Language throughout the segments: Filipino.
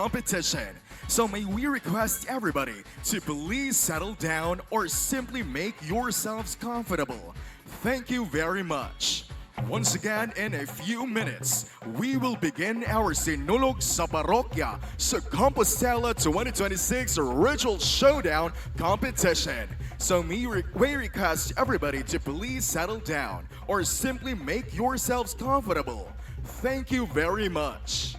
competition. So may we request everybody to please settle down or simply make yourselves comfortable. Thank you very much. Once again, in a few minutes, we will begin our Sinulog sa Parokya sa Compostela 2026 Ritual Showdown competition. So we request everybody to please settle down or simply make yourselves comfortable. Thank you very much.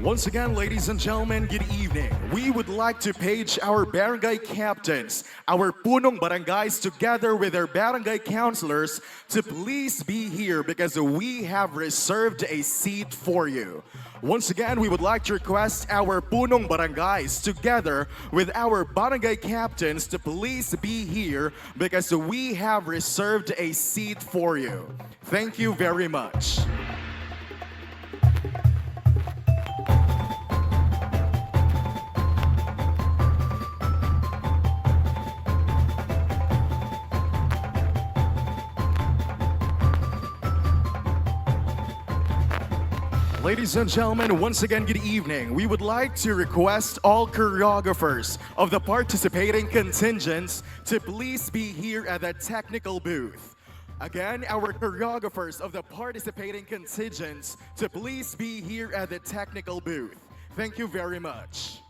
Once again, ladies and gentlemen, good evening. We would like to page our barangay captains, our punong barangays, together with our barangay councilors to please be here because we have reserved a seat for you. Once again, we would like to request our punong barangays together with our barangay captains to please be here because we have reserved a seat for you. Thank you very much. Ladies and gentlemen, once again, good evening. We would like to request all choreographers of the participating contingents to please be here at the technical booth. Again, our choreographers of the participating contingents to please be here at the technical booth. Thank you very much.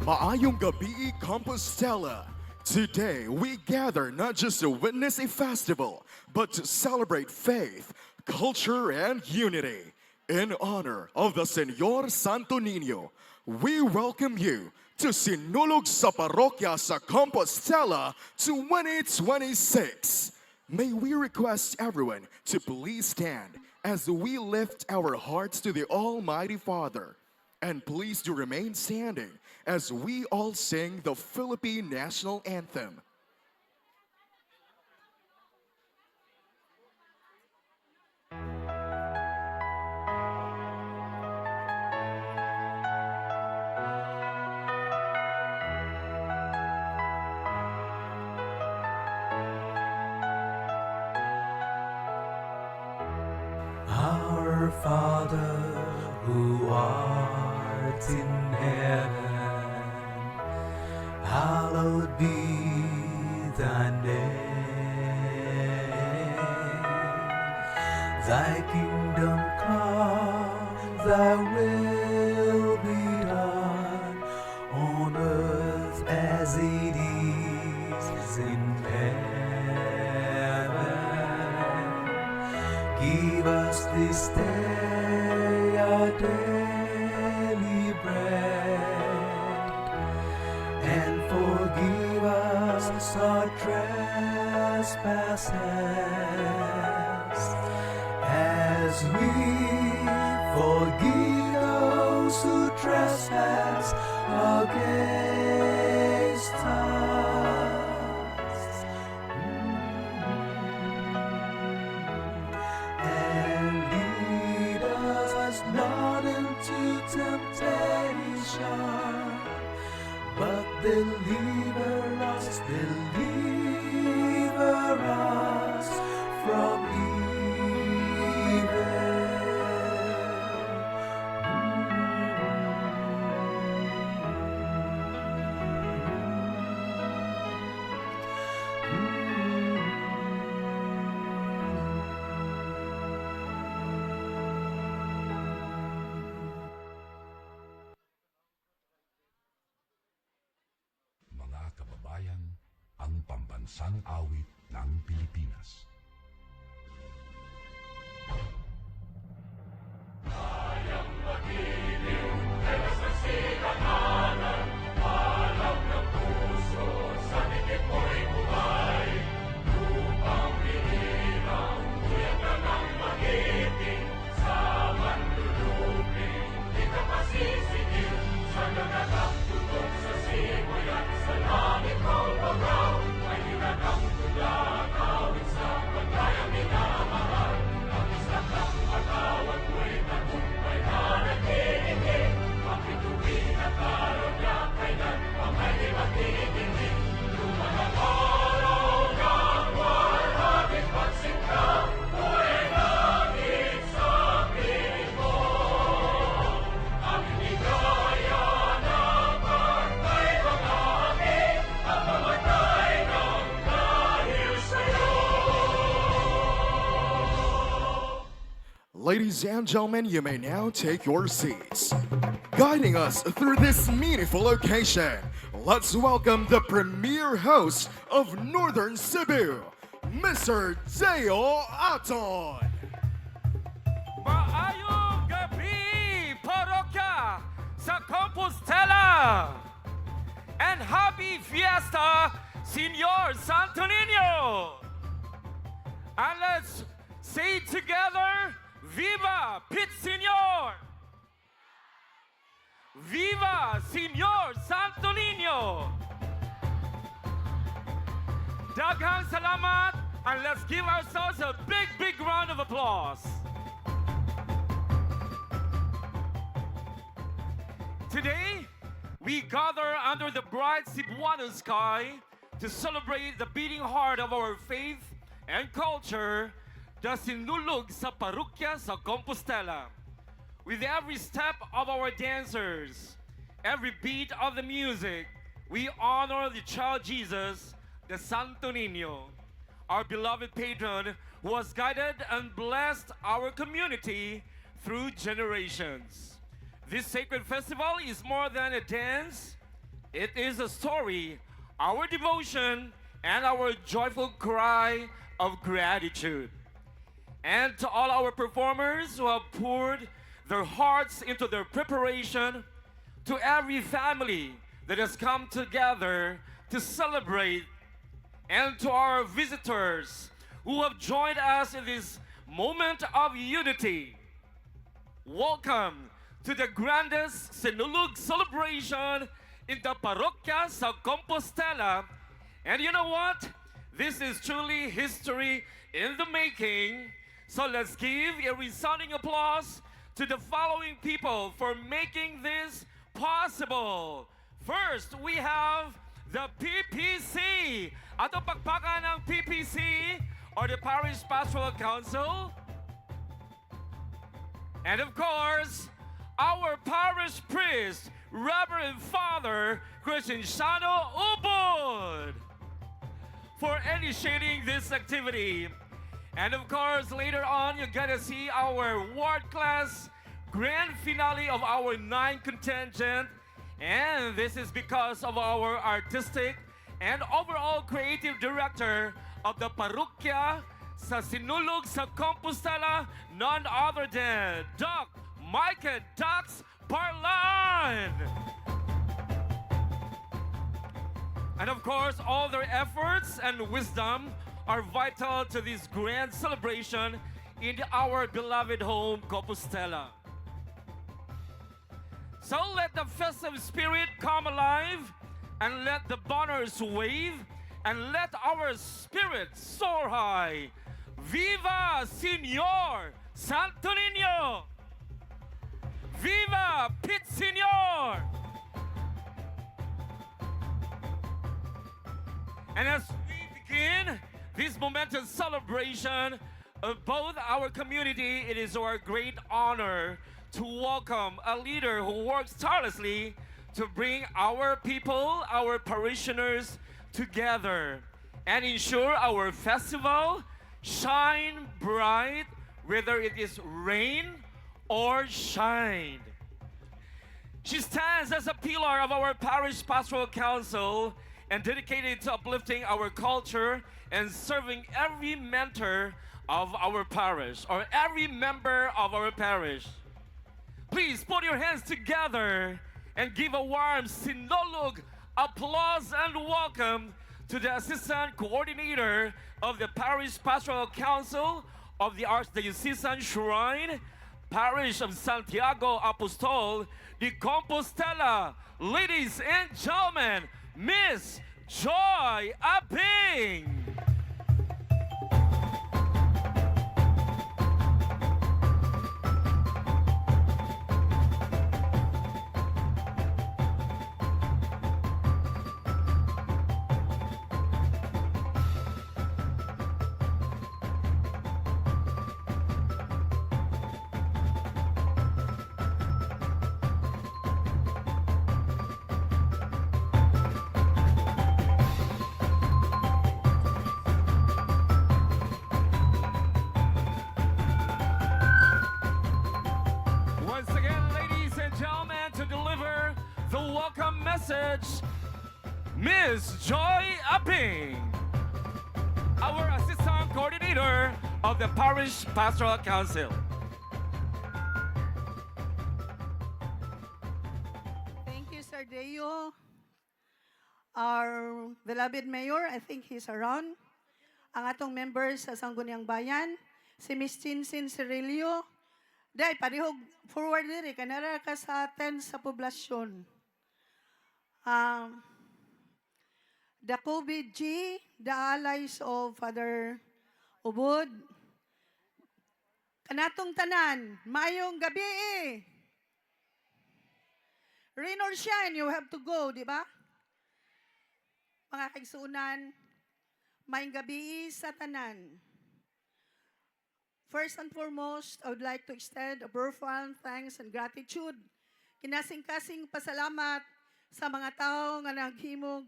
Maayong gabi, Compostela. Today, we gather not just to witness a festival, but to celebrate faith, culture, and unity. In honor of the Señor Santo Niño, we welcome you to Sinulog sa Parokya sa Compostela 2026. May we request everyone to please stand as we lift our hearts to the Almighty Father. And please do remain standing as we all sing the Philippine National Anthem. Our Father, who art in heaven, hallowed be thy name. Thy kingdom come, thy will be done, on earth as it is in heaven. Give us this day our daily bread, and forgive us our trespasses, as we forgive those who trespass against us. And lead us not into temptation, but deliver us from evil. Mga kababayan, ang pambansang awit ng Pilipinas. Ladies and gentlemen, you may now take your seats. Guiding us through this meaningful occasion, let's welcome the premier host of Northern Cebu, Mr. Deo Aton. Maayong gabi, Parokya sa Compostela! And happy fiesta, Señor Santo Niño! And let's say together, Viva Pit Señor! Viva Señor Santo Niño! Daghang salamat, and let's give ourselves a big round of applause. Today, we gather under the bright Cebuano sky to celebrate the beating heart of our faith and culture, the Sinulog sa Parokya sa Compostela. With every step of our dancers, every beat of the music, we honor the child Jesus, the Santo Niño, our beloved patron who has guided and blessed our community through generations. This sacred festival is more than a dance. It is a story, our devotion, and our joyful cry of gratitude. And to all our performers who have poured their hearts into their preparation, to every family that has come together to celebrate, and to our visitors who have joined us in this moment of unity, welcome to the grandest Sinulog celebration in the Parokya sa Compostela. And you know what? This is truly history in the making. So let's give a resounding applause to the following people for making this possible. First, we have the PPC. Ato pagpakan ng PPC, or the Parish Pastoral Council. And of course, our parish priest, Reverend Father Crescenciano Ubod, for initiating this activity. And of course, later on, you're gonna see our world-class grand finale of our 9 contingent. And this is because of our artistic and overall creative director of the Parokya sa Sinulog sa Compostela, none other than Doc Micah Dax Parlan. And of course, all their efforts and wisdom are vital to this grand celebration in our beloved home, Compostela. So let the festive spirit come alive, and let the banners wave, and let our spirit soar high. Viva Señor Santo Niño! Viva Pit Señor! And as we begin this momentous celebration of both our community, it is our great honor to welcome a leader who works tirelessly to bring our people, our parishioners together and ensure our festival shine bright, whether it is rain or shine. She stands as a pillar of our parish pastoral council and dedicated to uplifting our culture and serving every mentor of our parish or every member of our parish. Please put your hands together and give a warm Sinulog applause and welcome to the Assistant Coordinator of the Parish Pastoral Council of the Archdiocesan Shrine, Parish of Santiago Apostol de Compostela. Ladies and gentlemen, Miss Joy Aping. Once again, ladies and gentlemen, to deliver the welcome message, Ms. Joy Aping, our Assistant Coordinator of the Parish Pastoral Council. Thank you, Sir Deo. Our beloved Mayor, I think he's around. Ang atong members sa Sangguniang Bayan, si Miss Chinsin Cirilio. Dahil parihog forward diri, kanara ka sa atin sa poblasyon. Jacobe G, the allies of Father Ubod. Kanatong tanan, mayong gabi eh. Rain or shine, you have to go, di ba? Mga kaigsuunan, mayong gabi sa tanan. First and foremost, I would like to extend a profound thanks and gratitude. Kinasing-kasing pasalamat sa mga tao nga naghimog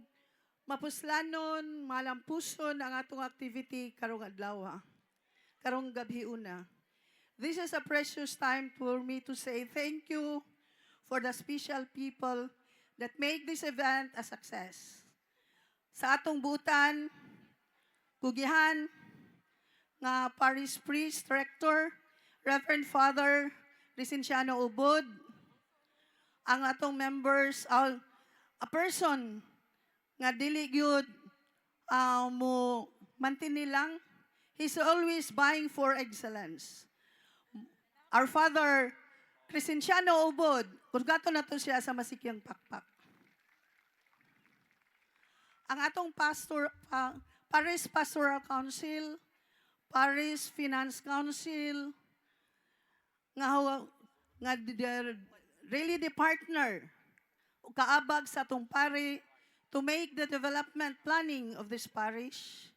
mapuslanon, malampuson ang atong activity karong adlaw, karong gabi una. This is a precious time for me to say thank you for the special people that make this event a success. Sa atong butan, kugihan, nga Parish Priest Rector, Reverend Father Crescenciano Ubod, ang atong members, a person nga dili gyud mo mantini lang, he's always vying for excellence. Our Father Crescenciano Ubod, kurgato na to siya sa masikyang pakpak. Ang atong Parish Pastoral Council, Parish Finance Council, nga really the partner o kaabag sa atong pari to make the development planning of this parish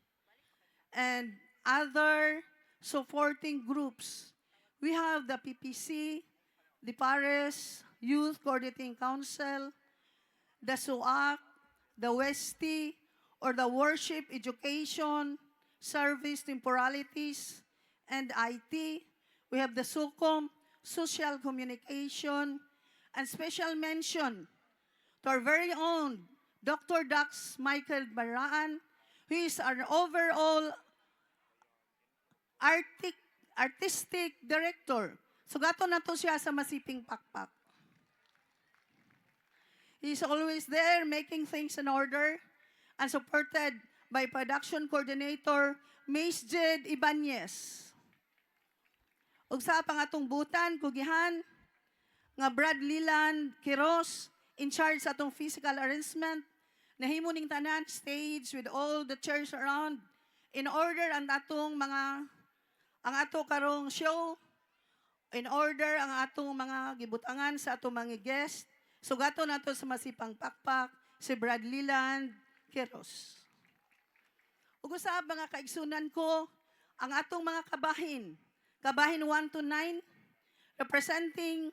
and other supporting groups. We have the PPC, the Parish Youth Coordinating Council, the SUAC, the WESTI, or the Worship Education Service Temporalities, and IT. We have the SUCOM, Social Communication, and special mention to our very own Dr. Dax Michael Baraan, who is our overall artistic director. Sugato na to siya sa masiping pakpak. He's always there making things in order and supported by Production Coordinator, Miss Jed Ibanez. Ug sa pang atong butan, kugihan, nga Brad Liloan Quiros, in charge sa atong physical arrangement, nahimo ning tanan, stage with all the chairs around, in order ang ato karong show, in order ang atong mga gibutangan sa atong mga guest. Sugato nato sa masipang pakpak, si Brad Liloan Quiros. Ug usab mga kaigsunan ko, ang atong mga kabahin 1 to 9, representing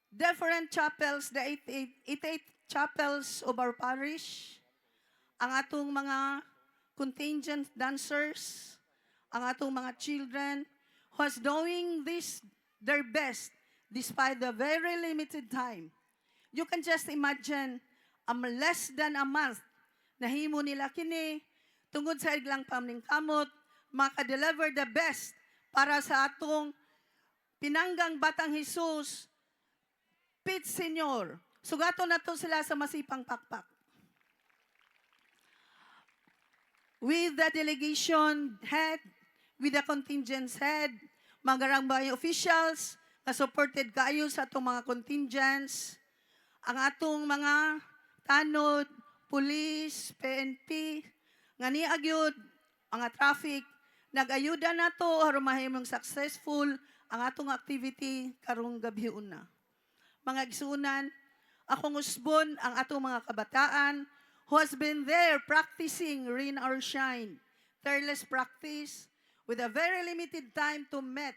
different chapels, the 88 chapels of our parish, ang atong mga contingent dancers, ang atong mga children, who is doing their best despite the very limited time. You can just imagine, less than a month nahimo nila kini, tungod sa iglang pamningkamot, maka-deliver the best para sa atong pinanggang batang Jesus, Pit Senyor. Sugato na to sila sa masipang pakpak. With the delegation head, with the contingent head, mga barangay officials, na supported kayo sa atong mga contingents, ang atong mga tanod, police, PNP, nga niagyod, ang traffic, nag-ayuda na to aron mahimong successful ang atong activity karong gabi una. Mga igsunan, akong usbon ang atong mga kabataan who has been there practicing rain or shine, tireless practice with a very limited time to meet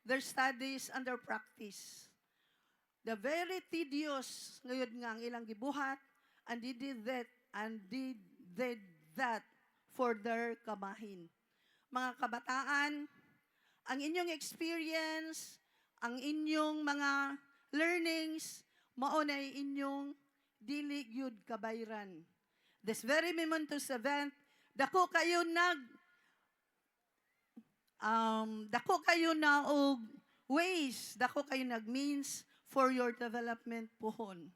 their studies and their practice. The very tedious ngayon nga ang ilang gibuhat, and they did that for their kamahin. Mga kabataan, ang inyong experience, ang inyong mga learnings, mao na inyong dili gyud kabayran. This very momentous event, dako kayo na og ways, dako kayo nag-means for your development pohon.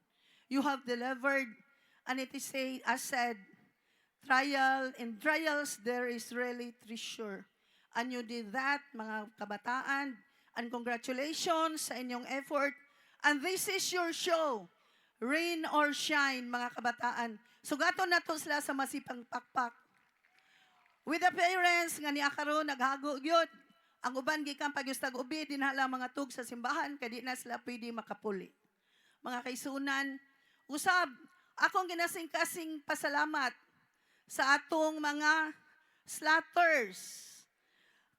You have delivered, and it is said, in trials there is really treasure. And you did that, mga kabataan, and congratulations sa inyong effort. And this is your show, Rain or Shine, mga kabataan. Sugaton na to sila sa masipang pakpak. With the parents nga niya karon naghago gyud, ang uban gikan pagyustag ubi dinhala mga tug sa simbahan kay di na sila pwede makapuli. Mga kaisunan, usab akong ginasing-kasing pasalamat sa atong mga slaughters.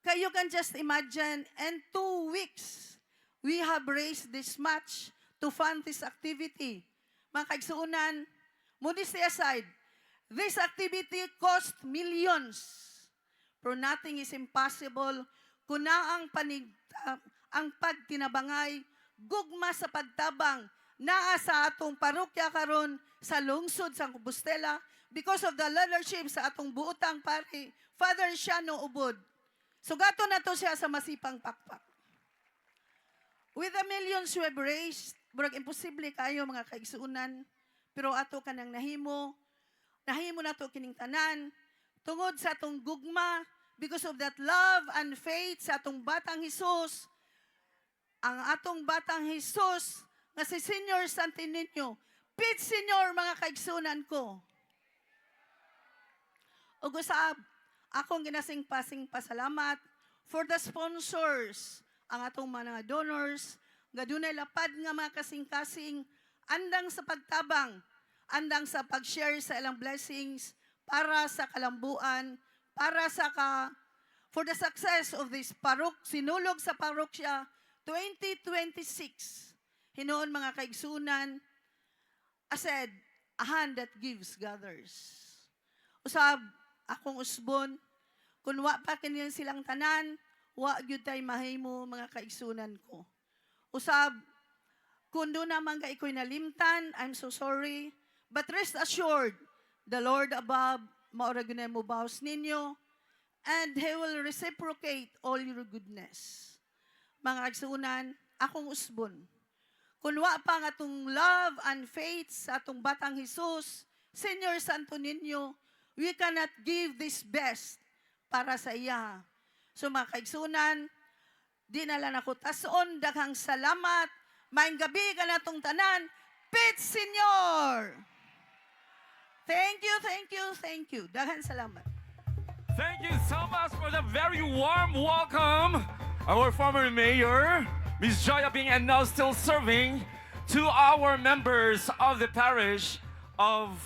Kayo can just imagine, in 2 weeks, we have raised this much to fund this activity. Mga kaisunan, modesty aside, this activity cost millions. Pero nothing is impossible kung na ang pagtinabangay, gugma sa pagtabang, naa sa atong parokya karon sa lungsod sa Compostela because of the leadership sa atong buotang pari, Father Ciano Ubod. Sugato na to siya sa masipang pakpak. With the millions we have raised, burag imposible kayo mga kaigsuunan, pero ato ka nang nahimo na to kining tanan, tungod sa atong gugma, because of that love and faith sa atong batang Jesus, ang atong batang Jesus, nga si Senyor Santininyo, Pit Senyor mga kaigsunan ko. O gusab, akong ginasing-pasing pasalamat for the sponsors, ang atong mga donors, nga dunay lapad nga mga kasing-kasing, andang sa pagtabang, andang sa pag-share sa ilang blessings, para sa kalambuan, para sa for the success of this Sinulog sa Parokya 2026. Hinoon mga kaigsunan, I said, a hand that gives gathers. Usab, akong usbon, kung wa pa kanilang silang tanan, wa gyud tay mahimo mga kaigsunan ko. Usab, kung doon naman ka iko'y nalimtan, I'm so sorry, but rest assured, the Lord above, mauragunan mo baos ninyo, and He will reciprocate all your goodness. Mga kaigsunan, akong usbon, kung wa pa nga itong love and faith sa atong batang Jesus, Senyor Santo ninyo, we cannot give this best para sa iya. So mga kaigsunan, di na lang ako tason, daghang salamat, maing gabi ka na itong tanan, Pit Senyor! Thank you, thank you, thank you. Daghang salamat. Thank you so much for the very warm welcome, our former mayor, Ms. Joya Bing, and now still serving to our members of the parish of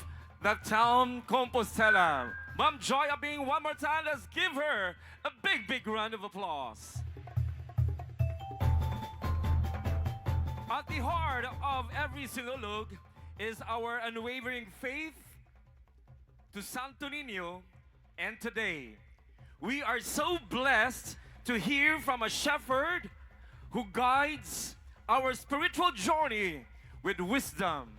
the town Compostela. Ma'am Joya Bing, one more time, let's give her a big, big round of applause. At the heart of every Sinulog is our unwavering faith to Santo Niño, and today we are so blessed to hear from a shepherd who guides our spiritual journey with wisdom,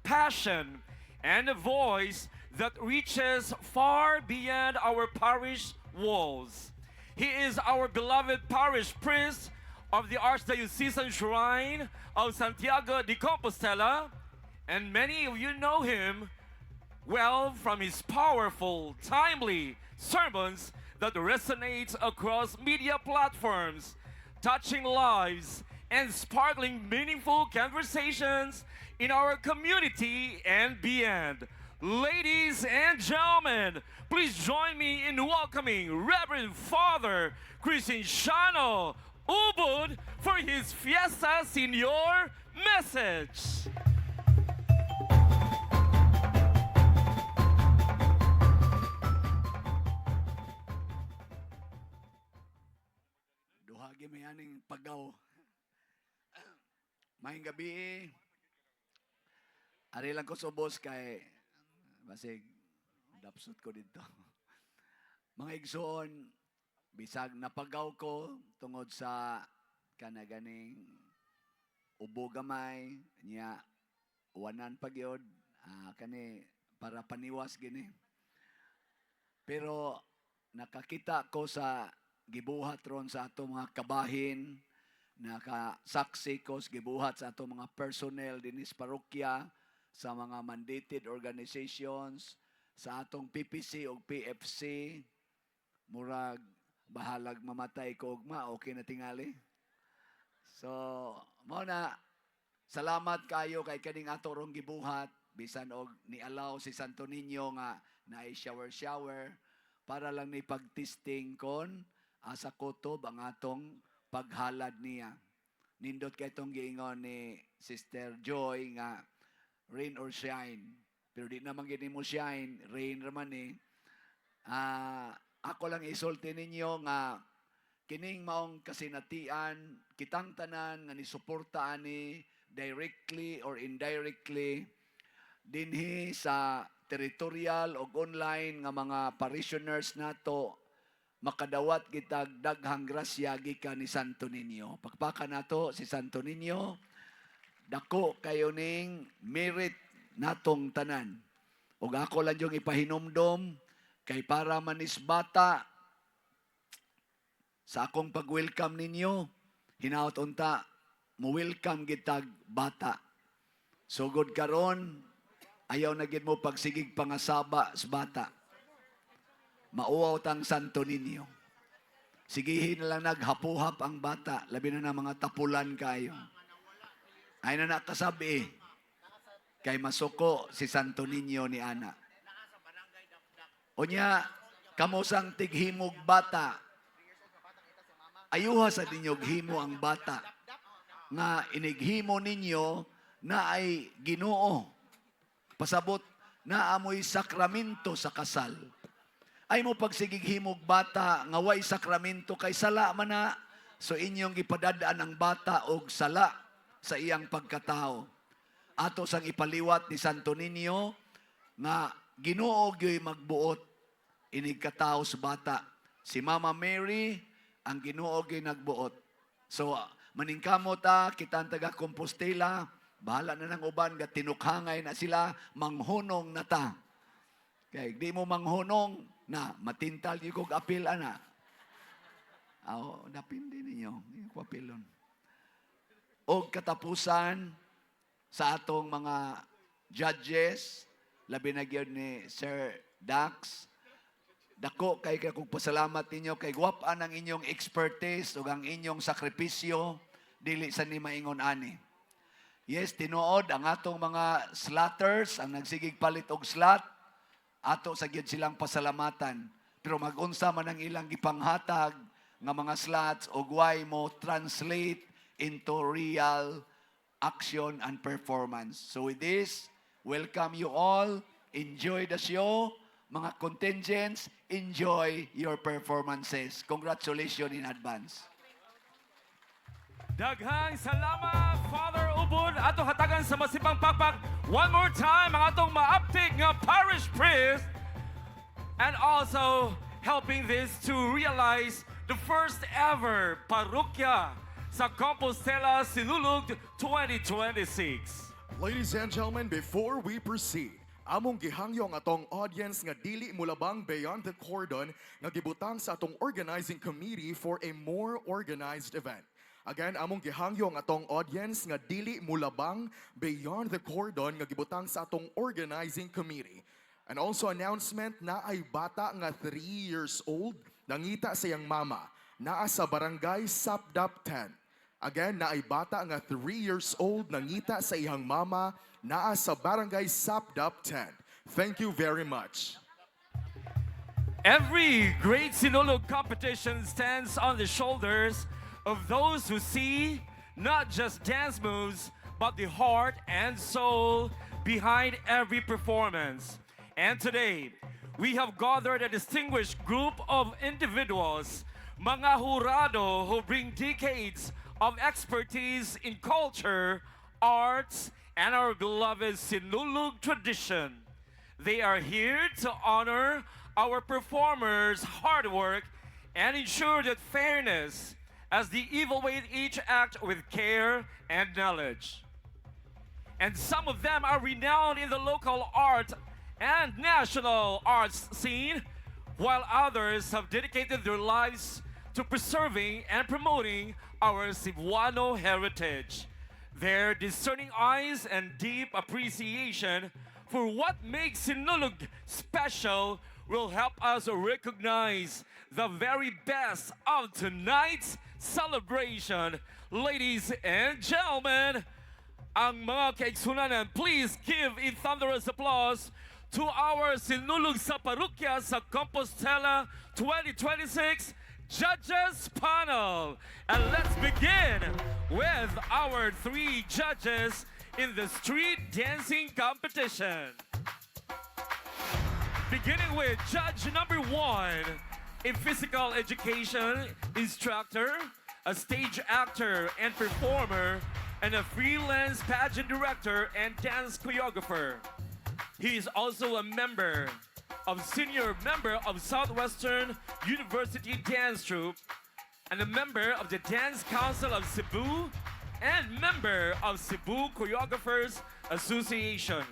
passion, and a voice that reaches far beyond our parish walls. He is our beloved parish priest of the Archdiocesan Shrine of Santiago de Compostela, and many of you know him well from his powerful, timely sermons that resonate across media platforms, touching lives and sparkling meaningful conversations in our community and beyond. Ladies and gentlemen, please join me in welcoming Reverend Father Crescenciano Ubod for his Fiesta Senior message. Duhagi may aning pagaw. Maayong gabi. Ari lang ko subos kay basig dapsot ko dito. Mga igsoon, bisag napagaw ko tungod sa kanaganing ubo gamay niya wanan pagyod kani para paniwas gini. Pero nakakita ko sa gibuhat ron sa ato mga kabahin, nakasaksi ko sa gibuhat sa ato mga personnel dinis parokya, sa mga mandated organizations, sa atong PPC o PFC, murag bahalag mamatay ko ugma, okay na tingali. So, mo na, salamat kayo kay kaning ato rong gibuhat, bisan og ni-allow si Santo Niño nga na shower para lang ni pagtesting kon asa kutob ang atong paghalad niya. Nindot kay itong giingon ni Sister Joy nga rain or shine. Pero di naman gini mo shine, rain raman eh. Ako lang isulti ninyo nga kining maong kasinatian, kitang tanan nga nisuportaan ni directly or indirectly dinhi sa territorial o online nga mga parishioners nato makadawat kitag daghang grasya gikan ni Santo Niño. Pakpakan nato si Santo Niño. Dako kayo ning merit natong tanan. Ug ako lang yung ipahinumdom kay para manis bata sa akong pag-welcome ninyo, hinaot unta mo welcome gitag bata. Sugod karon ayaw na gid mo pagsigig pangasaba sa bata. Mauwaw tang Santo Niño. Sigihin na lang naghapuhap ang bata, labi na ng mga tapulan kayo. Ay na nakasabi, kay masuko si Santo Niño ni Ana. Unya, kamusang tighimog bata, ayuha sa ninyog himo ang bata, nga inighimo ninyo na ay Ginoo. Pasabot na amoy sakramento sa kasal. Ay mo pagsigig himog bata, nga way sakramento kay sala man na, so inyong ipadadaan ang bata og sala sa iyang pagkatao. Ato sang ipaliwat ni Santo Niño nga Ginoo gyoy magbuot inig katao sa bata. Si Mama Mary ang Ginoo gyoy nagbuot. So maningkamot kitang taga Compostela, bahala na ng uban nga tinukhangay na sila, manghunong na ta. Kay di mo manghunong na matintal yung kog apil ana. Napindi ninyo yung apilon. O katapusan sa atong mga judges, labi na gyud ni Sir Dax, dako kay kung pasalamat ninyo kay guwap-an ang inyong expertise ug ang inyong sakripisyo dili sa ni maingon ani. Yes, tinuod ang atong mga slatters ang nagsigig palit og slot, ato sa gyud silang pasalamatan. Pero mag-unsa man ang ilang gipanghatag nga mga slots og way mo translate into real action and performance. So with this, welcome you all. Enjoy the show. Mga contingents, enjoy your performances. Congratulations in advance. Daghang salamat, Father Ubod. Ato hatagan sa masipang pakpak. One more time, ang atong maaptig nga parish priest. And also, helping this to realize the first ever Parokya sa Compostela Sinulog 2026. Ladies and gentlemen, before we proceed, Among gihangyo ang atong audience nga dili mulabang beyond the cordon nga gibutang sa atong organizing committee for a more organized event. Again, among gihangyo ang atong audience nga dili mulabang beyond the cordon nga gibutang sa atong organizing committee. And also announcement na ay bata nga 3 years old nangita sa iyang mama naa sa barangay Sapdap 10. Again, na ay bata nga 3 years old nangita sa iyang mama naa sa barangay Sapdap 10. Thank you very much. Every great Sinulog competition stands on the shoulders of those who see not just dance moves, but the heart and soul behind every performance. And today, we have gathered a distinguished group of individuals, mga hurado who bring decades of expertise in culture, arts, and our beloved Sinulog tradition. They are here to honor our performers' hard work and ensure that fairness as they evaluate each act with care and knowledge. And some of them are renowned in the local art and national arts scene, while others have dedicated their lives to preserving and promoting our Cebuano heritage. Their discerning eyes and deep appreciation for what makes Sinulog special will help us recognize the very best of tonight's celebration. Ladies and gentlemen, ang mga kaigsunanan, please give a thunderous applause to our Sinulog sa Parokya sa Compostela 2026 Judges Panel. And let's begin with our 3 judges in the street dancing competition. Beginning with judge number 1, a physical education instructor, a stage actor and performer, and a freelance pageant director and dance choreographer. He is also a senior member of Southwestern University Dance Troupe, and a member of the Dance Council of Cebu, and member of Cebu Choreographers Association.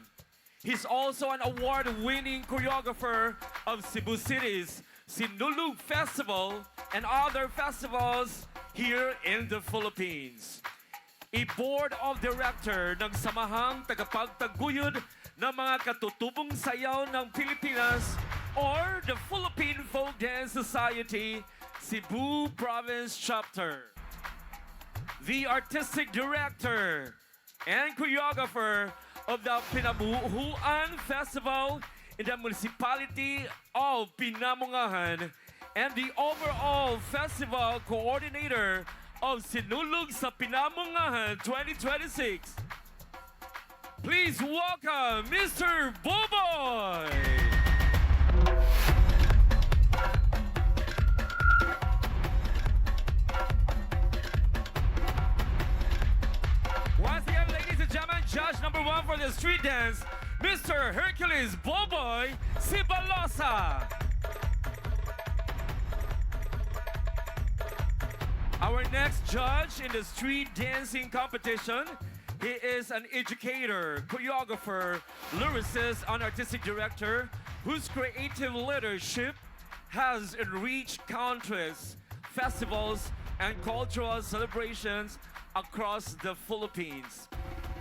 He's also an award-winning choreographer of Cebu City's Sinulog Festival and other festivals here in the Philippines. A board of director ng Samahang Tagapagtaguyod ng mga katutubong sayaw ng Pilipinas, or the Philippine Folk Dance Society Cebu Province Chapter. The artistic director and choreographer of the Pinabuhuan Festival in the municipality of Pinamungahan, and the overall festival coordinator of Sinulog sa Pinamungahan 2026. Please welcome Mr. Boboy! Once again, ladies and gentlemen, judge number 1 for the street dance, Mr. Hercules Boboy Sibalosa. Our next judge in the street dancing competition, he is an educator, choreographer, lyricist, and artistic director whose creative leadership has enriched countless festivals and cultural celebrations across the Philippines.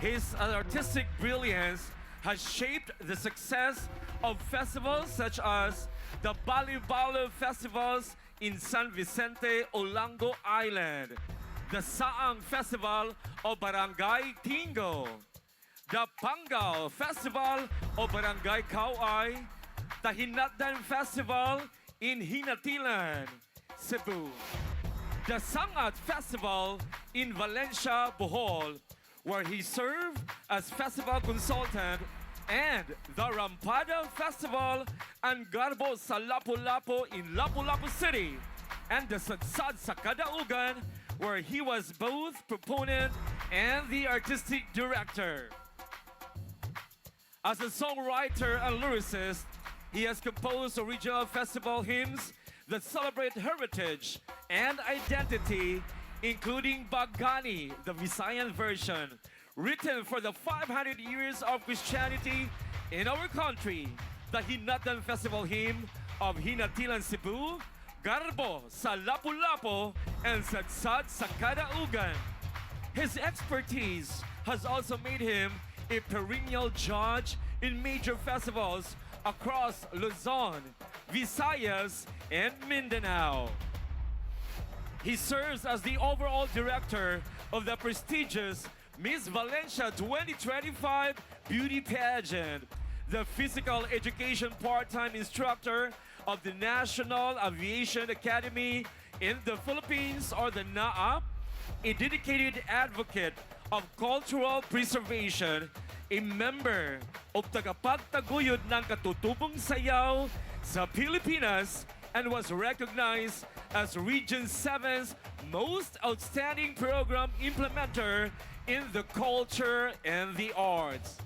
His artistic brilliance has shaped the success of festivals such as the Bali-Balo festivals in San Vicente, Olango Island, the Saang Festival of Barangay Tingo, the Pangal Festival of Barangay Kauay, the Hinatdan Festival in Hinatilan, Cebu, the Sangat Festival in Valencia, Bohol, where he served as festival consultant, and the Rampada Festival and Garbo sa Lapu-Lapu in Lapu-Lapu City, and the Sadsad sa Kadaugan, where he was both proponent and the artistic director. As a songwriter and lyricist, he has composed original festival hymns that celebrate heritage and identity, including Bagani, the Visayan version, written for the 500 years of Christianity In our country, the Hinatan Festival hymn of Hinatilan Cebu, Garbo sa Lapu-Lapu, and Sadsad sa Kadaugan. His expertise has also made him a perennial judge in major festivals across Luzon, Visayas, and Mindanao. He serves as the overall director of the prestigious Miss Valencia 2025 beauty pageant, the physical education part-time instructor of the National Aviation Academy in the Philippines, or the NAAP, a dedicated advocate of cultural preservation, a member of tagapagtaguyod ng katutubong sayaw sa Pilipinas, and was recognized as Region 7's most outstanding program implementer in the culture and the arts.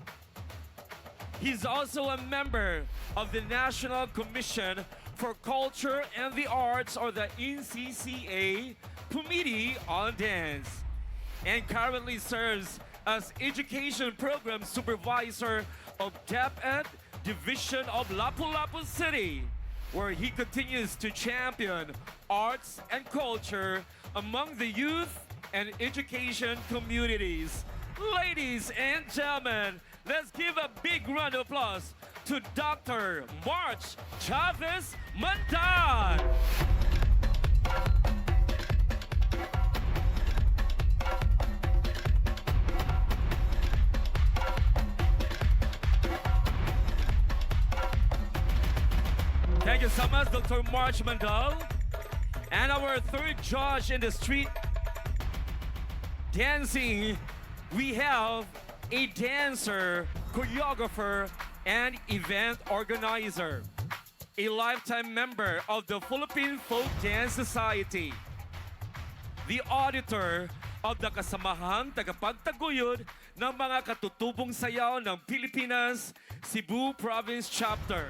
He's also a member of the National Commission for Culture and the Arts, or the NCCA, Committee on Dance, and currently serves as Education Program Supervisor of DepEd Division of Lapu-Lapu City, where he continues to champion arts and culture among the youth and education communities. Ladies and gentlemen, let's give a big round of applause to Dr. March Chavez Mandan. Thank you so much, Dr. March Mandal. And our third judge in the street dancing, we have a dancer, choreographer, and event organizer, a lifetime member of the Philippine Folk Dance Society, the auditor of the Kasamahang Tagapagtaguyod ng mga katutubong sayaw ng Pilipinas, Cebu Province Chapter,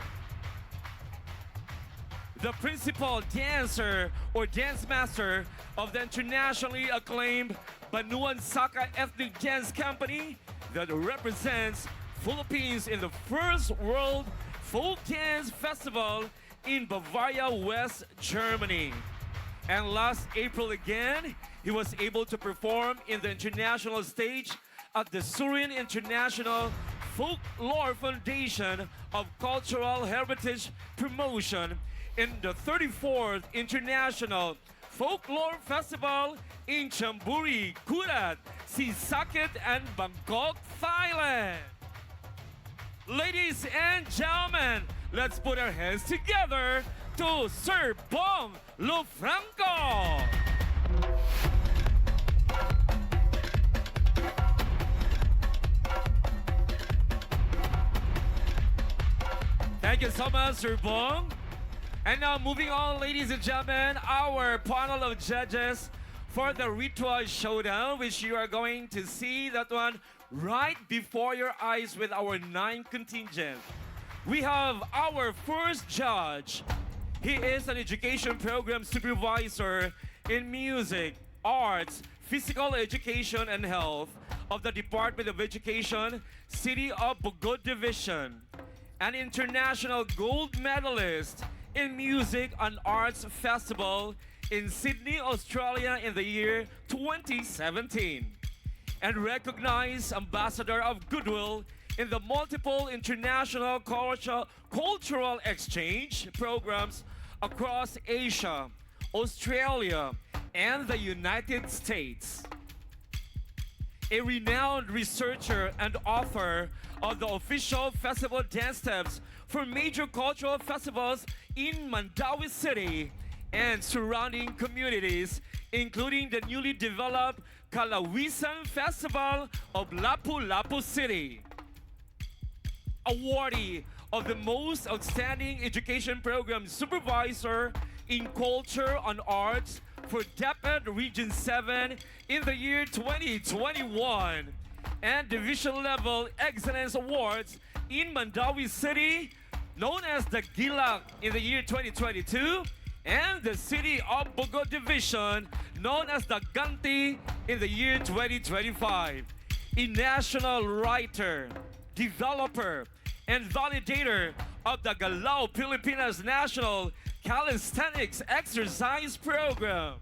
the principal dancer or dance master of the internationally acclaimed Banuan Saka Ethnic Dance Company that represents Philippines in the first World Folk Dance Festival in Bavaria, West Germany. And last April again, he was able to perform in the international stage at the Surin International Folklore Foundation of Cultural Heritage Promotion in the 34th International Folklore Festival in Chamburi, Kurat, Sisakit, and Bangkok, Thailand. Ladies and gentlemen, let's put our hands together to Sir Bong Lufranco. Thank you so much, Sir Bong. And now moving on, ladies and gentlemen, our panel of judges for the Ritual Showdown, which you are going to see that one right before your eyes with our 9 contingent. We have our first judge. He is an education program supervisor in music, arts, physical education, and health of the Department of Education, City of Bugod Division, an international gold medalist in Music and Arts Festival in Sydney, Australia in the year 2017, and recognized Ambassador of Goodwill in the multiple international cultural exchange programs across Asia, Australia, and the United States. A renowned researcher and author of the official festival dance steps for major cultural festivals in Mandawi City and surrounding communities, including the newly developed Kalawisan Festival of Lapu-Lapu City. Awardee of the Most Outstanding Education Program Supervisor in Culture and Arts for DepEd Region 7 in the year 2021, and Division Level Excellence Awards in Mandawi City, known as the GILAC in the year 2022, and the City of Bugod Division, known as the Ganti in the year 2025. A national writer, developer, and validator of the Galao Pilipinas National Calisthenics Exercise Program.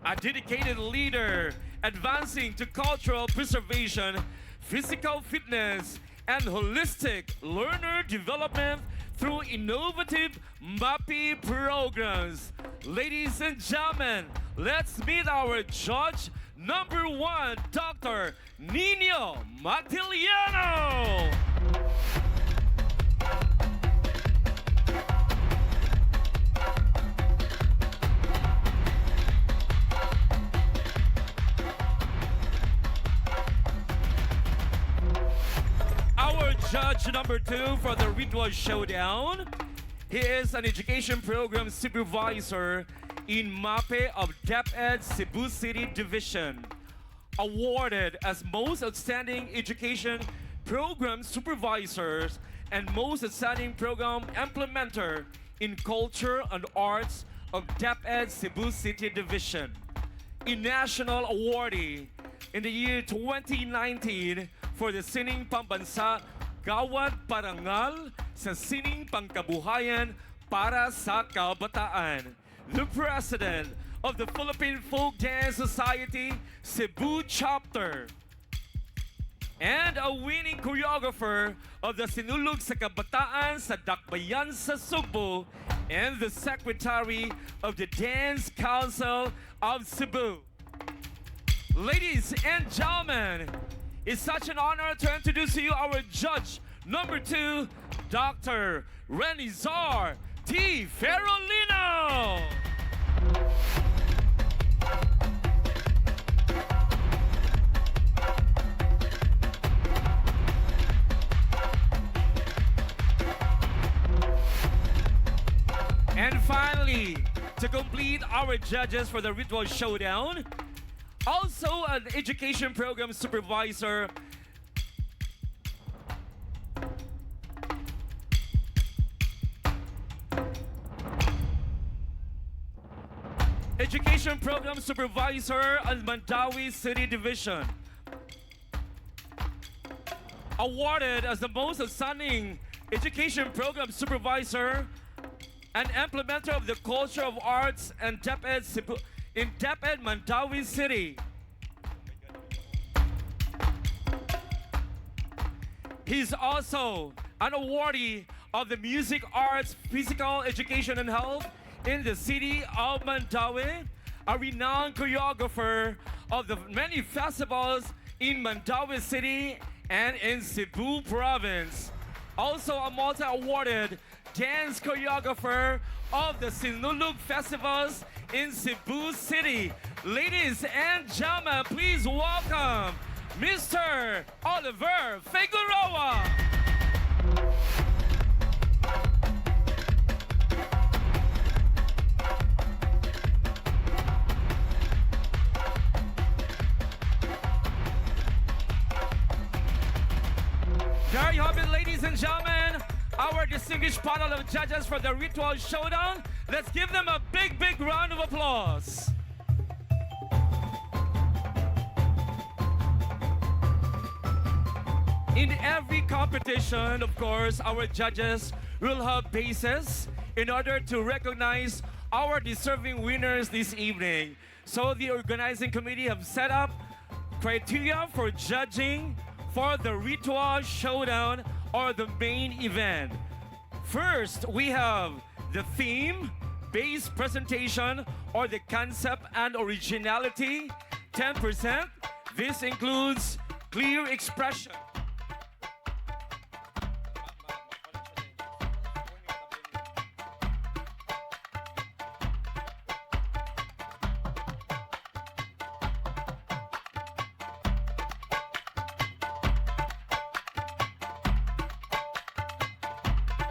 A dedicated leader advancing to cultural preservation, physical fitness, and holistic learner development through innovative MAPI programs. Ladies and gentlemen, let's meet our judge number 1, Dr. Nino Magdiliano. Our judge number 2 for the Ritual Showdown. He is an education program supervisor in MAPE of DepEd Cebu City Division. Awarded as Most Outstanding Education Program Supervisors and Most Outstanding Program Implementer in Culture and Arts of DepEd Cebu City Division. A national awardee in the year 2019 for the Sining Pambansa Gawad Parangal sa Sining Pangkabuhayan para sa Kabataan. The President of the Philippine Folk Dance Society Cebu Chapter. And a winning choreographer of the Sinulog sa Kabataan sa Dakbayan sa Cebu and the Secretary of the Dance Council of Cebu. Ladies and gentlemen, it's such an honor to introduce to you our judge number 2, Dr. Renizar T. Ferolino. And finally, to complete our judges for the Ritual Showdown, also an education program supervisor, Education Program Supervisor at Mandawi City Division. Awarded as the Most Outstanding Education Program Supervisor and Implementer of the Culture of Arts and DepEd Cebu in DepEd Mandawi City. He's also an awardee of the Music Arts, Physical Education and Health in the city of Mandawi, a renowned choreographer of the many festivals in Mandawi City and in Cebu Province. Also a multi-awarded dance choreographer of the Sinulog festivals in Cebu City. Ladies and gentlemen, please welcome Mr. Oliver Figueroa. There you have it, ladies and gentlemen, our distinguished panel of judges for the Ritual Showdown. Let's give them a big, big round of applause. In every competition, of course, our judges will have bases in order to recognize our deserving winners this evening. So the organizing committee have set up criteria for judging for the Ritual Showdown or the main event. First, we have the theme, base presentation, or the concept and originality, 10%. This includes clear expression.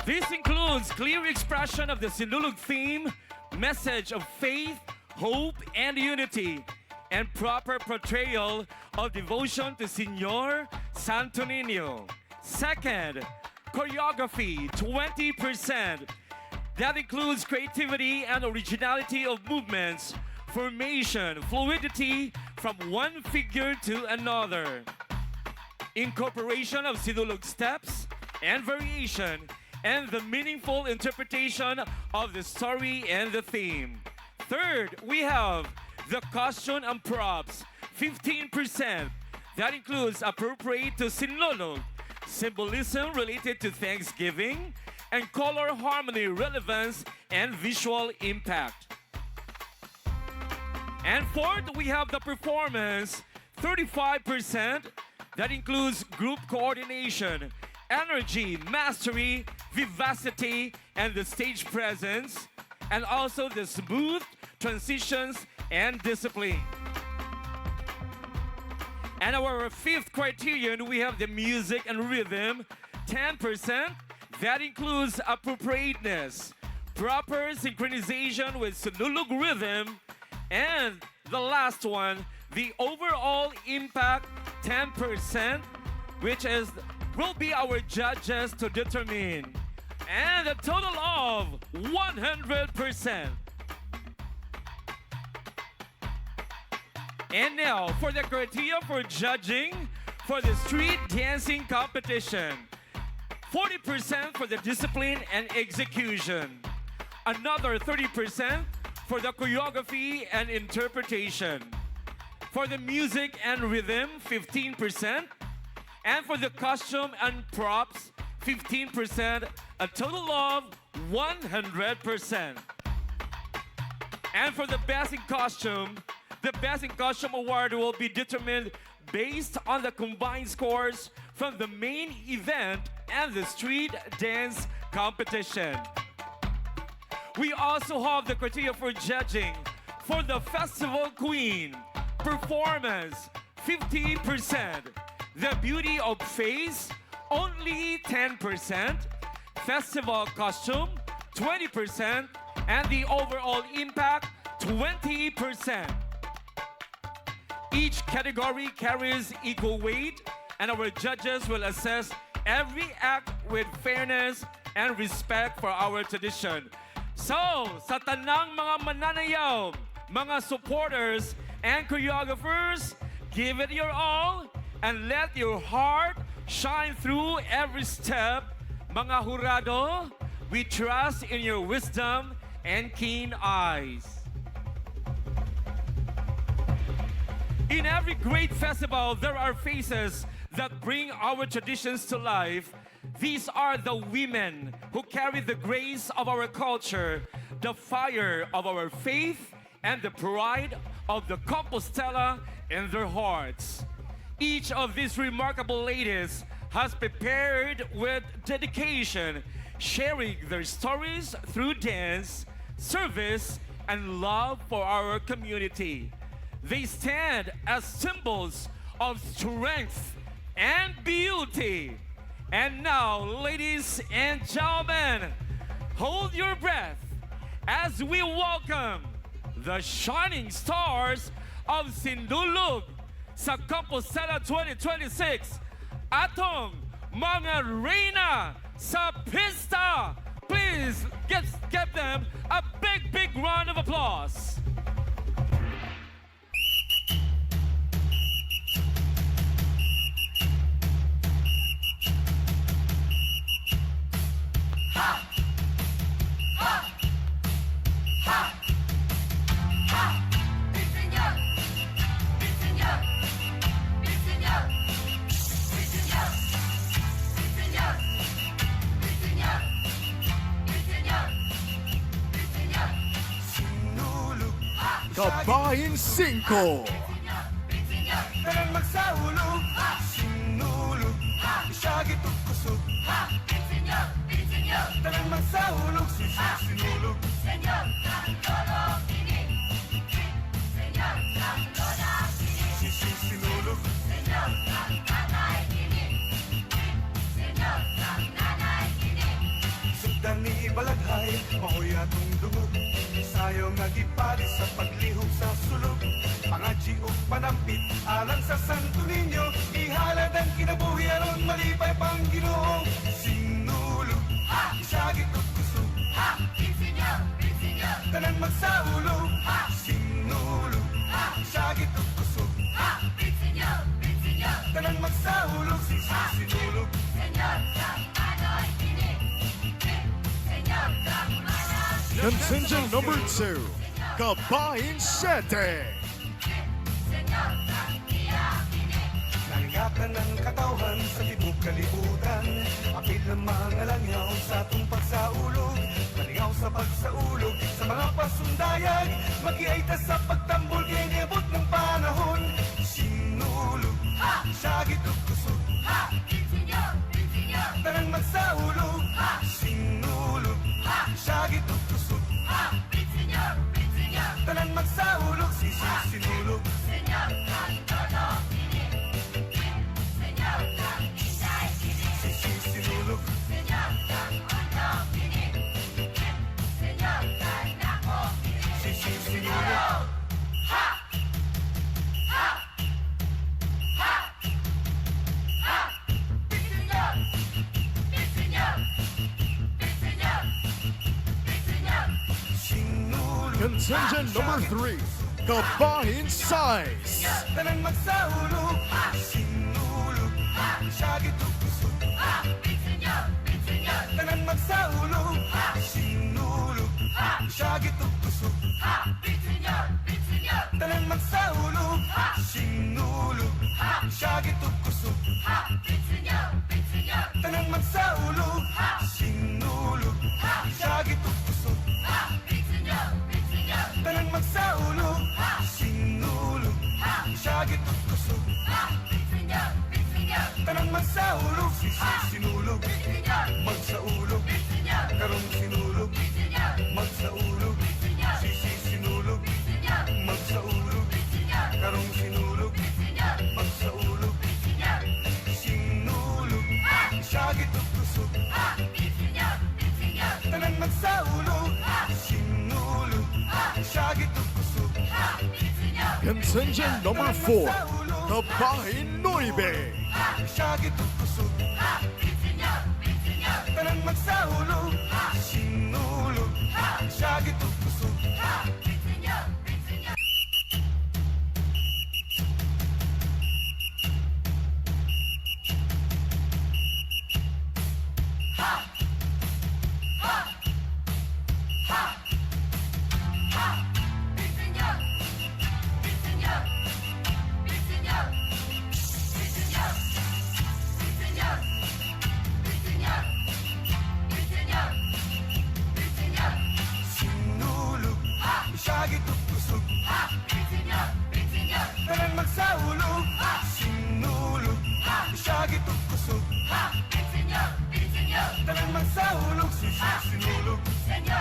This includes clear expression of the Sinulog theme, message of faith, hope, and unity, and proper portrayal of devotion to Señor Santo Niño. Second, choreography, 20%. That includes creativity and originality of movements, formation, fluidity from one figure to another. Incorporation of Sinulog steps and variation, and the meaningful interpretation of the story and the theme. Third, we have the costume and props, 15%. That includes appropriate to Sinulog, symbolism related to Thanksgiving, and color harmony, relevance, and visual impact. And fourth, we have the performance, 35%. That includes group coordination, energy, mastery, vivacity, and the stage presence, and also the smooth transitions and discipline. And our fifth criterion, we have the music and rhythm, 10%. That includes appropriateness, proper synchronization with Sinulog rhythm, and the last one, the overall impact, 10%, which will be our judges to determine. And a total of 100%. And now, for the criteria for judging for the street dancing competition. 40% for the discipline and execution. Another 30% for the choreography and interpretation. For the music and rhythm, 15%. And for the costume and props, 15%. A total of 100%. And for the Best in Costume, the Best in Costume award will be determined based on the combined scores from the main event and the street dance competition. We also have the criteria for judging for the Festival Queen, performance, 50%, the beauty of face, only 10%, festival costume, 20%, and the overall impact, 20%. Each category carries equal weight, and our judges will assess every act with fairness and respect for our tradition. So, sa tanang mga mananayaw, mga supporters, and choreographers, give it your all and let your heart shine through every step. Mga hurado, we trust in your wisdom and keen eyes. In every great festival, there are faces that bring our traditions to life. These are the women who carry the grace of our culture, the fire of our faith, and the pride of the Compostela in their hearts. Each of these remarkable ladies has prepared with dedication, sharing their stories through dance, service, and love for our community. They stand as symbols of strength and beauty. And now, ladies and gentlemen, hold your breath as we welcome the shining stars of Sinulog sa Compostela 2026, atong mga reyna sa pista. Please give them a big round of applause. Kabahin 5. Tanang magsahulog, sinulog, isyagit ug kusog. Tanang magsahulog, sinulog. Sinulog. Sugdan ni ibalaghay, mahoy atong dugog. Sayo nga gipali sa paglihog sa sulog. Pangadji ug panampit alang sa Santo Niño. Ihalad ang kinabuhi aron malipay pang Ginoo. Sinulog, isyagit ug kusog. Tanan magsaulog, sinulog, isyagit ug kusog. Tanan magsaulog, sinulog. Contingent number 2, Kabahin 7. Nangingatan ng katawhan sa tibok kalibutan. Apil ng mga langyaw sa atong pagsaulog. Malingaw sa pagsaulog sa mga pasundayag. Magiayta sa pagtambol kay niabot ng panahon. Sinulog, siyagit o kusog. Tanang magsaulog. Sinulog, siyagit o kusog. Tanang magsaulog. Sinulog. Sinulog. Sinulog. Contingent number 3, Kabahin Size. Tanang magsaulog. Sinulog. Siyagit o kusog. Tanang magsaulog. Sinulog. Siyagit o kusog. Tanang magsaulog. Sinulog. Siyagit o kusog. Tanang magsaulog. Sinulog. Siyagit o kusog. Tanang magsaulog. Sinulog. Siyagit o kusog. Tanang magsaulog. Sinulog. Magsaulog. Karong sinulog. Magsaulog. Sinulog. Magsaulog. Karong sinulog. Magsaulog. Sinulog. Siyagit o kusog. Tanang magsaulog. Sinulog. Siyagit o kusog. Contingent number 4, Kabahin 9. Siyagit o kusog. Tanang magsaulog. Sinulog. Siyagit o kusog. Sinulog. Siyagit o kusog. Tanang magsaulog. Sinulog. Siyagit o kusog. Tanang magsaulog. Sinulog. Sinulog.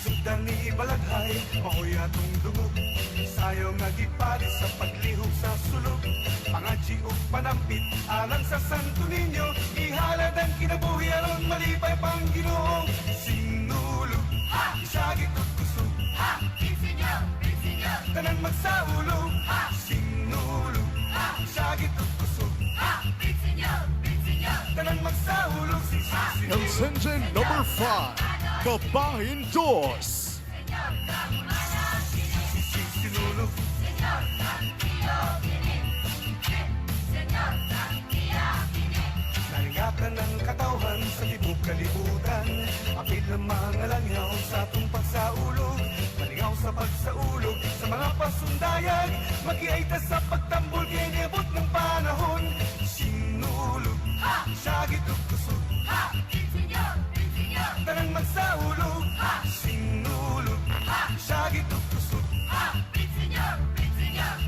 Sugdan ni Ibalaghay, maoy atong dungog. Sayo nga gipali sa paglihok sa sulog. Pangadji o panampit, alang sa Santo Niño. Ihalad ang kinabuhi aron malipay pang Ginoo. Sinulog, isagit o kusog. Tanang magsaulog. Sinulog, isagit o kusog. Tanang magsaulog. Contingent number 5, Kabahin 2. Sinulog. Nalingatan ng katawhan sa tibok kalibutan. Apil ng mga langyaw sa atong pagsaulog. Malingaw sa pagsaulog sa mga pasundayag. Magiayta sa pagtambol kay niabot ng panahon. Sinulog, siyagit o kusog. Tanang magsaulog. Sinulog, siyagit o kusog.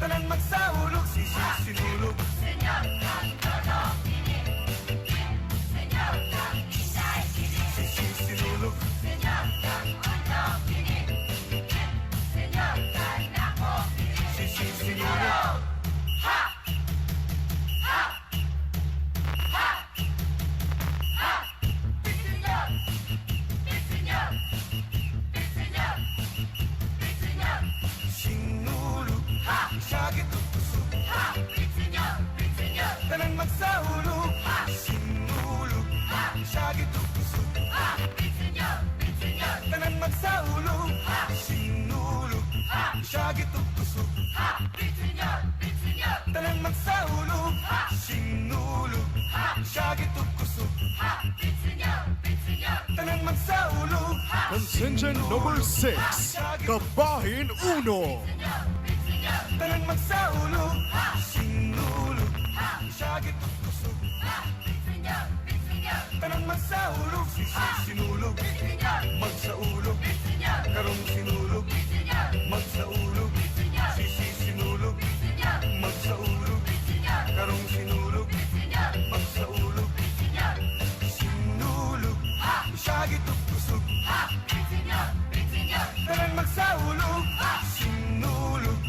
Tanang magsaulog. Sinulog. Sinulog. Sinulog. Sinulog. Siyagit o kusog. Tanang magsaulog. Sinulog. Siyagit o kusog. Tanang magsaulog. Sinulog. Siyagit o kusog. Tanan magsaulog, sinulog, siyagit ug kusog. Tanan magsaulog, Contingent number 6, Kabahin 1. tanan magsaulog, sinulog, siyagit ug kusog. Tanan magsaulog, sinulog, magsaulog, karong sinulog, magsaulog, sinulog, magsaulog, karong sinulog, magsaulog, sinulog, siyagit ug kusog. Tanan magsaulog, sinulog,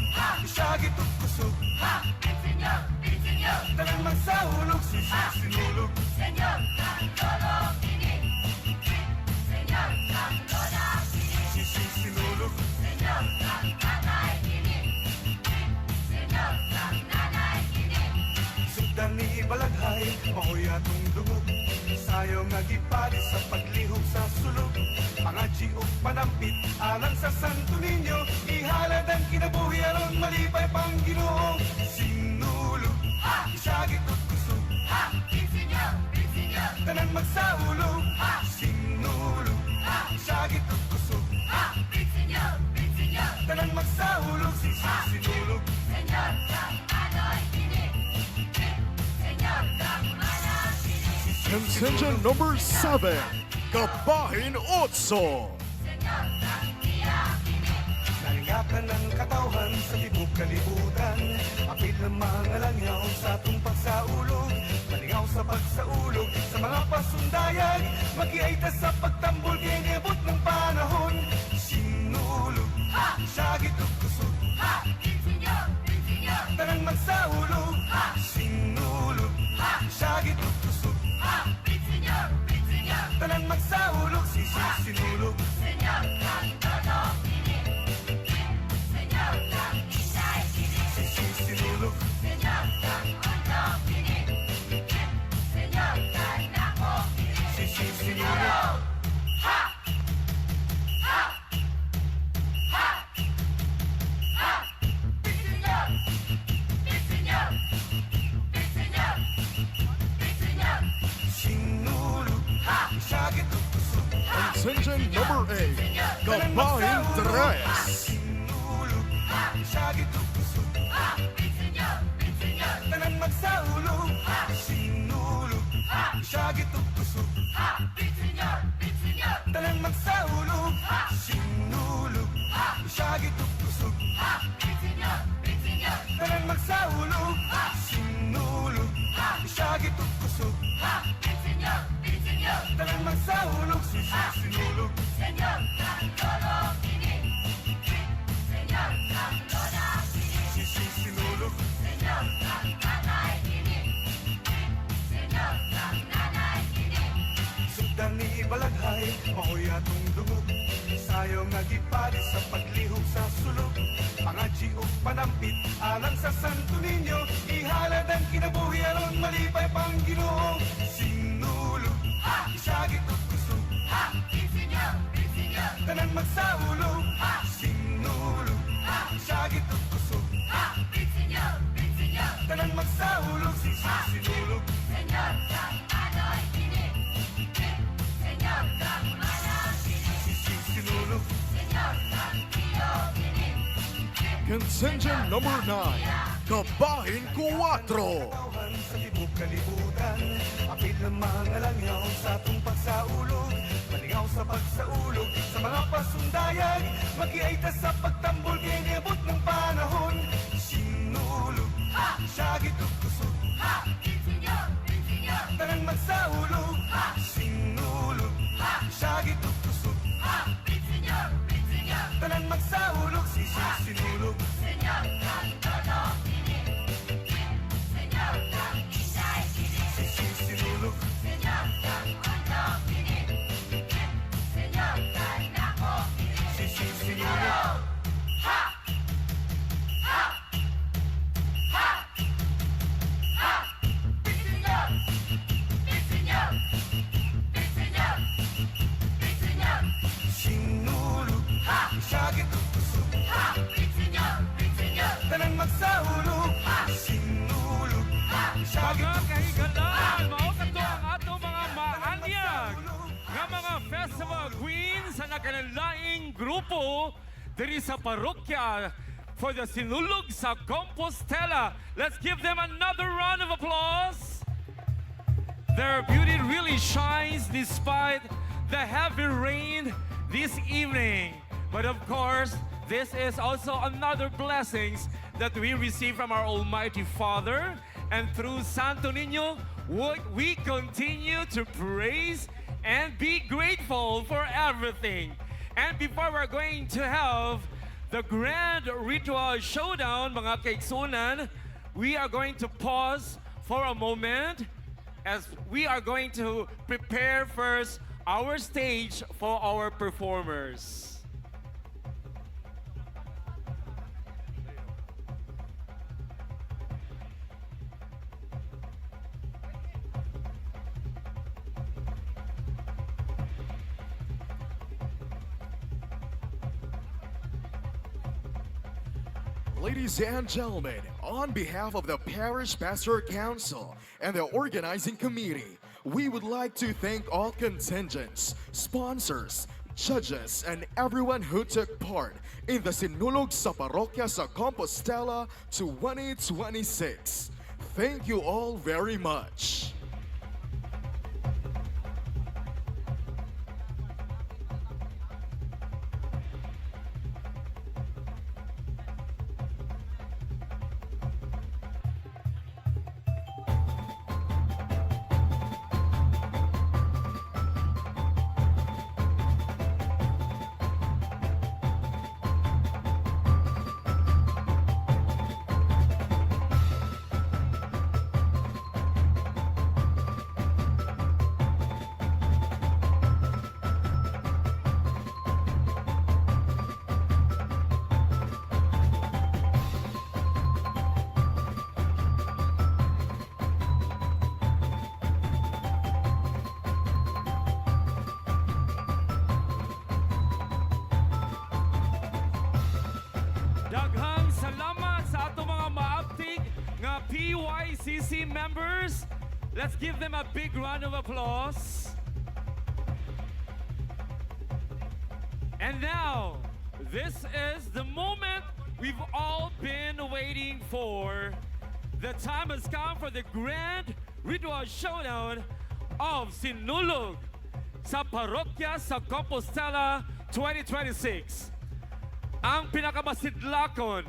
siyagit ug kusog. Tanan magsaulog, sinulog. Sinulog. Sugdan ni Ibalaghay, mahoy atong dungog. Sayo nga gipadi sa paglihok sa sulog. Pangadji ug panampit alang sa Santo Niño. Ihalad ang kinabuhi aron malipay pang Ginoo. Sinulog, siyagit ug kusog. Tanan magsaulog, sinulog, siyagit ug kusog. Tanan magsaulog, sinulog. Contingent number 7, Kabahin 8. Naringatan ng katawhan sa tibok kalibutan. Apil ng mga langyaw sa atong pagsaulog. Malingaw sa pagsaulog sa mga pasundayag. Magiaita sa pagtambol kay niabot ng panahon. Sinulog, siyagit ug kusog. Tanan magsaulog, sinulog, siyagit ug kusog. Tanan magsaulog, sinulog. Sinulog. Sinulog. Sinulog, siyagit ug kusog. Contingent number 8, Kabahin 3. Sinulog, siyagit ug kusog. Tanan magsaulog, sinulog, siyagit ug kusog. Tanan magsaulog, sinulog, siyagit ug kusog. Tanan magsaulog, sinulog, siyagit ug kusog. Tanan magsaulog, sinulog. Sinulog. Sugdan ni Ibalaghay, mahoy atong dungog. Sayo nga gipadi sa paglihok sa sulog. Pangadji ug panampit alang sa Santo Niño. Ihalad ang kinabuhi aron malipay pang Ginoo. Sinulog, siyagit ug kusog. Tanan magsaulog, sinulog, siyagit ug kusog. Tanan magsaulog, sinulog. Sinulog. Contingent number 9, Kabahin 4. Tawhan sa tibok kalibutan. Apil ng mga langyaw sa atong pagsaulog. Malingaw sa pagsaulog sa mga pasundayag. Magiaita sa pagtambol kay niabot ng panahon. Sinulog, siyagit ug kusog. Tanan magsaulog, sinulog, siyagit ug kusog. Tanan magsaulog, sinulog. Sinulog. Sinulog. magsaulog, sinulog, Mga kahigalan, mao kato ang ato mga maanyag nga mga festival queens sa nakalanlaing grupo diri sa parokya for the Sinulog sa Compostela. Let's give them another round of applause. Their beauty really shines despite the heavy rain this evening. But of course, this is also another blessings that we receive from our Almighty Father. And through Santo Niño, we continue to praise and be grateful for everything. And before we're going to have the grand ritual showdown, mga kaigsunan, we are going to pause for a moment as we are going to prepare first our stage for our performers. Ladies and gentlemen, on behalf of the Parish Pastor Council and the organizing committee, we would like to thank all contingents, sponsors, judges, and everyone who took part in the Sinulog sa Parokya sa Compostela 2026. Thank you all very much. Daghang salamat sa ato mga maabtig nga PYCC members. Let's give them a big round of applause. And now, this is the moment we've all been waiting for. The time has come for the grand ritual showdown of Sinulog sa Parokya sa Compostela 2026. Ang pinakamasidlakon,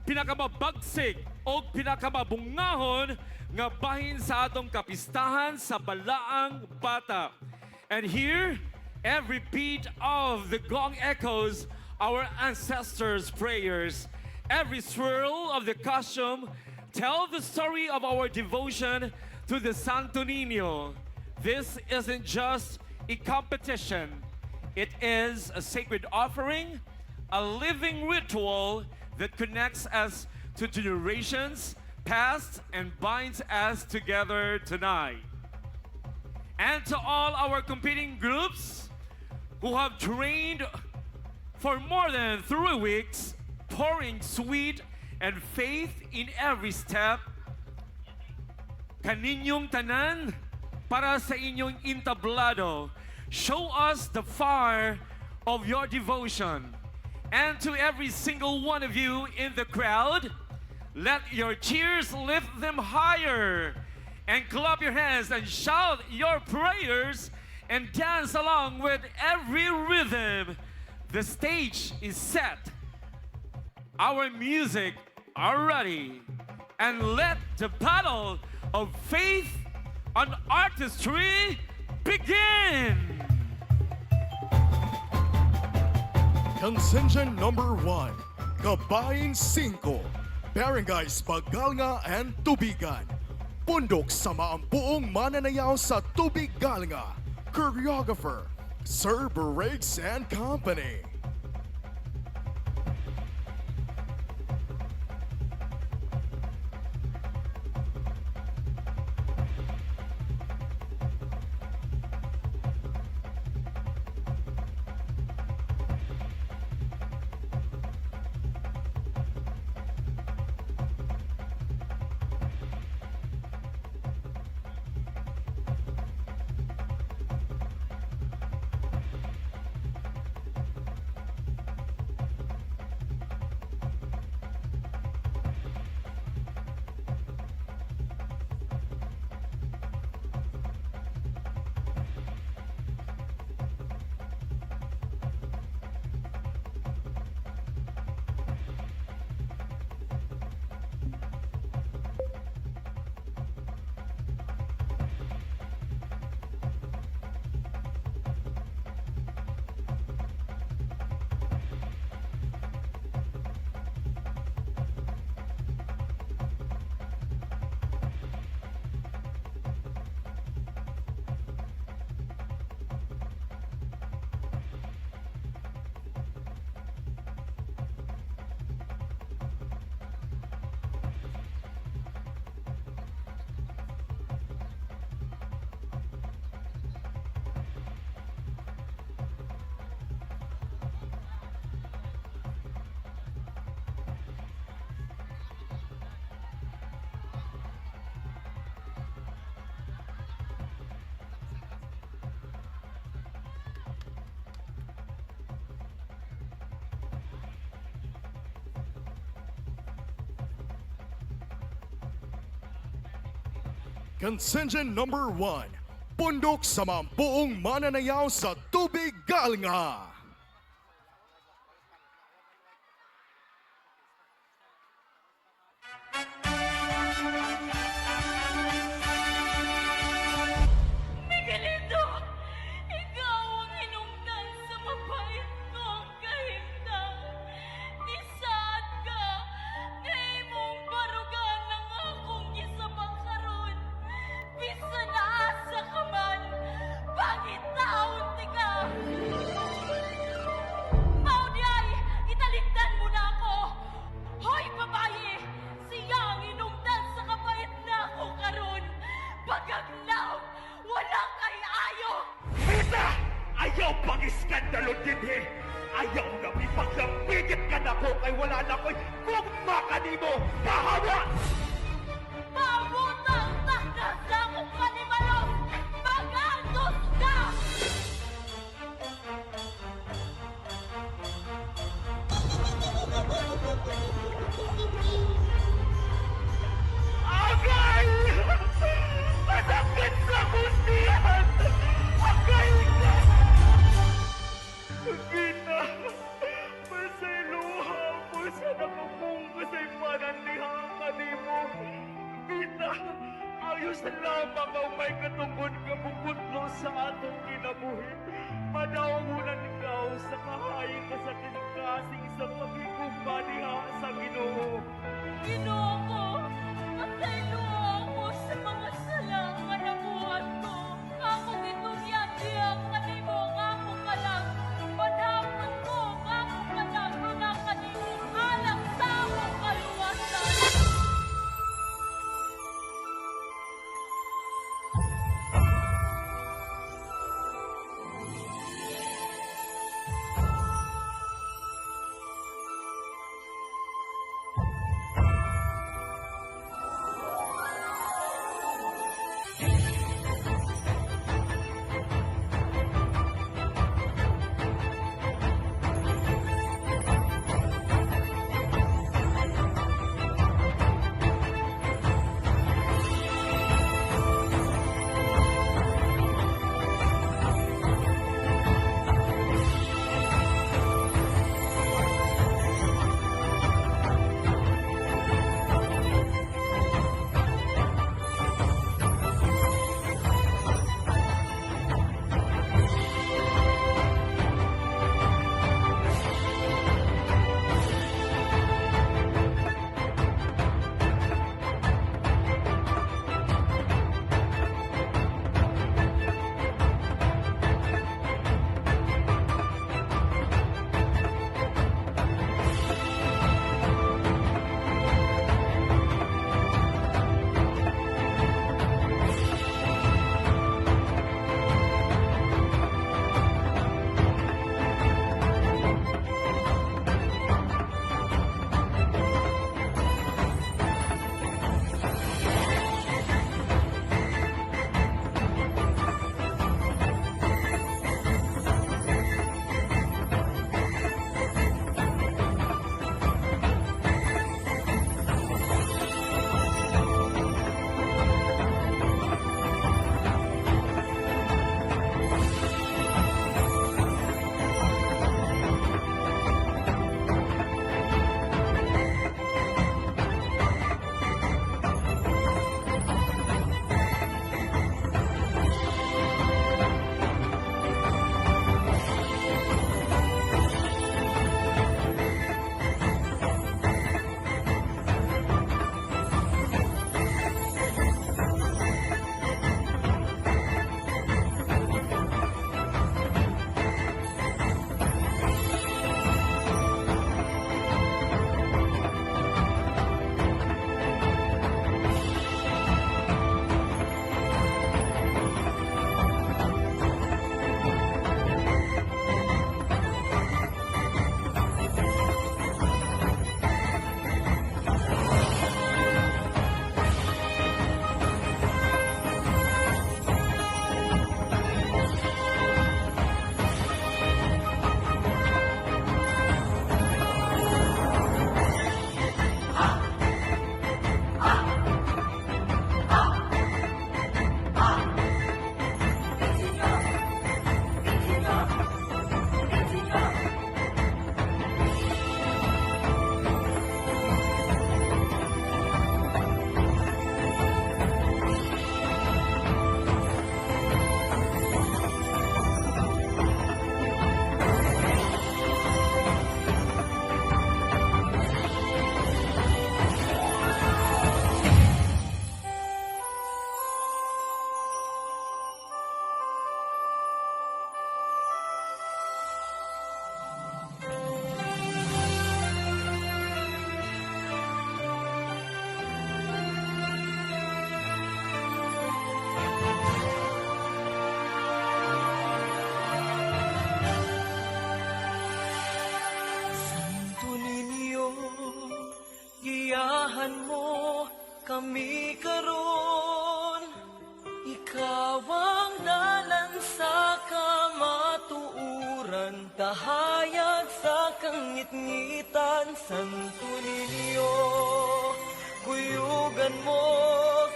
pinakamabagsik o pinakamabungahon nga bahin sa atong kapistahan sa balaang bata. And here, every beat of the gong echoes our ancestors' prayers. Every swirl of the costume tell the story of our devotion to the Santo Niño. This isn't just a competition. It is a sacred offering, a living ritual that connects us to generations past and binds us together tonight. And to all our competing groups who have trained for more than 3 weeks, pouring sweat and faith in every step, kaninyong tanan para sa inyong entablado, show us the fire of your devotion. And to every single one of you in the crowd, let your cheers lift them higher and clap your hands and shout your prayers and dance along with every rhythm. The stage is set. Our music are ready. And let the battle of faith and artistry begin. Contingent number 1, Kabayin 5, Barangays Pagalnga and Tubigan. Pundok sa maampuong mananayaw sa Tubigalnga. Choreographer, Sir Breaks and Company. Contingent number 1, pundok sa mambuong mananayaw sa tubig galinga. Miguelito, ikaw ang hinungdan sa mabait kong kahimtang. Nisaad ka, na imong barugan ng akong gisabang karon. Bisan naasa ka man, pangitaon ti ka. Maunay, italigdan mo na ako. Hoy babae, siya ang hinungdan sa kabait na ako karon. Pagagnaw, walang ay-ayo! Isa! Ayaw pag-iskandalo din Ayaw na ipaglampigit ka na ko kay wala na ko'y kung makanimo pahawa! Pabutang takdas na akong kanibalong! Mag-antos ka! Agay! Masakit sa kusihan! Agay ka! Gina! Masayluha mo sa nakapong kasay pananlihan ka ni mo! Gina! Ayos lamang ang may katungkod ka bukutlo sa atong kinabuhi. Manaungunan ikaw sa kahayin ka sa tinagkasing sa pagkikupa niya sa Ginoo. Ginoo ko, pasayloa ako sa mga sala nga nabuhat ko. Akong itunyag-iyag kanimo nga ako kalag. Padamon ko nga ako kalag nga kanimo alam sa akong kaluwasan. kami karon. Ikaw ang dalan sa kamatuuran, tahayag sa kangit-ngitan, Santo Niño. Kuyugan mo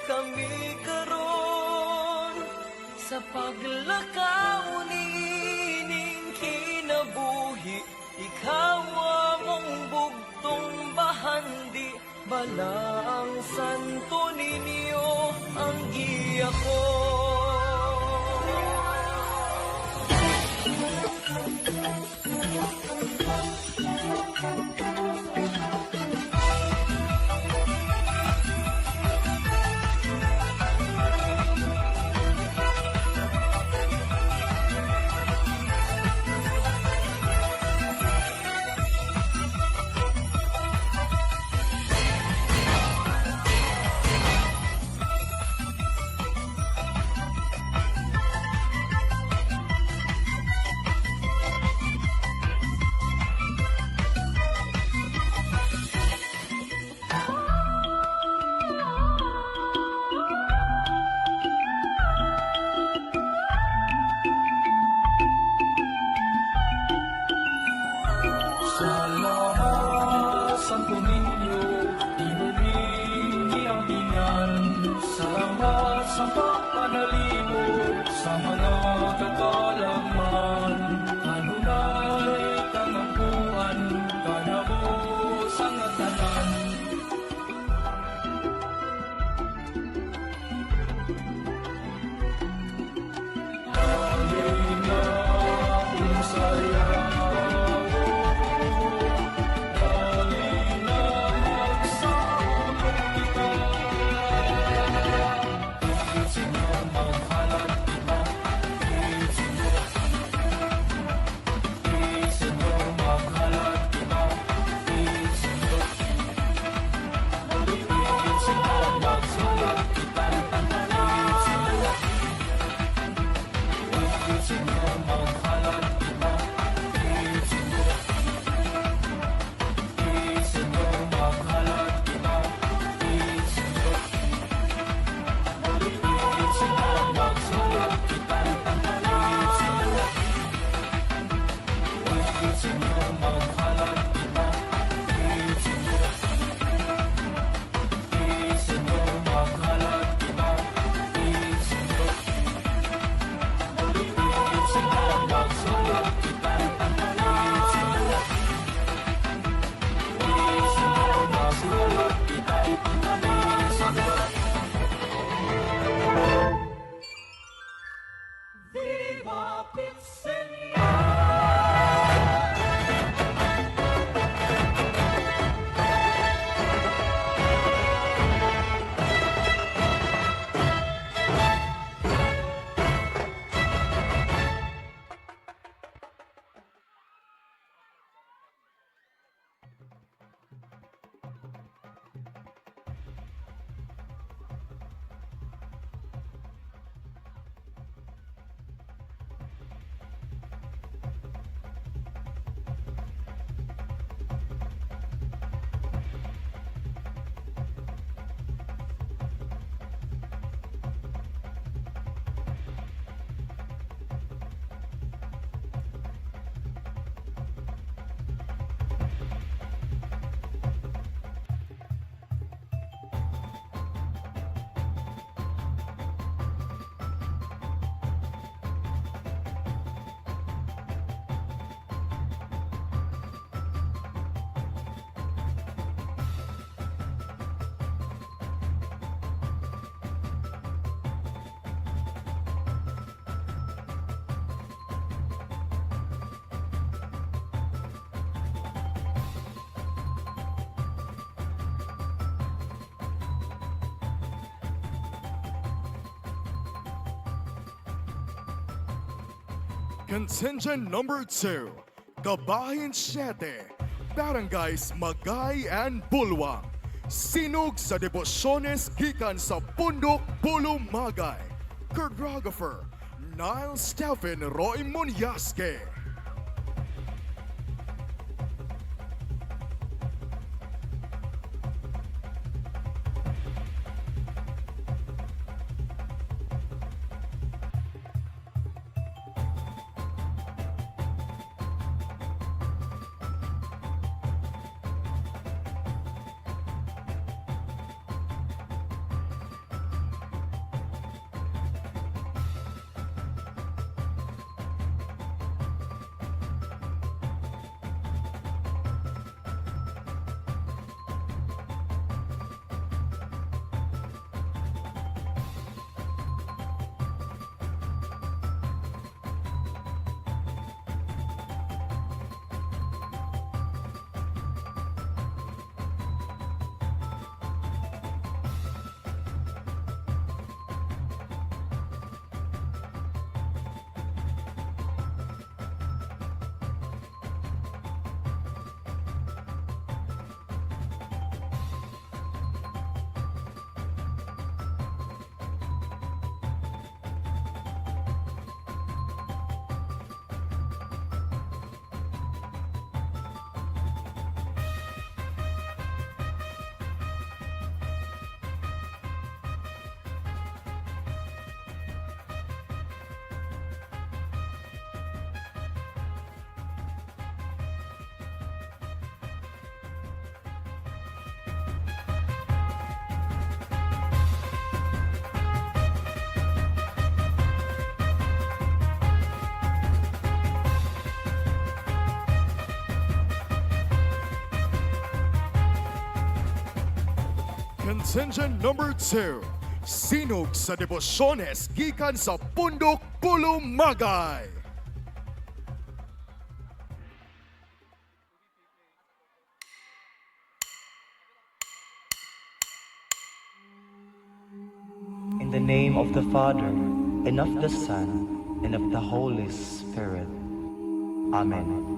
kami karon sa paglakaw niining kinabuhi. Ikaw among bugtong bahandi, balang Santo Niño ang giya ko. Santo Niño, inumingi ang hingan. Salamat sa pagpanaligo sa mga kagalaman. Kanunay kamangkuhan, kanabos ang atanan. Halina, unsaya. Contingent number 2, Kabahin 7, Barangays Magay and Bulwang. Sinog sa debosyones gikan sa Pundok Bulumagay. Choreographer, Niall Stephen Roy Munyasque. Contingent number 2, Sinug sa Debosyones gikan sa Pundok Pulumagay. In the name of the Father, and of the Son, and of the Holy Spirit. Amen.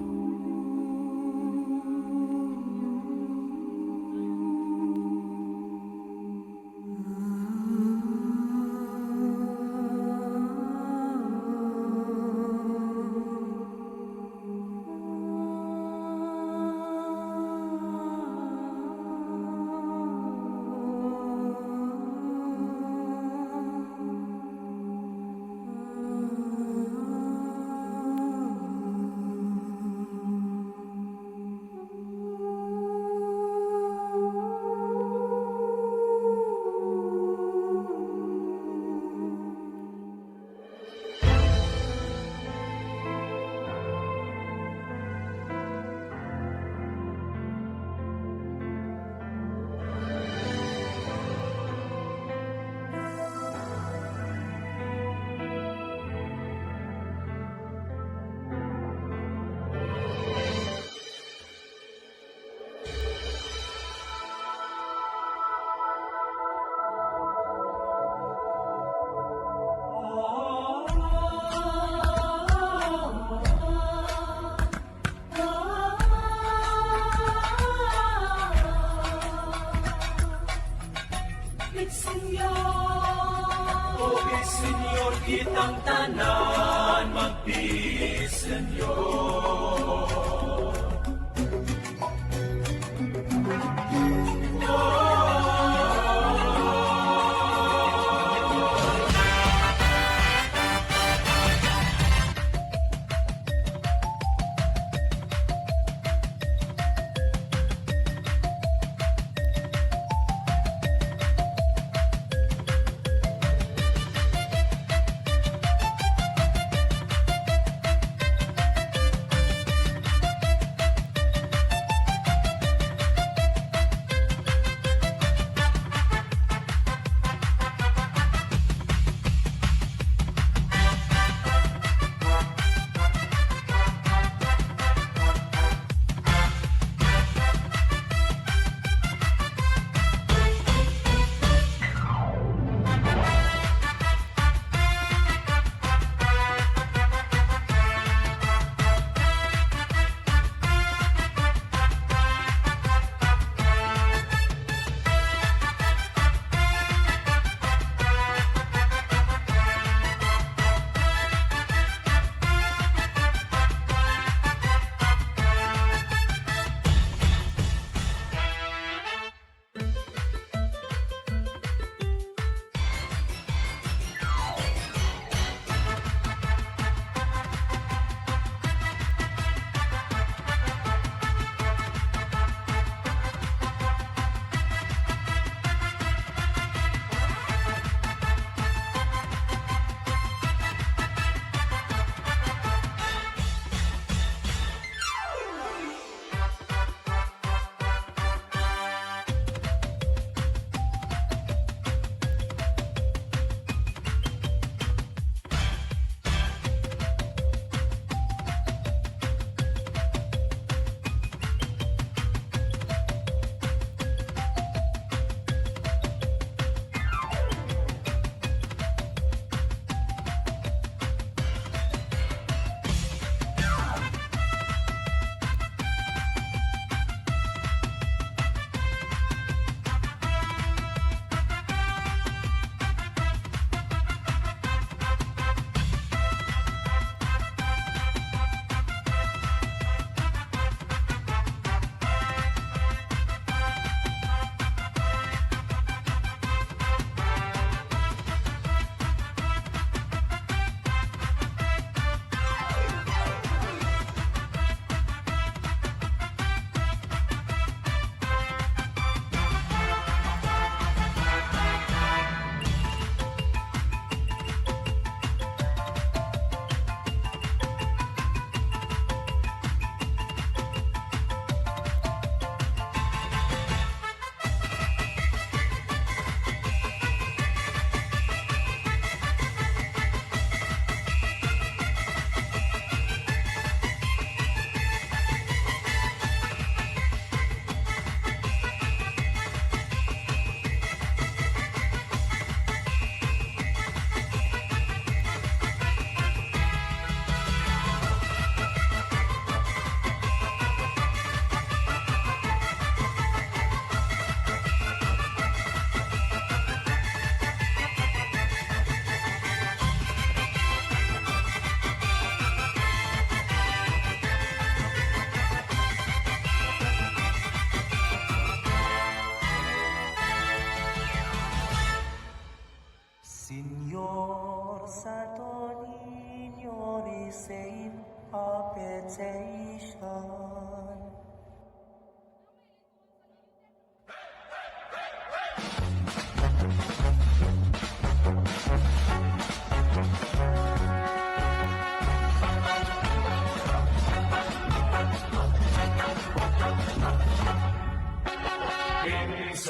Senyor, kitang tanan, magpis, Senyor.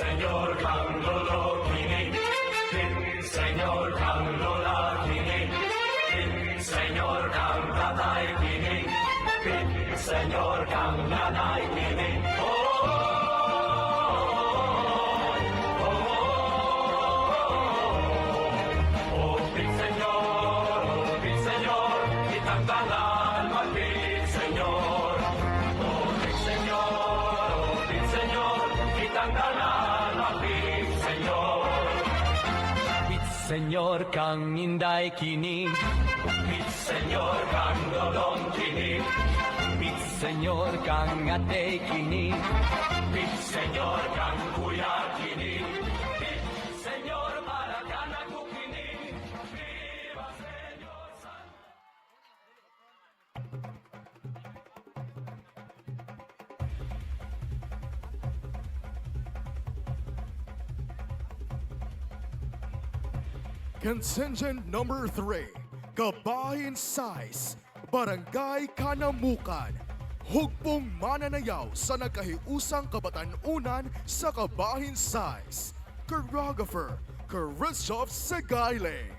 Senyor kang lolo kining, Senyor kang lola kining, Senyor kang tatay kining, Senyor kang nanay kining. Senyor kang inday kining, Senyor kang lolong kining, Senyor kang ate kining, Senyor kang kuya kining, Senyor para ka nakukining. Viva Senyor San. Contingent number 3, Kabahin Size, Barangay Kanamukan. Hugpong mananayaw sa nagkahiusang kabatanunan sa Kabahin Size. Choreographer, Christoph Segaile.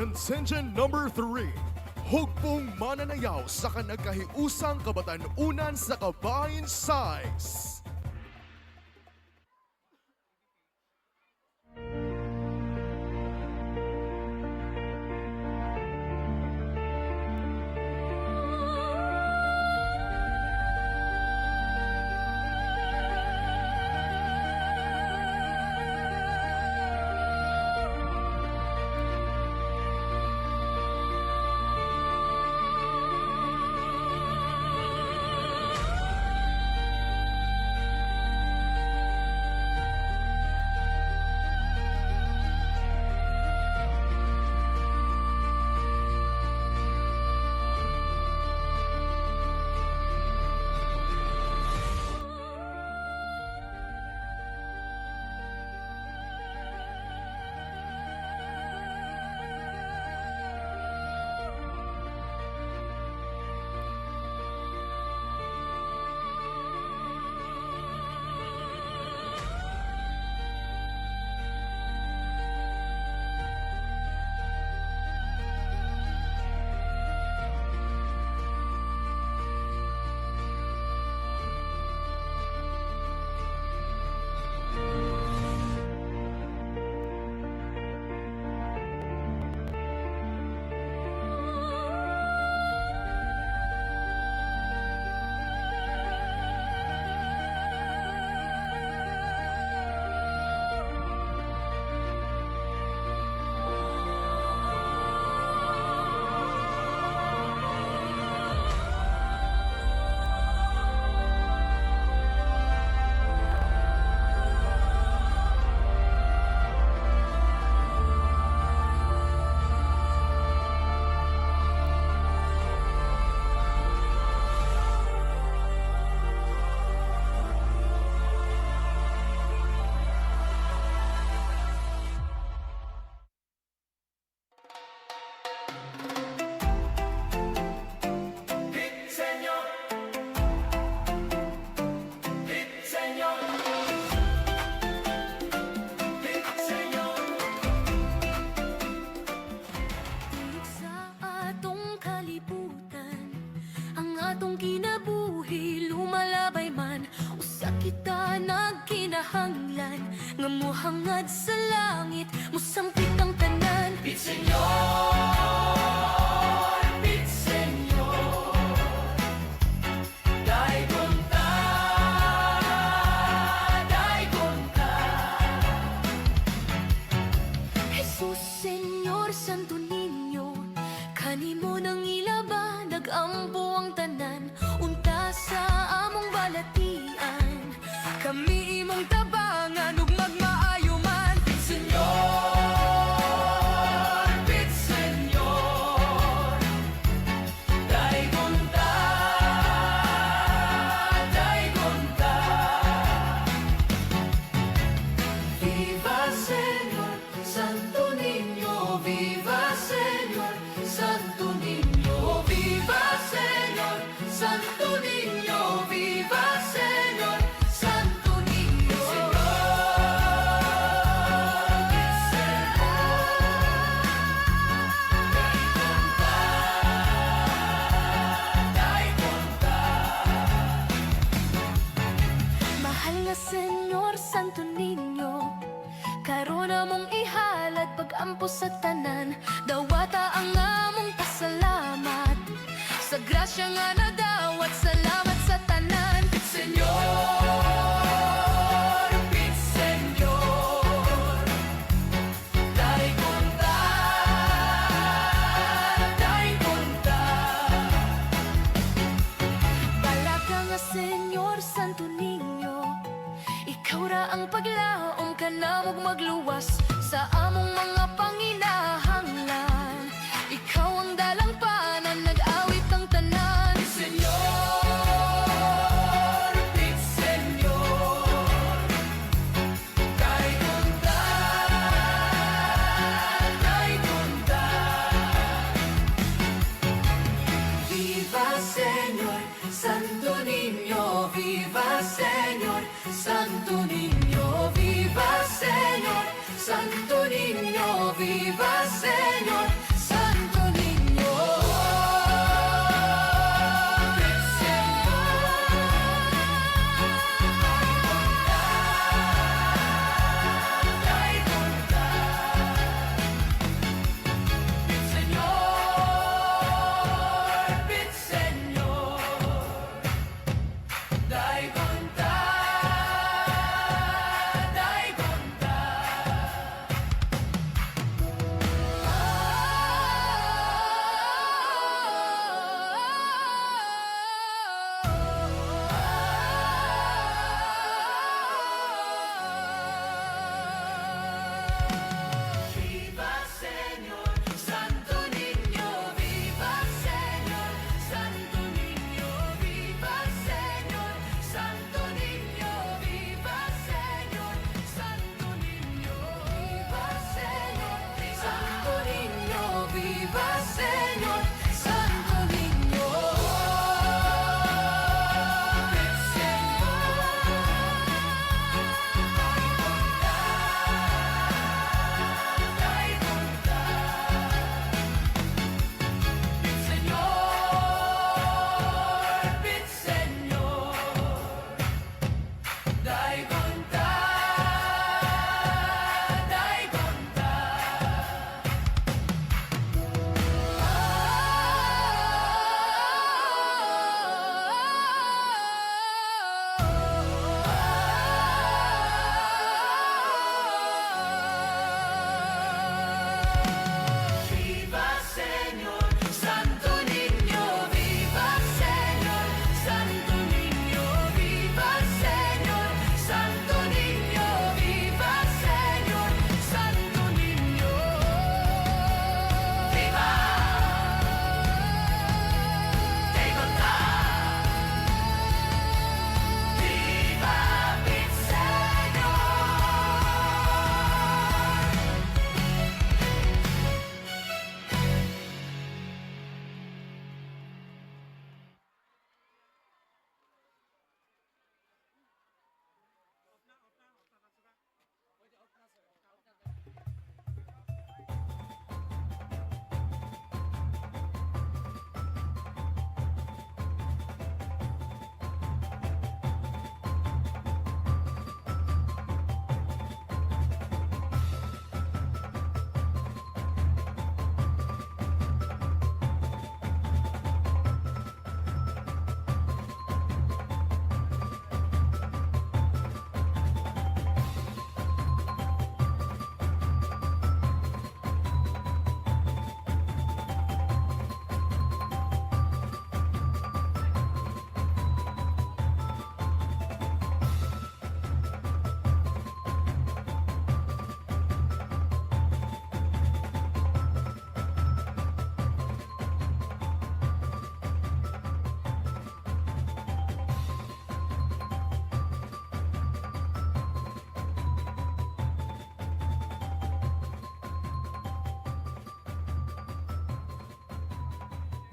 Contingent number 3, Hugpong mananayaw sa kanagkahiusang kabatanunan sa Kabahin Size. hangad sa langit, musampit ang tanan. Pit Senyor, Pit Senyor, Daigon ta, Daigon ta. Jesus, Senyor, Santo Niño, kanimo nang ilaba, nagampo ang tanan, unta sa among balatian. Kami imong tabangan, ug magmaayo man. Pit Senyor, Pit Senyor, Daigon ta, Daigon ta. Viva Senyor, Santo Niño, viva Senyor, Santo Niño, viva Senyor, Santo Niño, viva Senyor, Santo Niño. Mahal nga Senyor, Santo Niño, karon among ihalad pag-ampo sa tanan, dawata ang among pasalamat sa grasya nga nadawat, salamat sa tanan. Pit Senyor, Pit Senyor, Daigon ta, Daigon ta. Balaga nga Senyor, Santo Niño, ikaw ra ang paglaom ka namog magluwas sa among mga panginahanglan. Ikaw ang dalampanan, nag-awit ang tanan. Pit Senyor,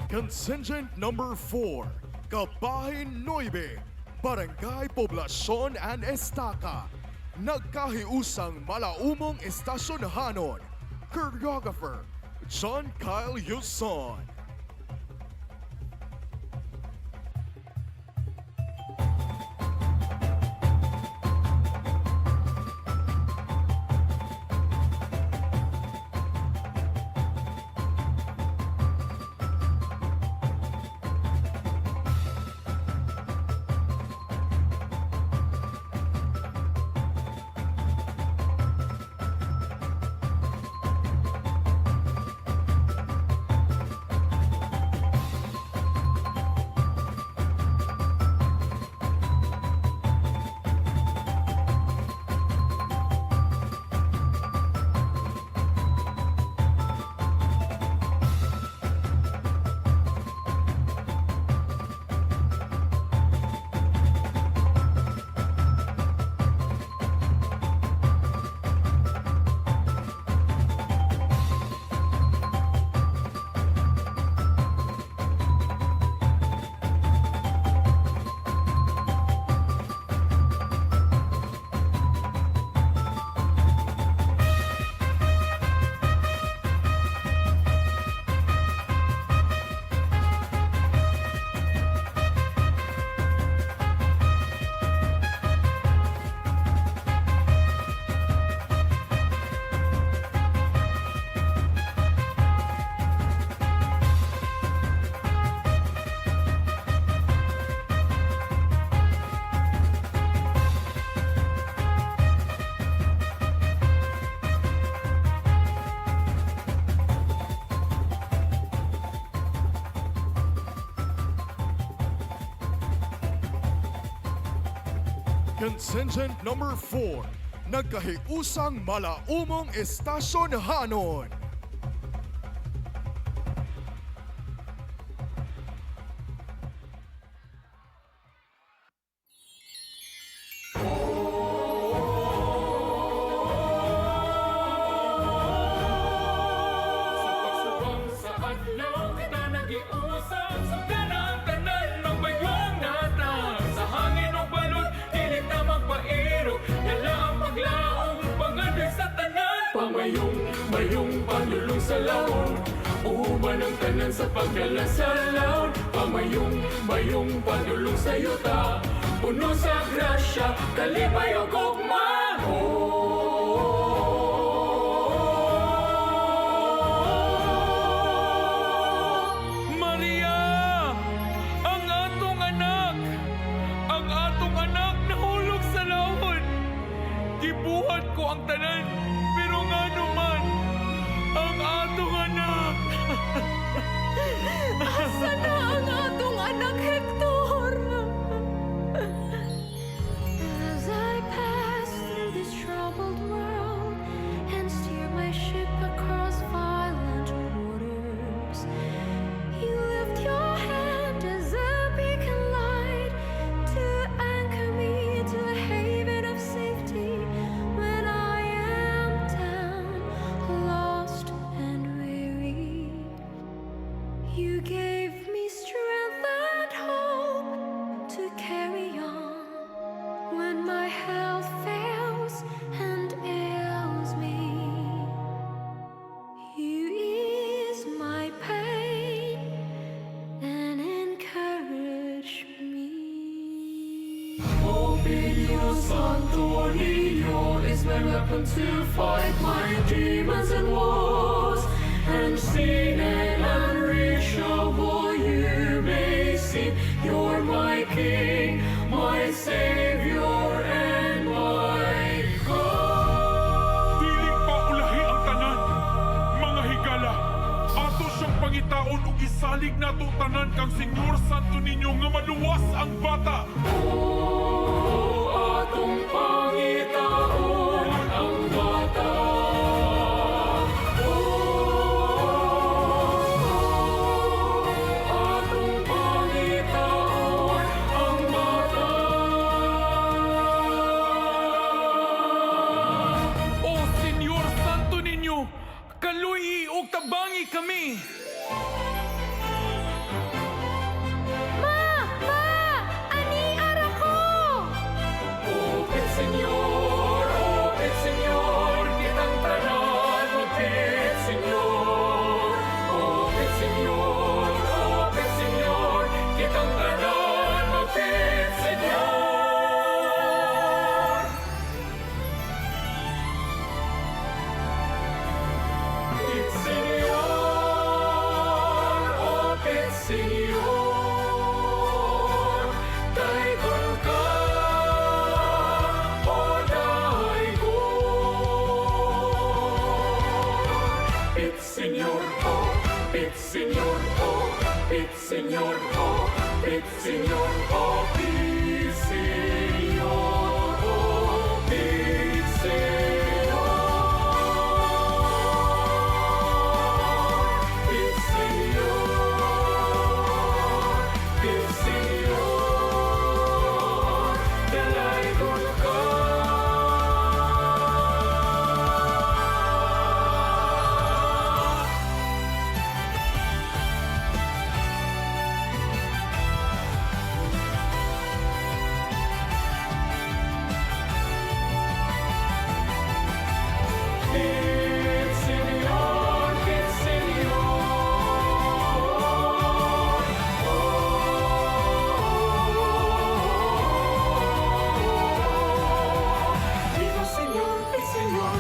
Contingent number 4, Kabahin 9, Barangay Poblacion and Estaca. Nagkahiusang malaumong estasyonahanon. Choreographer, John Kyle Yuson. Contingent number 4, nagkahiusang malaumong estasyonahanon. Mayong panulong sa laon, uhuman ang tanan sa pagkalasalaon. Mayong panulong sa yuta, puno sa grasya, kalipay o gugma. Maria, ang atong anak nahulog sa laon. Gibuhat ko ang tanan, pero nga naman, ang atong anak. Asa na ang atong anak, Hector? As I pass through this troubled world and steer my ship across violent waters, you lift your hand as a beacon light to anchor me to a haven of safety when I am down, lost and weary. You gave me strength and hope to carry on when my health fails and ails me. You ease my pain and encourage me. Oh, BDO Santo Niño is my weapon to fight my demons and wars. Unseen and unreachable you may seem. You're my King, my Savior, and my God. Piling paulahi ang tanan, mga higala. Ato siyang pangitaon ug isalig nato tanan kang Senyor Santo Niño nga maluwas ang bata. Oh, atong pangitaon ang bata. Atong pangitaon ang bata. O Senyor Santo Niño, kaluy og tabangi kami. Pit Senyor ho, Pit Senyor ho, Pit Senyor ho, Pit Senyor ho, Pit Senyor. Pit Senyor, Pit Senyor, dalaygon ka. Pit Senyor, Pit Senyor. Viva Senyor, Pit Senyor.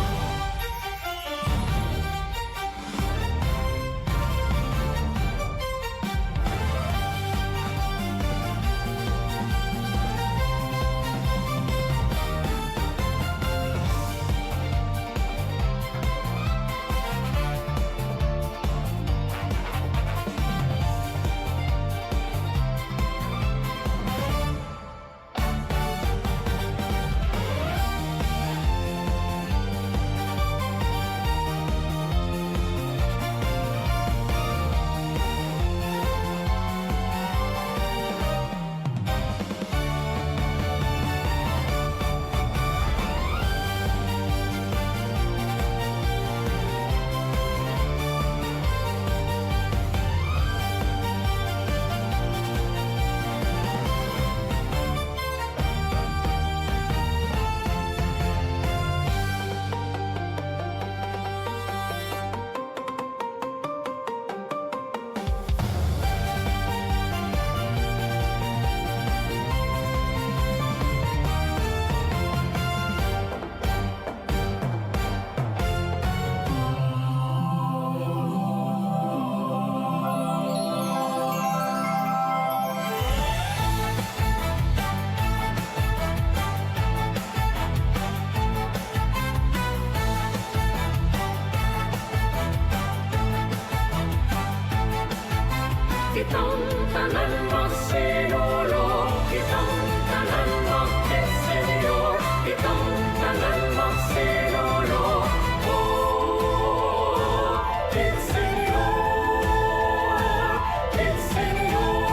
Kitang tanan magsinulog, kitang tanan magpisenyor, kitang tanan magsinulog. Oh, Pisenyor, Pisenyor.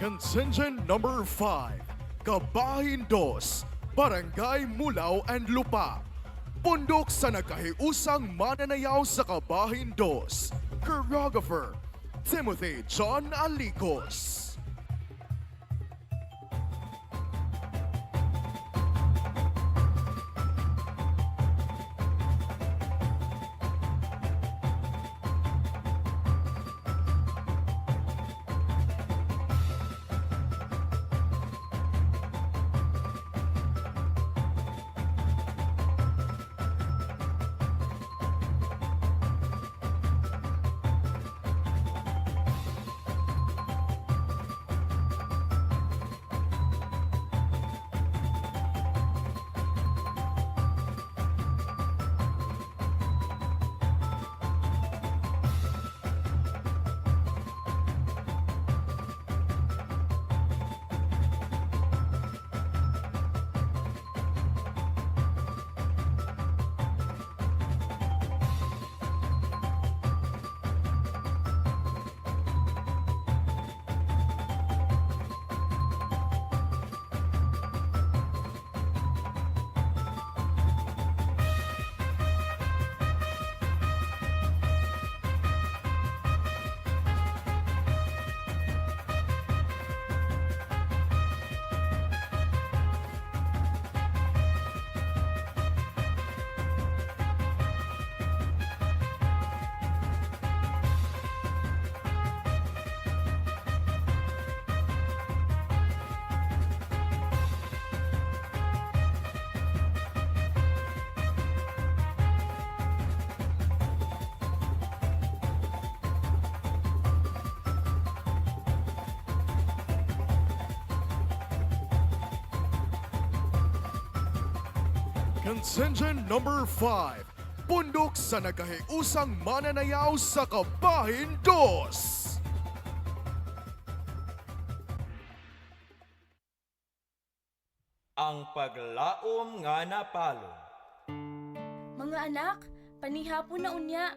Contingent number 5, Kabahin 2, Barangay Mulao and Lupa. Pundok sa nagkahiusang mananayaw sa Kabahin 2. Choreographer, Timothy John Alicos. Contingent number 5, pundok sa nagkahiusang mananayaw sa Kabahin 2. Ang paglaom nga napalo. Mga anak, panihapon na unya.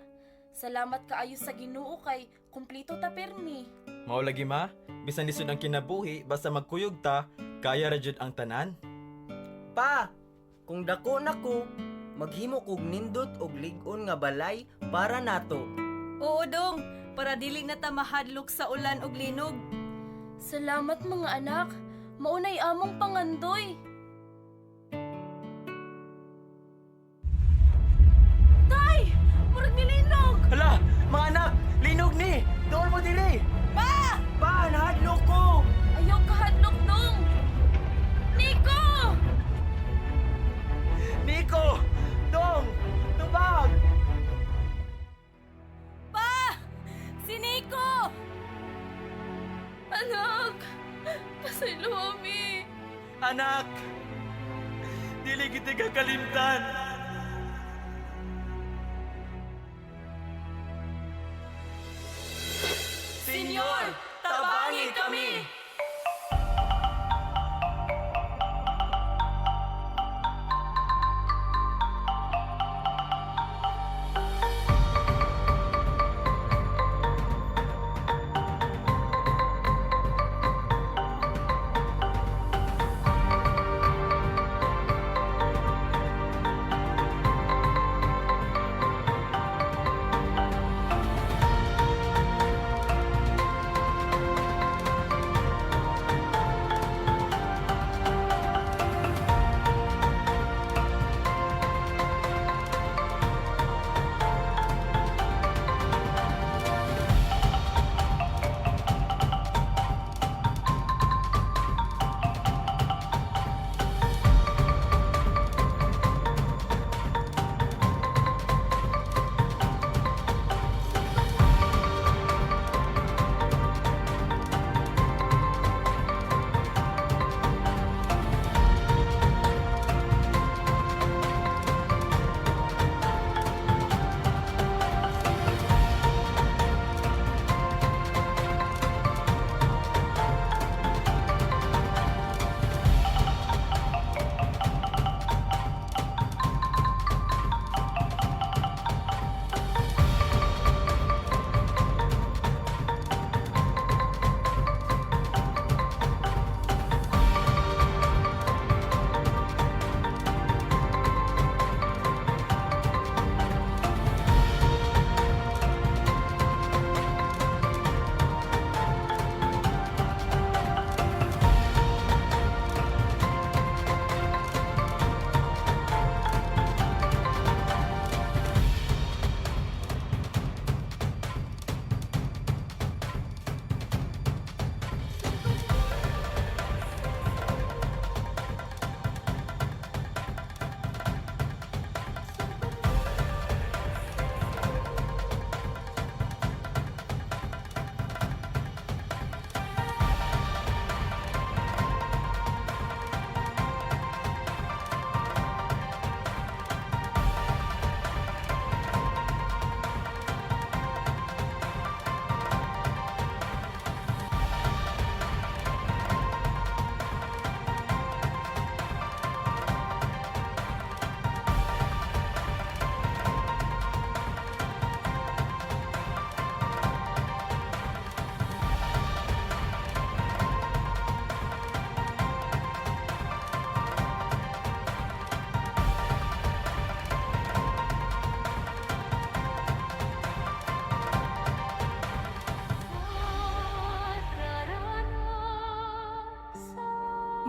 Salamat kaayo sa Ginoo kay kumplito ta permi. Mao lagi ma, bisan lisod ang kinabuhi basta magkuyog ta, kaya ra jud ang tanan. Pa, kung dako nako, maghimo kog nindot og lig-on nga balay para nato. Oo dong, para dili na ta mahadlok sa ulan og linog. Salamat mga anak, maunay among pangandoy. Tay! Murag nilinog! Hala, mga anak, linog ni. Doon mo diri. Pa! Pa, nahadlok ko. Ayaw kahadlok dong! Nico! Nico, Dong, tubag. Pa! Si Nico! Anak! Pasiluami! Anak, dili kita kakalimtan. Senyor, tabangi kami!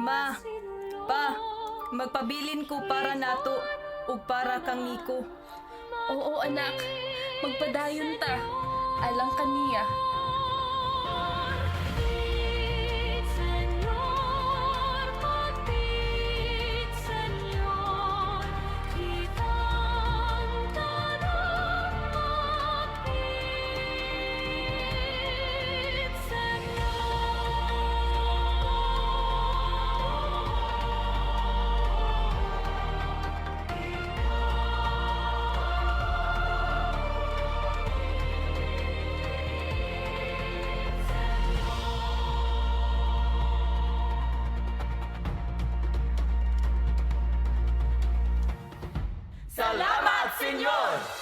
Ma, pa, magpabilin ko para nato ug para kang Niko. Oo anak, magpadayon ta. Alang kaniya. Salamat, Senyor!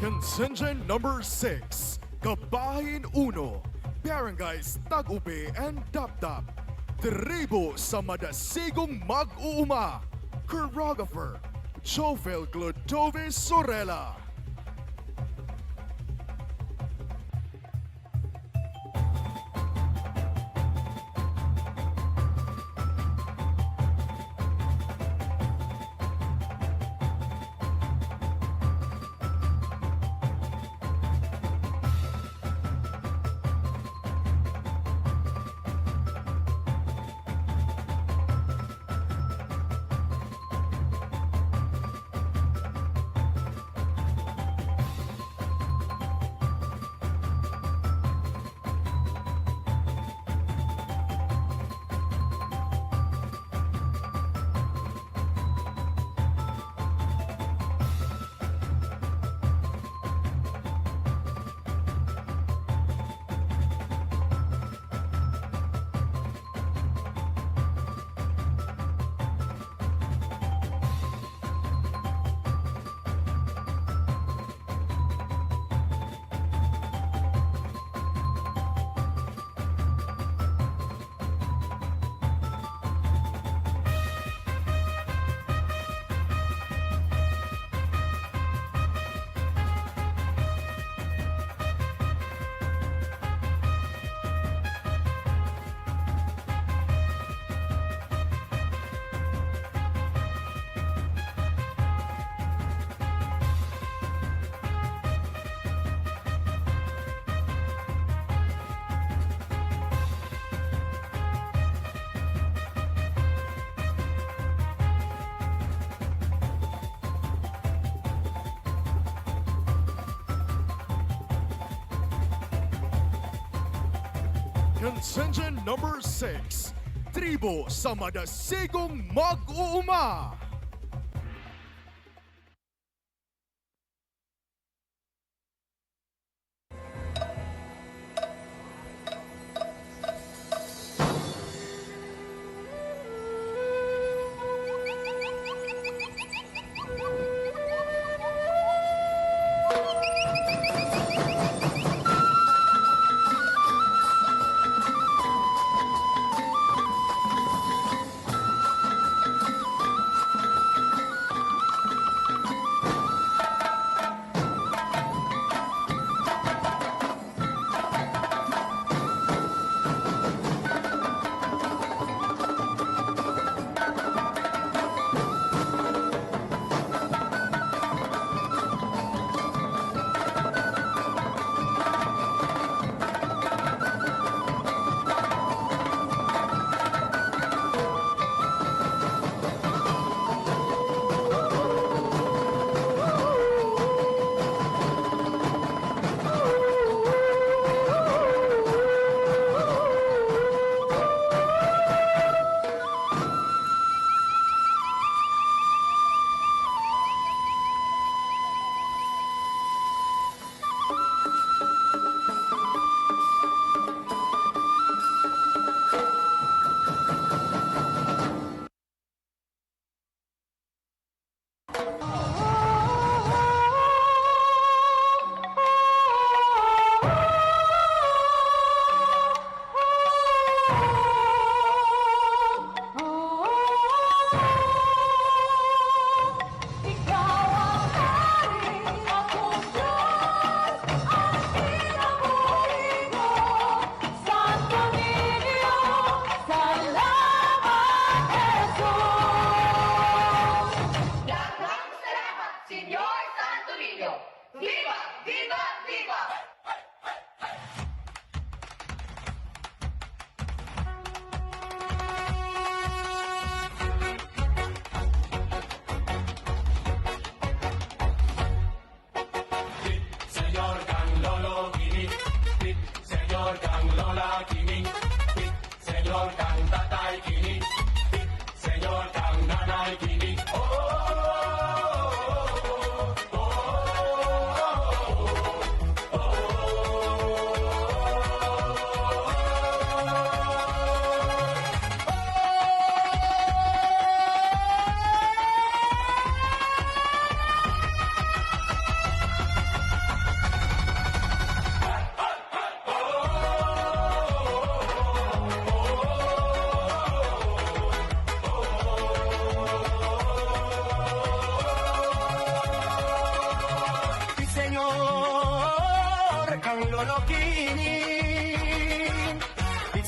Contingent number 6, Kabahin 1, Barangays Tagupe and Dapdap. Tribo sa madasigong mag-uuma. Choreographer, Jovel Glodove Sorella. Contingent number 6, Tribo sa Madasigong Mag-uuma.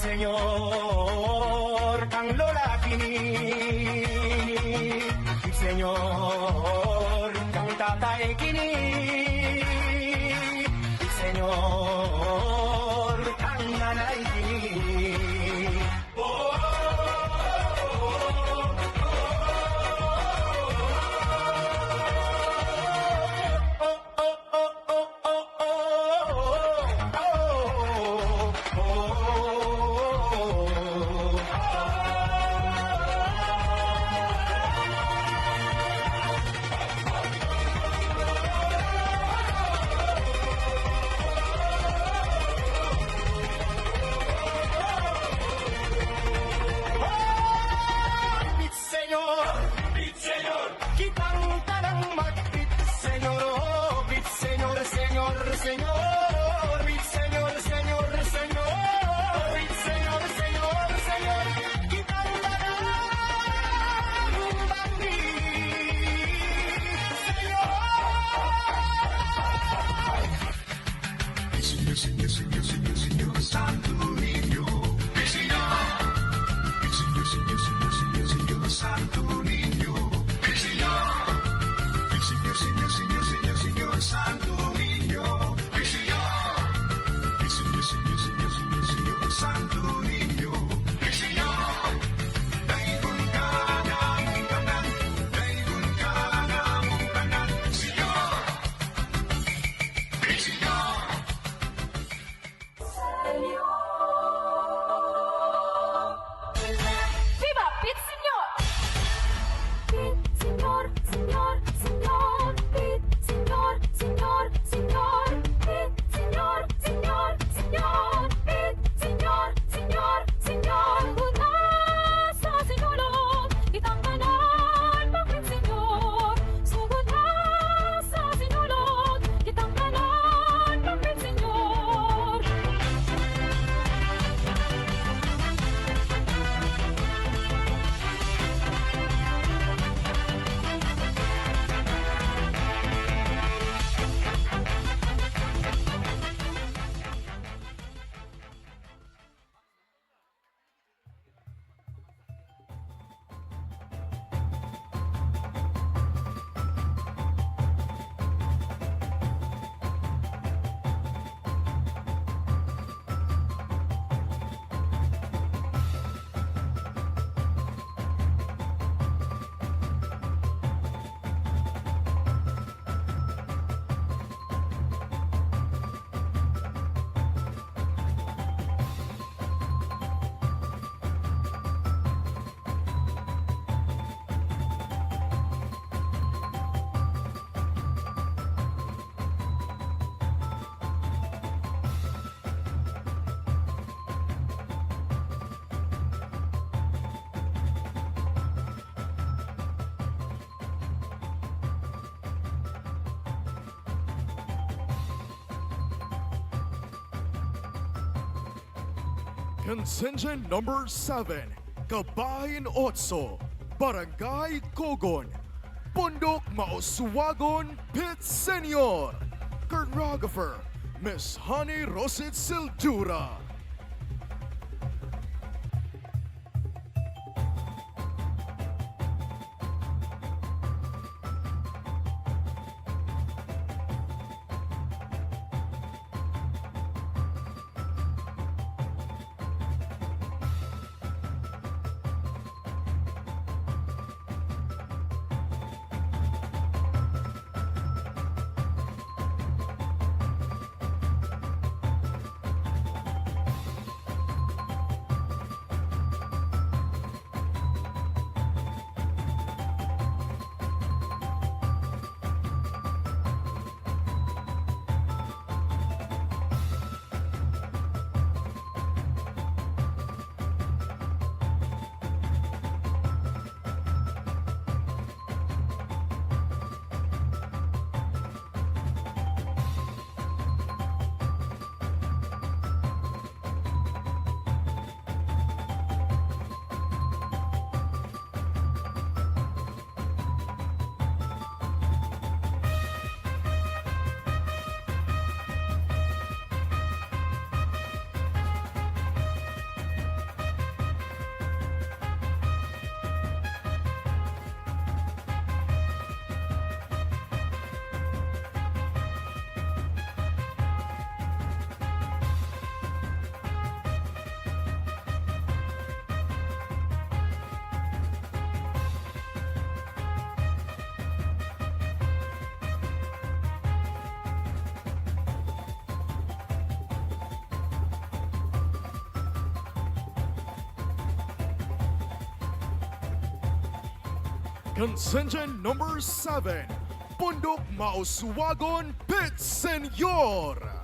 Senyor, kang lola kini. Senyor, kang tatay kini. Senyor, kang nanay kini. Contingent number 7, Kabahin Otso, Barangay Kogon, Pondok Mauswagon, Pit Senior. Choreographer, Miss Honey Rosit Sildura. Contingent number 7, Pondok Mauswagon, Pit Senior.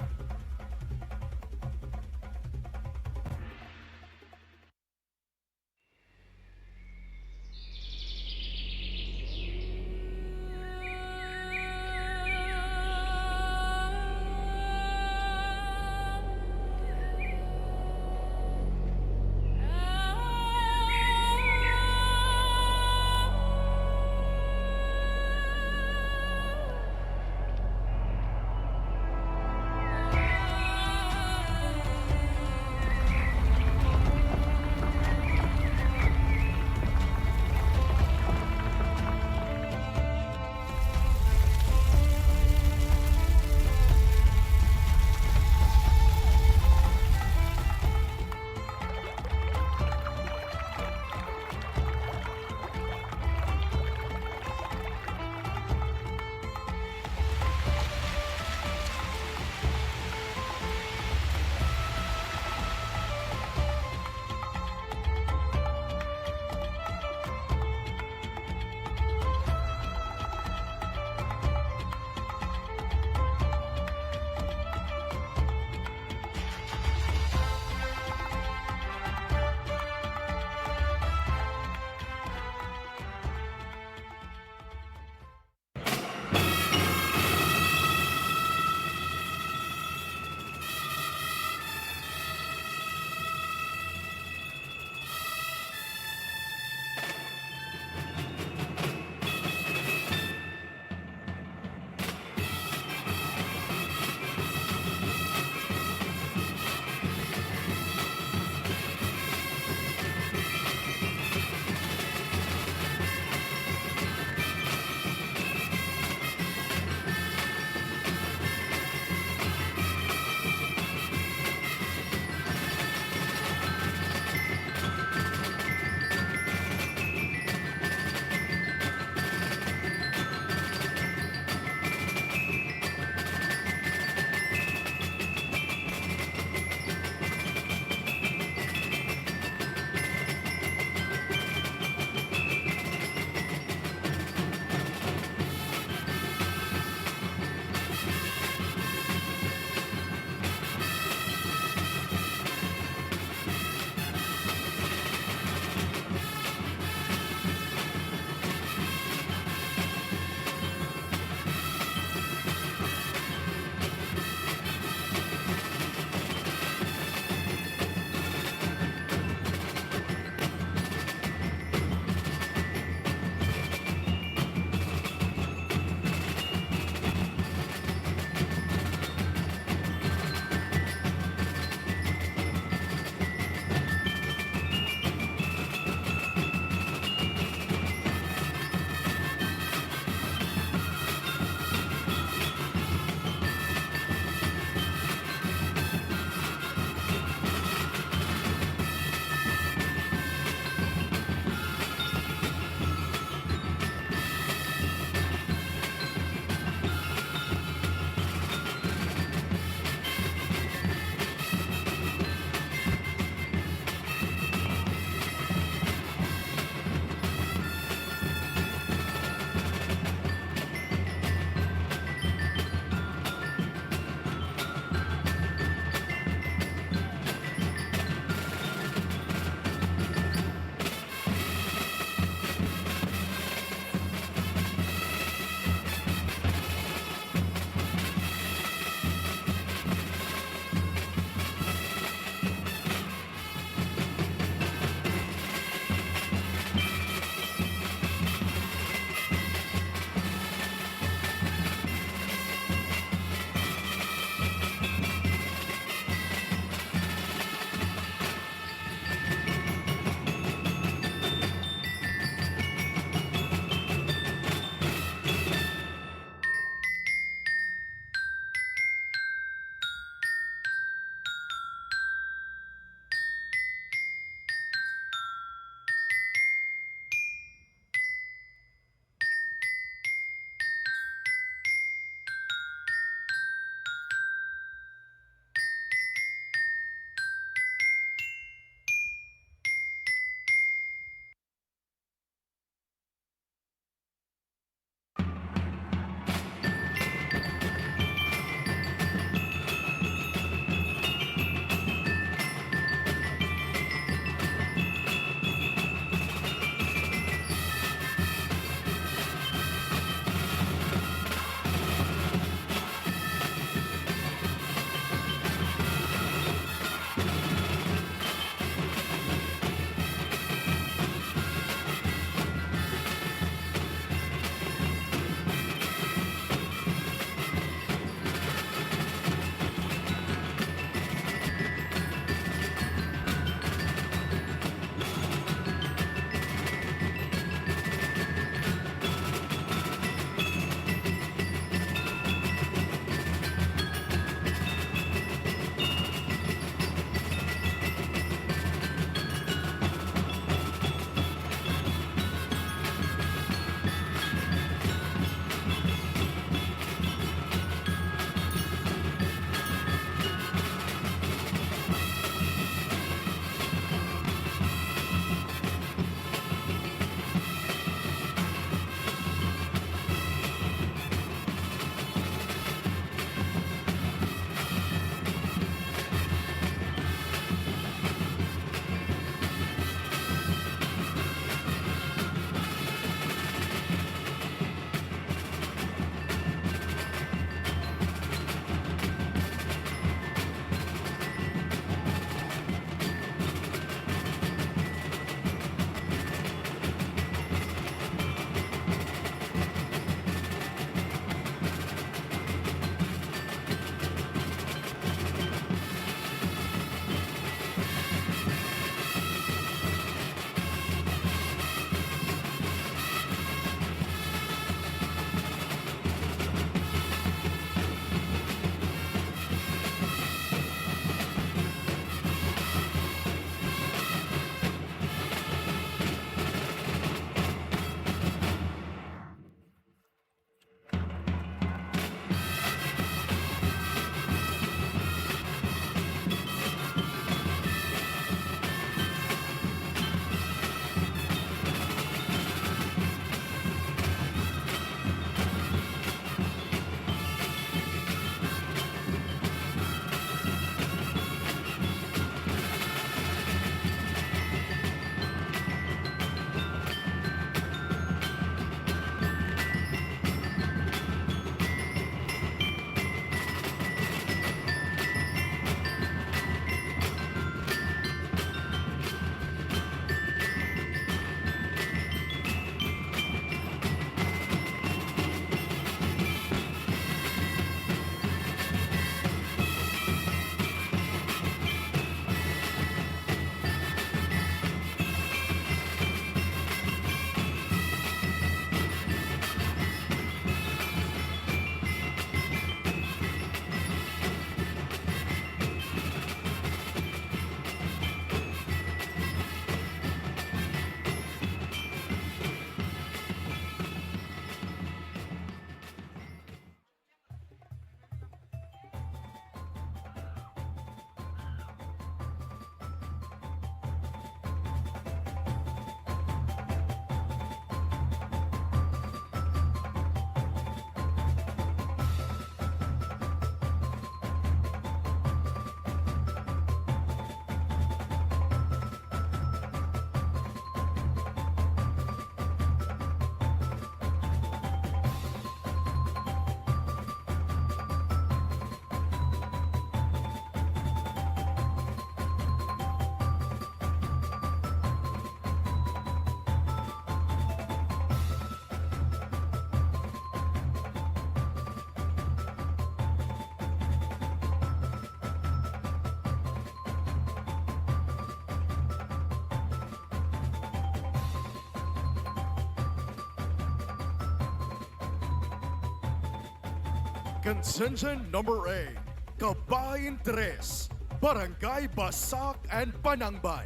Contingent number 8, Kabahin 3, Barangay Basak and Panangban.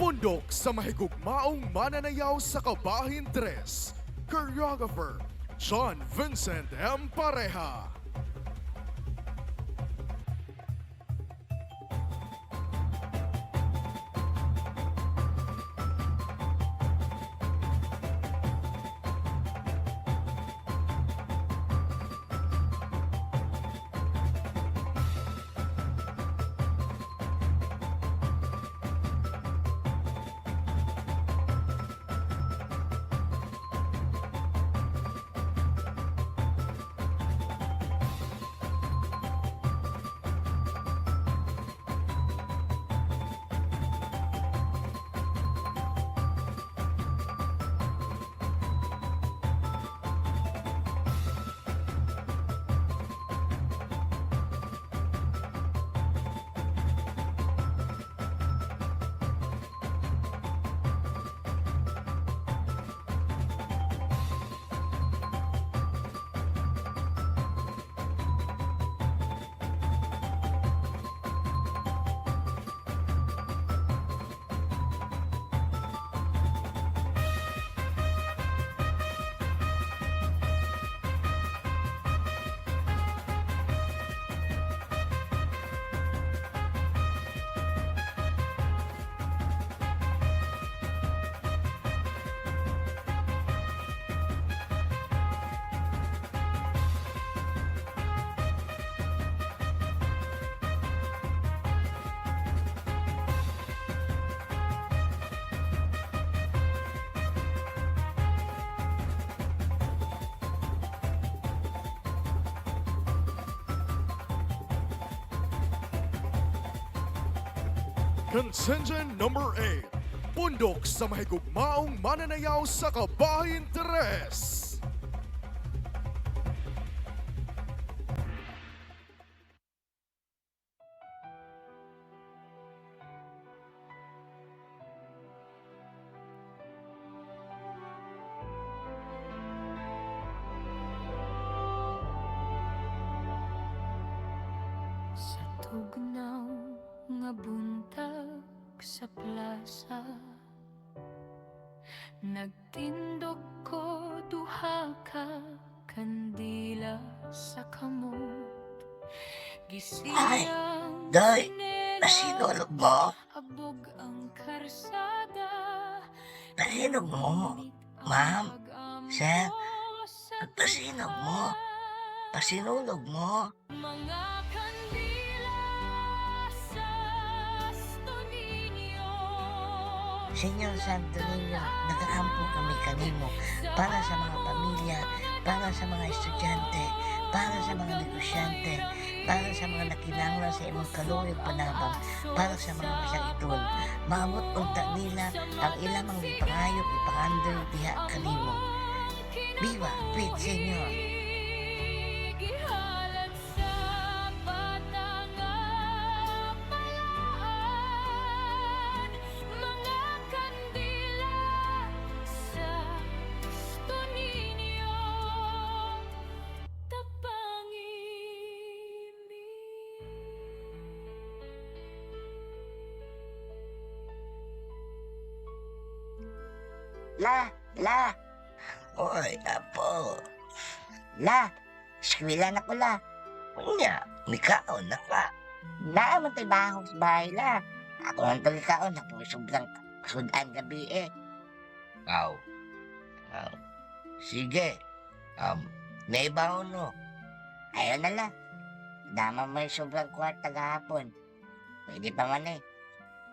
Pundok sa mahigugmaong mananayaw sa Kabahin 3. Choreographer, John Vincent M. Pareha. Contingent number 8, Pundok sa mahigugmaong mananayaw sa Kabahin 3. Sa tugnaw nga buntag sa plaza, nagtindog ko duha ka kandila sa kamot. Gisilang Day, nasinulog mo? abog ang karsada. Nasinulog mo? Ma'am? Sir? Pasinulog mo? Pasinulog mo? Mga kandila sa Stoninyo. Senyor Santo Niño, nag-aampo kami kanimo para sa mga pamilya, para sa mga estudyante, para sa mga negosyante, para sa mga nakinanglan sa imong kaluyog panabang, para sa mga masakiton. Maamot unta nila ang ilamang ipangayop ipangandoy diha kanimo. Viva, Pit Senyor! Gihalad sa patanga palaan. Mga kandila sa Stoninyo. La! Oy, apo. La, eskwela na ko la. Unya, mikaon na ka. Naaman tayo bahong sa bahay la. Ako lang tayo kaon, napusobrang sudan gabi eh. Aw. Sige. May baon no. Ayaw na la. Dama may sobrang kwarta gahapon. Pwede pa man eh.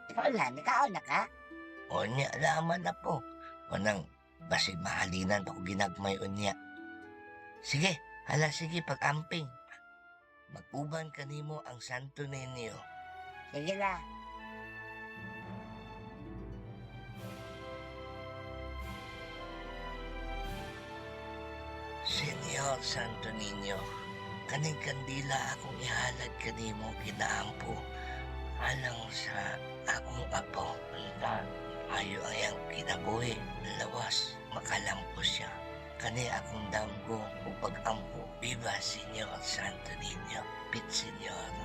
Ikaw lang, nikaon na ka? Unya, laman na po. Manang, basig mahalinan ako ginagmay unya. Sige, sige pag-amping. Mag-uban kanimo ang Santo Niño. Sige la. Senyor Santo Niño, kaning kandila akong ihalad kanimo kinaampo alang sa akong apo. Ayo ayang kinabuhi, lawas, makalampo siya. Kani akong damgo o pag-ampo. Viva Señor Santo Niño, Pit Señor.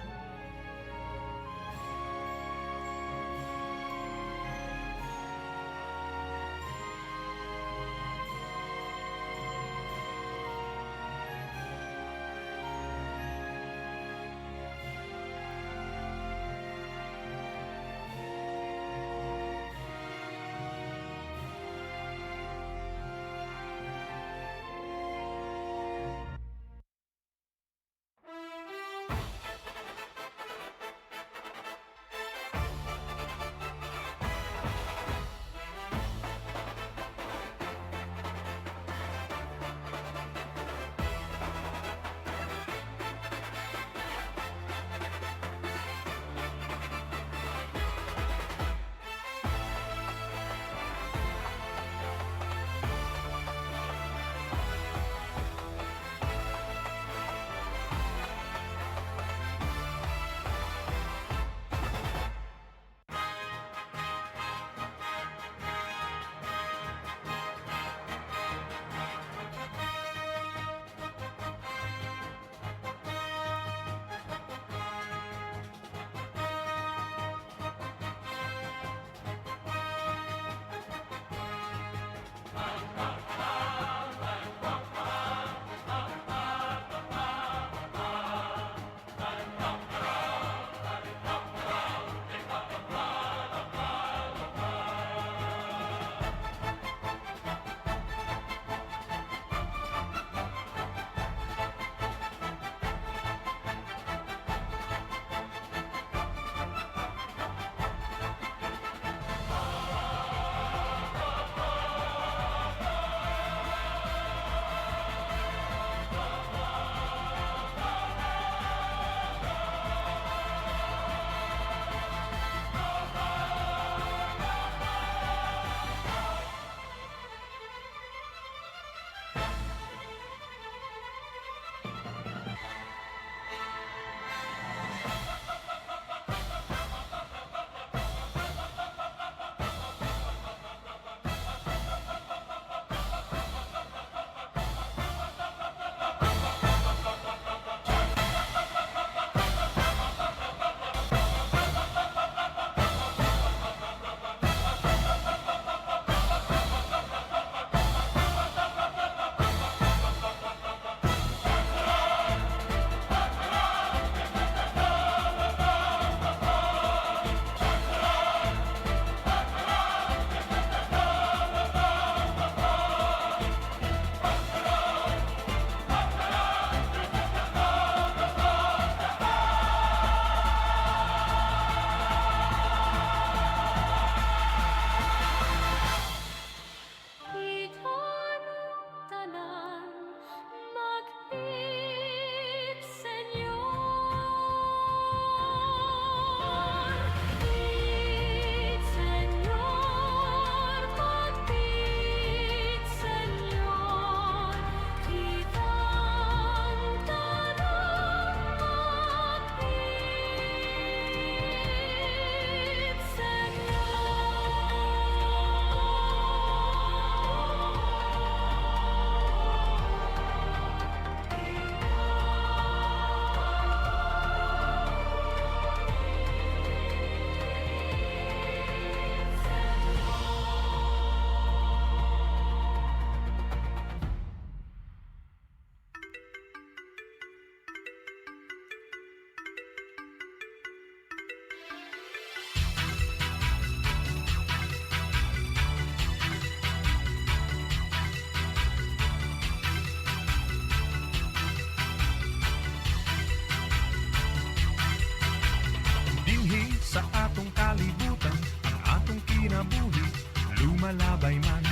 malabay man.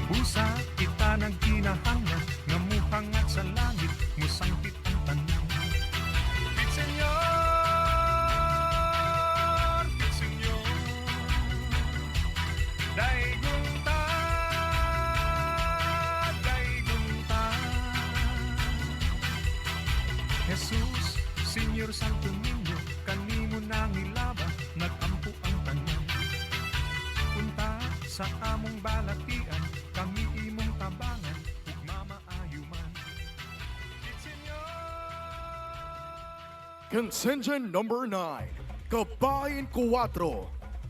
Busa kita nagkinahanglan, nga muhangat sa langit, musangkit ang tanan. Pit Senyor, daigong ta, Jesus, Senyor Santo Niño, kanimo nang ilaba, nagampo ang tanan. Punta sa among balatian, kami imong tabangan, Contingent number 9, Kabayan 4,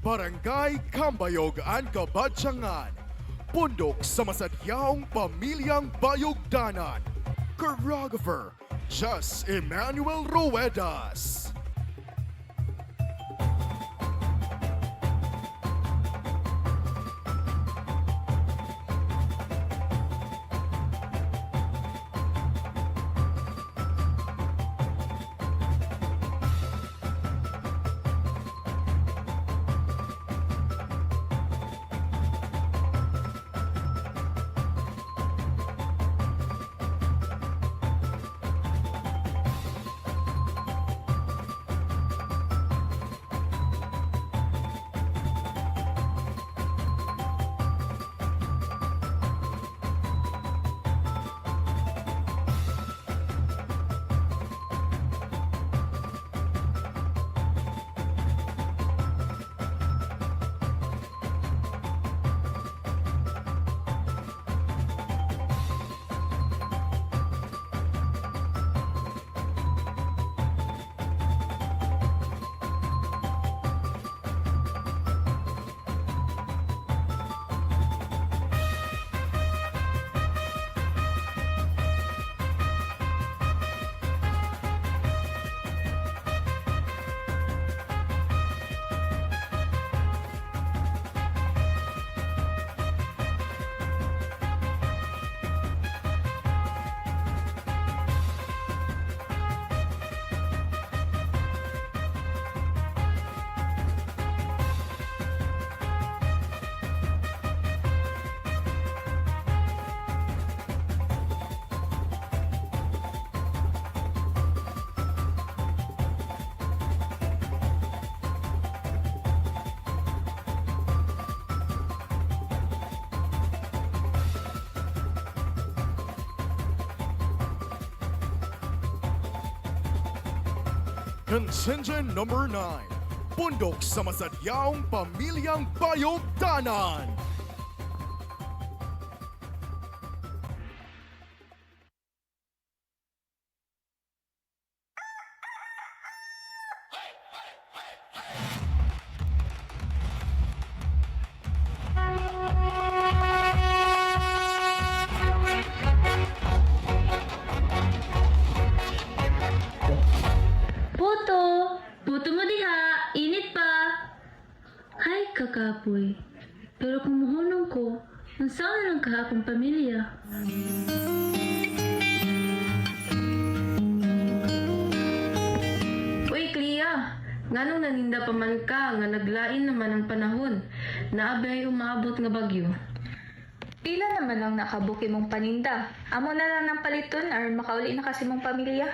Barangay Cambayogan, Kabadyangan, pundok sa masadyaong pamilyang Bayogdanan. Choreographer, Just Emmanuel Ruedas. Contingent number 9, pundok sa masadyaong pamilyang Bayogdanan. Puto mo diha, init pa. Hay kakapoy. Pero kung muhunong ko, ang saan lang kahapong pamilya. Uy, Clea, nganong naninda pa man ka nga naglain naman ang panahon. Naabay umabot nga bagyo. Pila naman lang nakabuki mong paninda. Amo na lang ng paliton or makauli na kasi mong pamilya.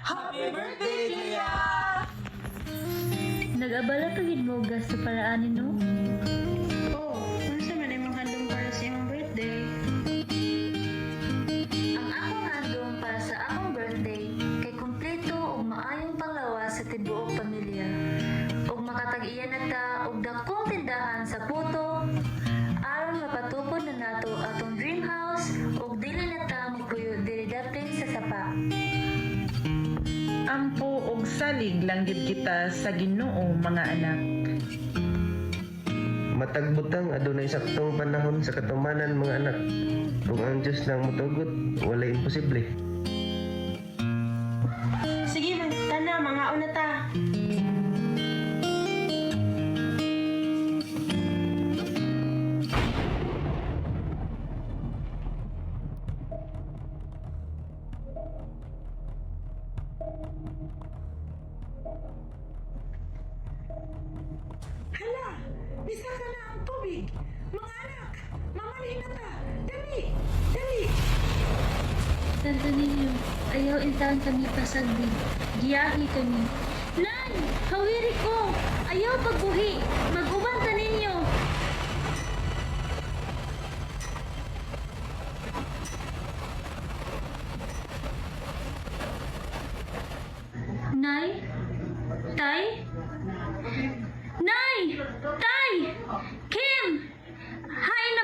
Happy birthday, Clea! Nag-abala pagid mo gas sa paraanin, no? Oo, unsa man imong handong para sa imong birthday? Ang akong handong para sa akong birthday kay kumpleto ug maayong panglawas sa tibuok pamilya. Ug makatag-iya na ta og dakong tindahan sa Puto aron mapatupod na nato atong dream house ug dili na ta magpuyo diri daplin sa sapa. Ampo og salig lang gid kita sa Ginoo, mga anak. Matag butang adunay saktong panahon sa katumanan, mga anak. Kung ang Diyos lang motugot, walay imposible. Sige, tana, mga una ta. Hala, bisa ka na ang tubig. Mga anak, mamali na ta. Dali, dali. Santo Niño, ayaw intahan kami pasagdi. Giyahi kami. Nan, hawiri ko. Ayaw pagbuhi. Mag-uban ta ninyo. Nay? Tay? Nay! Tay! Kim! Hay na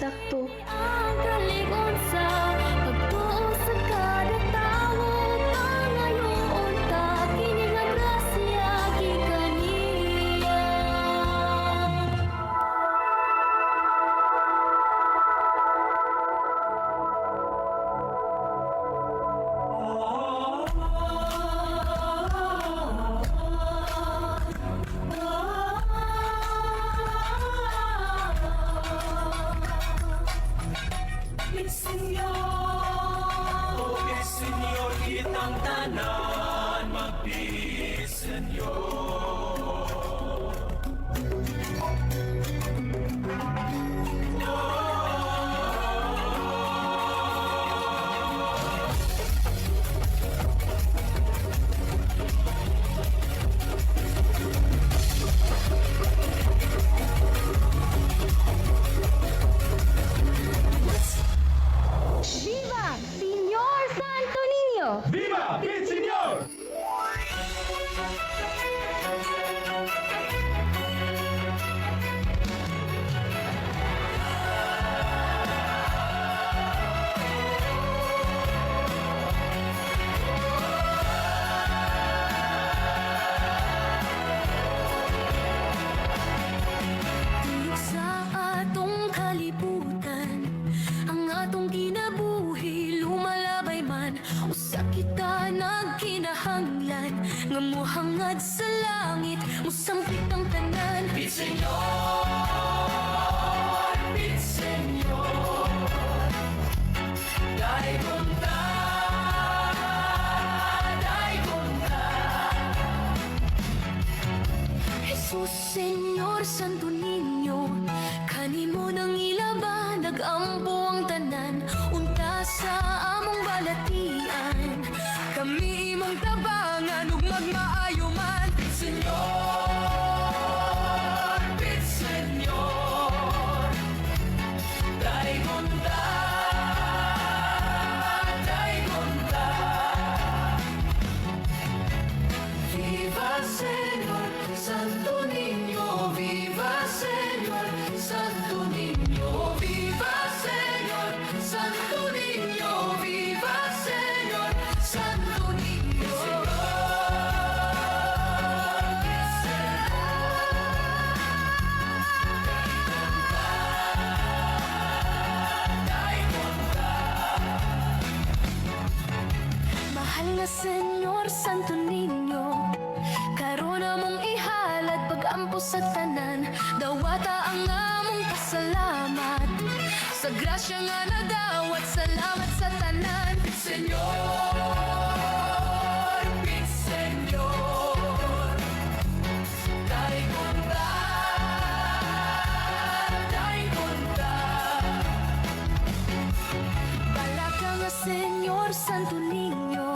eksakto. Ang kaligon sa pagtuo sa kada tawo, pangayoon ta kini nga grasya gikaniya. Senyor, kitang tanan, magpili, Senyor. Viva Señor Santo Niño! Viva el Señor! Tuyok sa atong kalibutan, ang atong kinabuhi lumalabay man, usa kita nagkinahanglan, nga mohangad sa langit, musampit ang tanan. Bit Senyor, Bit Senyor, dai gonta, dai gonta. Jesus, Señor, Santo Niño, kanimo nang ilaban, nagampo ang tanan, unta sa among balatian, kami imong tabangan ug magmaayo man. Senyor, Bit Senyor, dai gonta, dai gonta. Viva Señor, Santo Niño, viva Señor, Santo Niño, viva Señor, Santo Niño, viva Señor, Santo Niño. Mahal nga Senyor Santo Niño, karon among ihalad pag-ampo sa tanan, dawata ang among pasalamat, sa grasya nga nadawat, salamat sa tanan. Senyor, Bit Senyor, dai gonta, dai gonta. Balaka nga Senyor Santo Niño,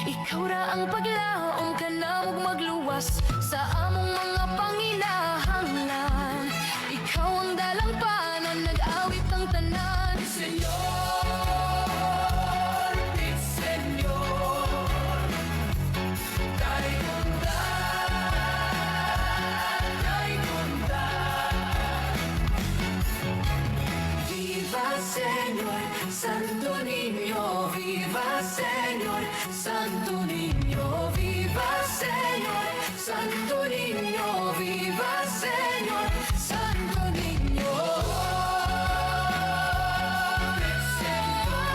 ikaw ra ang paglaom kanamog magluwas sa among mga panginahanglan. Ikaw ang dalampanan, nag-awit ang tanan. Senyor, Bit Senyor, dai gonta, dai gonta. Viva Señor, Santo Niño, viva Señor, Santo Niño, viva Señor, Santo Niño, viva Señor, Santo Niño. Bit Senyor,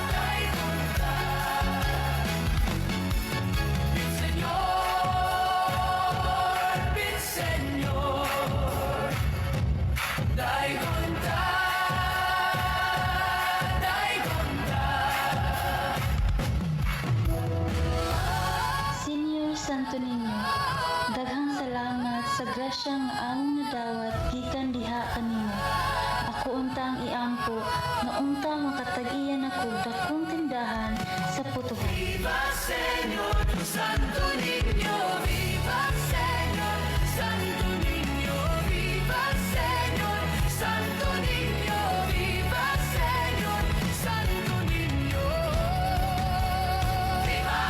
dai gonta, Bit Senyor, Bit Senyor, dai gonta, dai gonta. Senyor Santo Niño, daghang salamat sa grasya nga among nadawat gikan diha kanimo. Ako unta ang iampo nga unta makatag-iyan ako dakong tindahan sa putuhan. Viva Señor, Santo Niño, viva Señor, Santo Niño, viva Señor, Santo Niño, viva Señor, Santo Niño. Viva!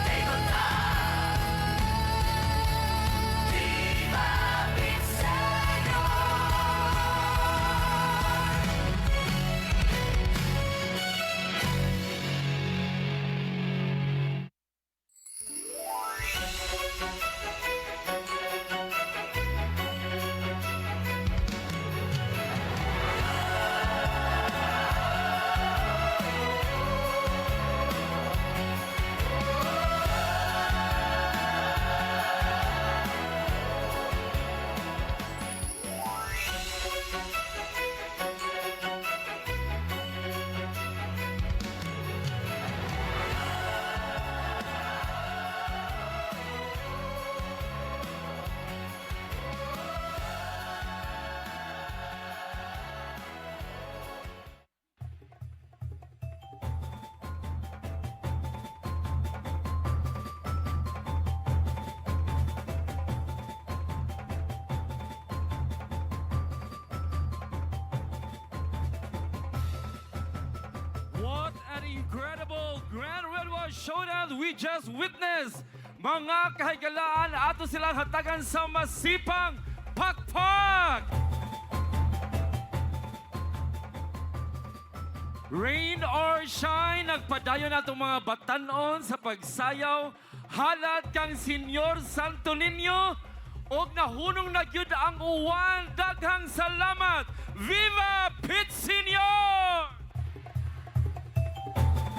Dai gonta, Sa showdown we just witnessed, mga kahigalaan ato silang hatagan sa masipang pakpak. Rain or shine, nagpadayon atong mga batanon sa pagsayaw, halad kang Senyor Santo Niño, og nahunong na gyud ang uwan. Daghang salamat. Viva Pit Senyor!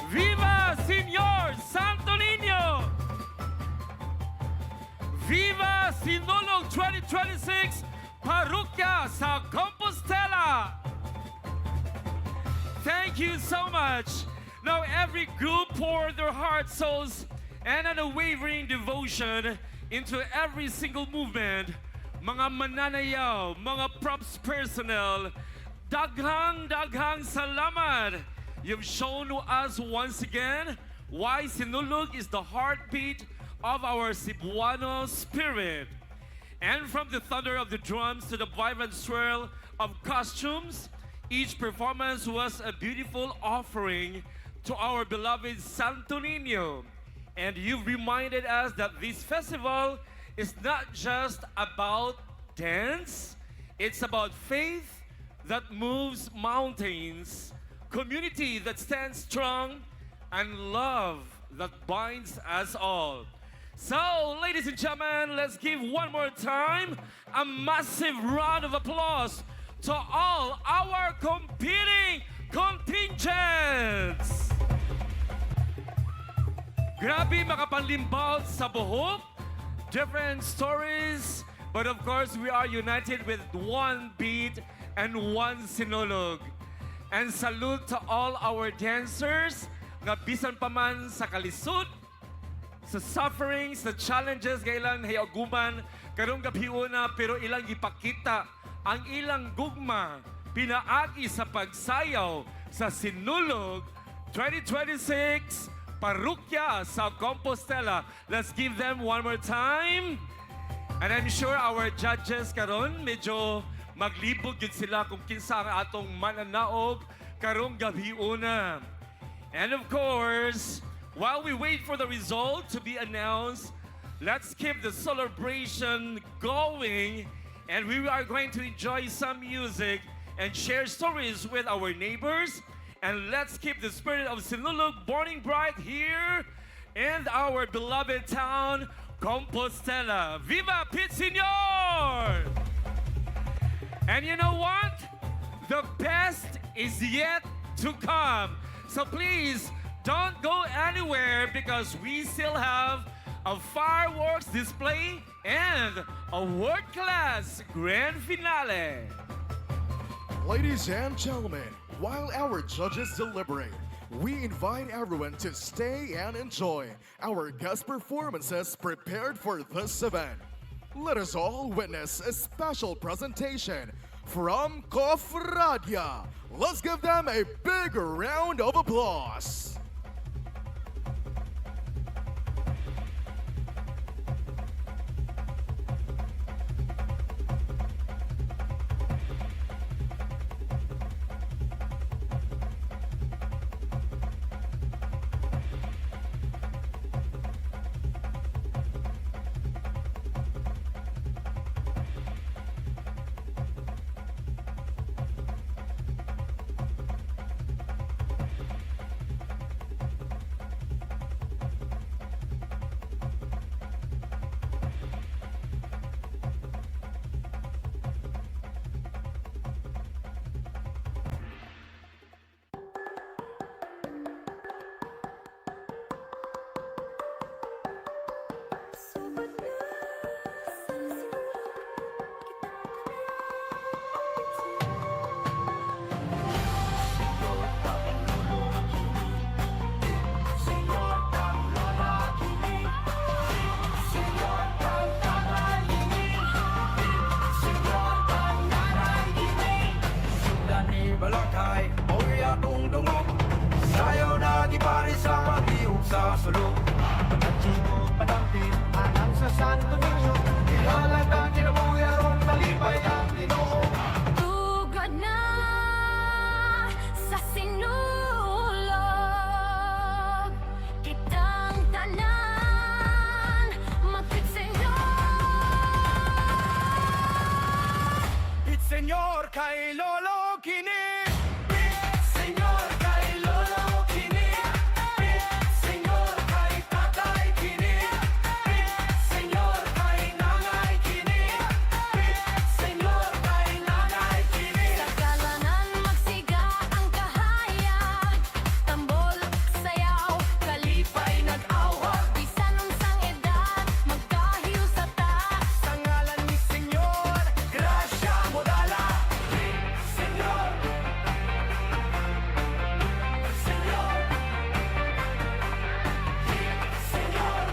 Viva Senyor Santo Niño! Viva Sinulog 2026 Parokya sa Compostela! Thank you so much. Now every group poured their heart, souls, and an unwavering devotion into every single movement. Mga mananayaw, mga props personnel, daghang salamat. You've shown us once again why Sinulog is the heartbeat of our Cebuano spirit. And from the thunder of the drums to the vibrant swirl of costumes, each performance was a beautiful offering to our beloved Santo Niño. And you've reminded us that this festival is not just about dance, it's about faith that moves mountains, community that stands strong, and love that binds us all. So, ladies and gentlemen, let's give one more time a massive round of applause to all our competing contingents! Grabe makapanlimbal sa buhok, different stories, but of course we are united with one beat and one sinulog. And salute to all our dancers nga bisan pa man sa kalisod, sa sufferings, sa challenges kailan hayaguman karong gabi una, pero ilang ipakita ang ilang gugma pinaagi sa pagsayaw sa Sinulog 2026 Parokya sa Compostela. Let's give them one more time. And I'm sure our judges karon medyo maglibog yun sila kung kinsa ang atong mananaog karong gabi una. And of course, while we wait for the result to be announced, let's keep the celebration going. And we are going to enjoy some music and share stories with our neighbors. And let's keep the spirit of Sinulog burning bright here in our beloved town, Compostela. Viva Pit Senyor! And you know what? The best is yet to come. So please don't go anywhere because we still have a fireworks display and a world-class grand finale. Ladies and gentlemen, while our judges deliberate, we invite everyone to stay and enjoy our guest performances prepared for this event. Let us all witness a special presentation from KWARTA. Let's give them a big round of applause. Sa Sinulog kita Senyor kay Lolo Kini. Beat Senyor kay Lolo Kini. Beat Senyor kay Tatay Kini. Beat Senyor kay Nanay Kini. Beat Senyor kay Nanay Kini. Sa kalanan magsiga ang kahayag, tambol, sayaw, kalipay nag-awag, bisan unsang edad, magkahiw sa taas. Sa ngalan ni Senyor, grasya mo dala. Beat Senyor. Senyor. Beat Senyor.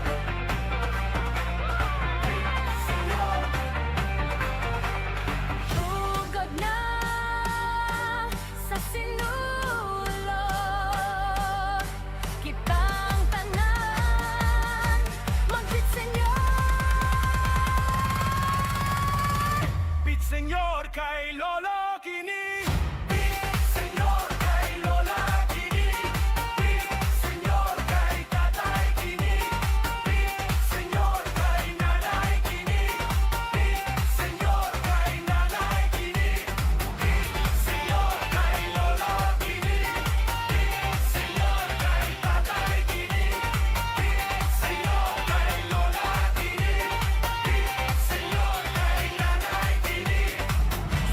Beat Senyor. Ugod na sa sinulog, kitang tanan, magbit Senyor. Beat Senyor kay Lolo Kini. Beat Senyor kay Lola Kini. Beat Senyor kay Tatay Kini. Beat Senyor kay Nanay Kini. Beat Senyor kay Nanay Kini. Beat Senyor kay Lola Kini. Beat Senyor kay Tatay Kini. Beat Senyor kay Lola Kini. Beat Senyor kay Nanay Kini.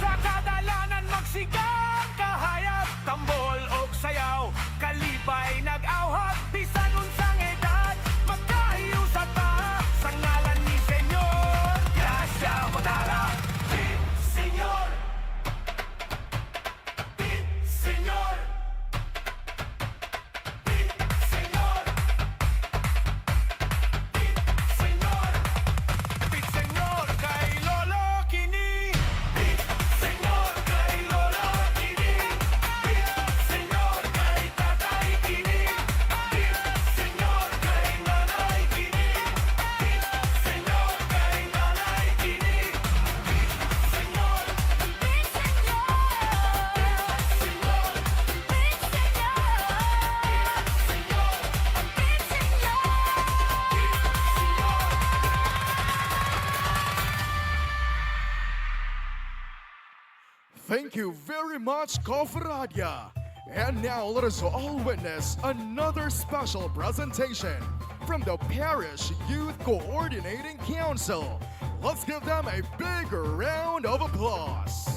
Sa kadalanan magsigang kahayag, tambol og sayaw, kalipay nag-awhag, bisan unsang edad, magkahiyo sa taas. Sa ngalan ni Senyor, grasya mo dala. Beat Senyor. Beat Senyor. Beat Senyor. Beat Senyor. Beat Senyor kay Lolo Kini. Beat Senyor kay Lola Kini. Beat Senyor kay Tatay Kini. Beat Senyor kay Nanay Kini. Beat Senyor kay Nanay Kini. Beat Senyor. Beat Senyor. Beat Thank you very much, Kofradia. And now let us all witness another special presentation from the Parish Youth Coordinating Council. Let's give them a big round of applause.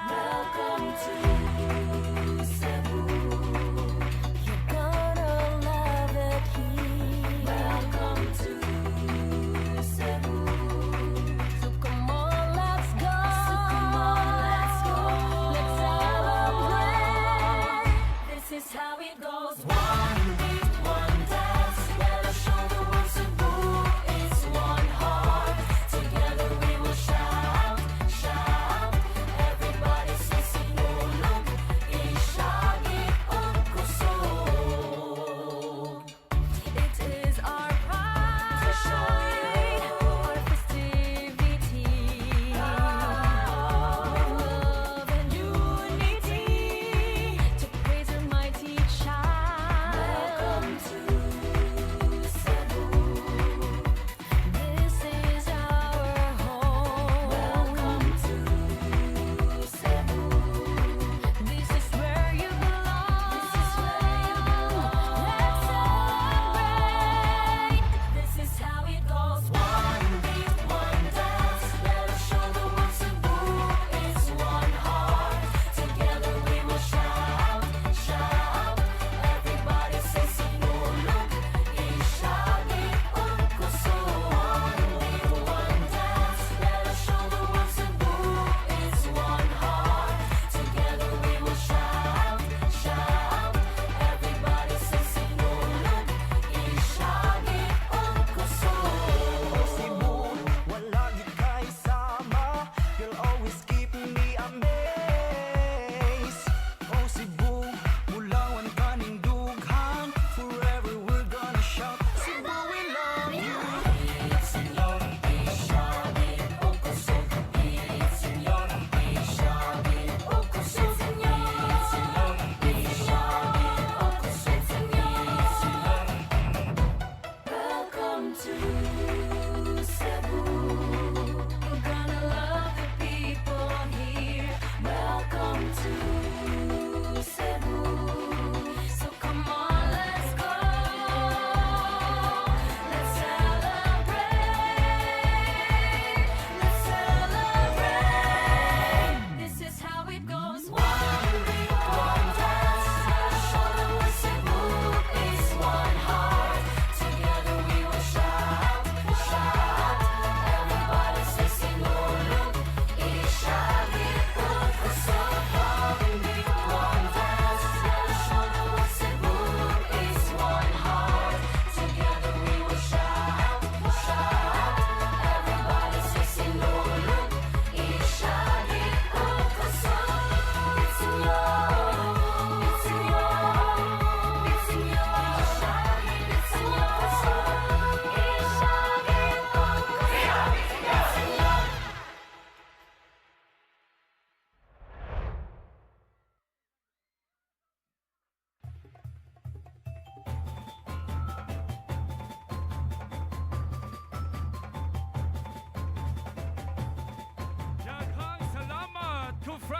Welcome to Cebu. You're gonna love it here. Welcome to Cebu. So come on, let's go. Let's celebrate. This is how it goes. One beat, one dance. Let us show the world Cebu is one heart. Together we will shout, shout. Everybody say Sinulog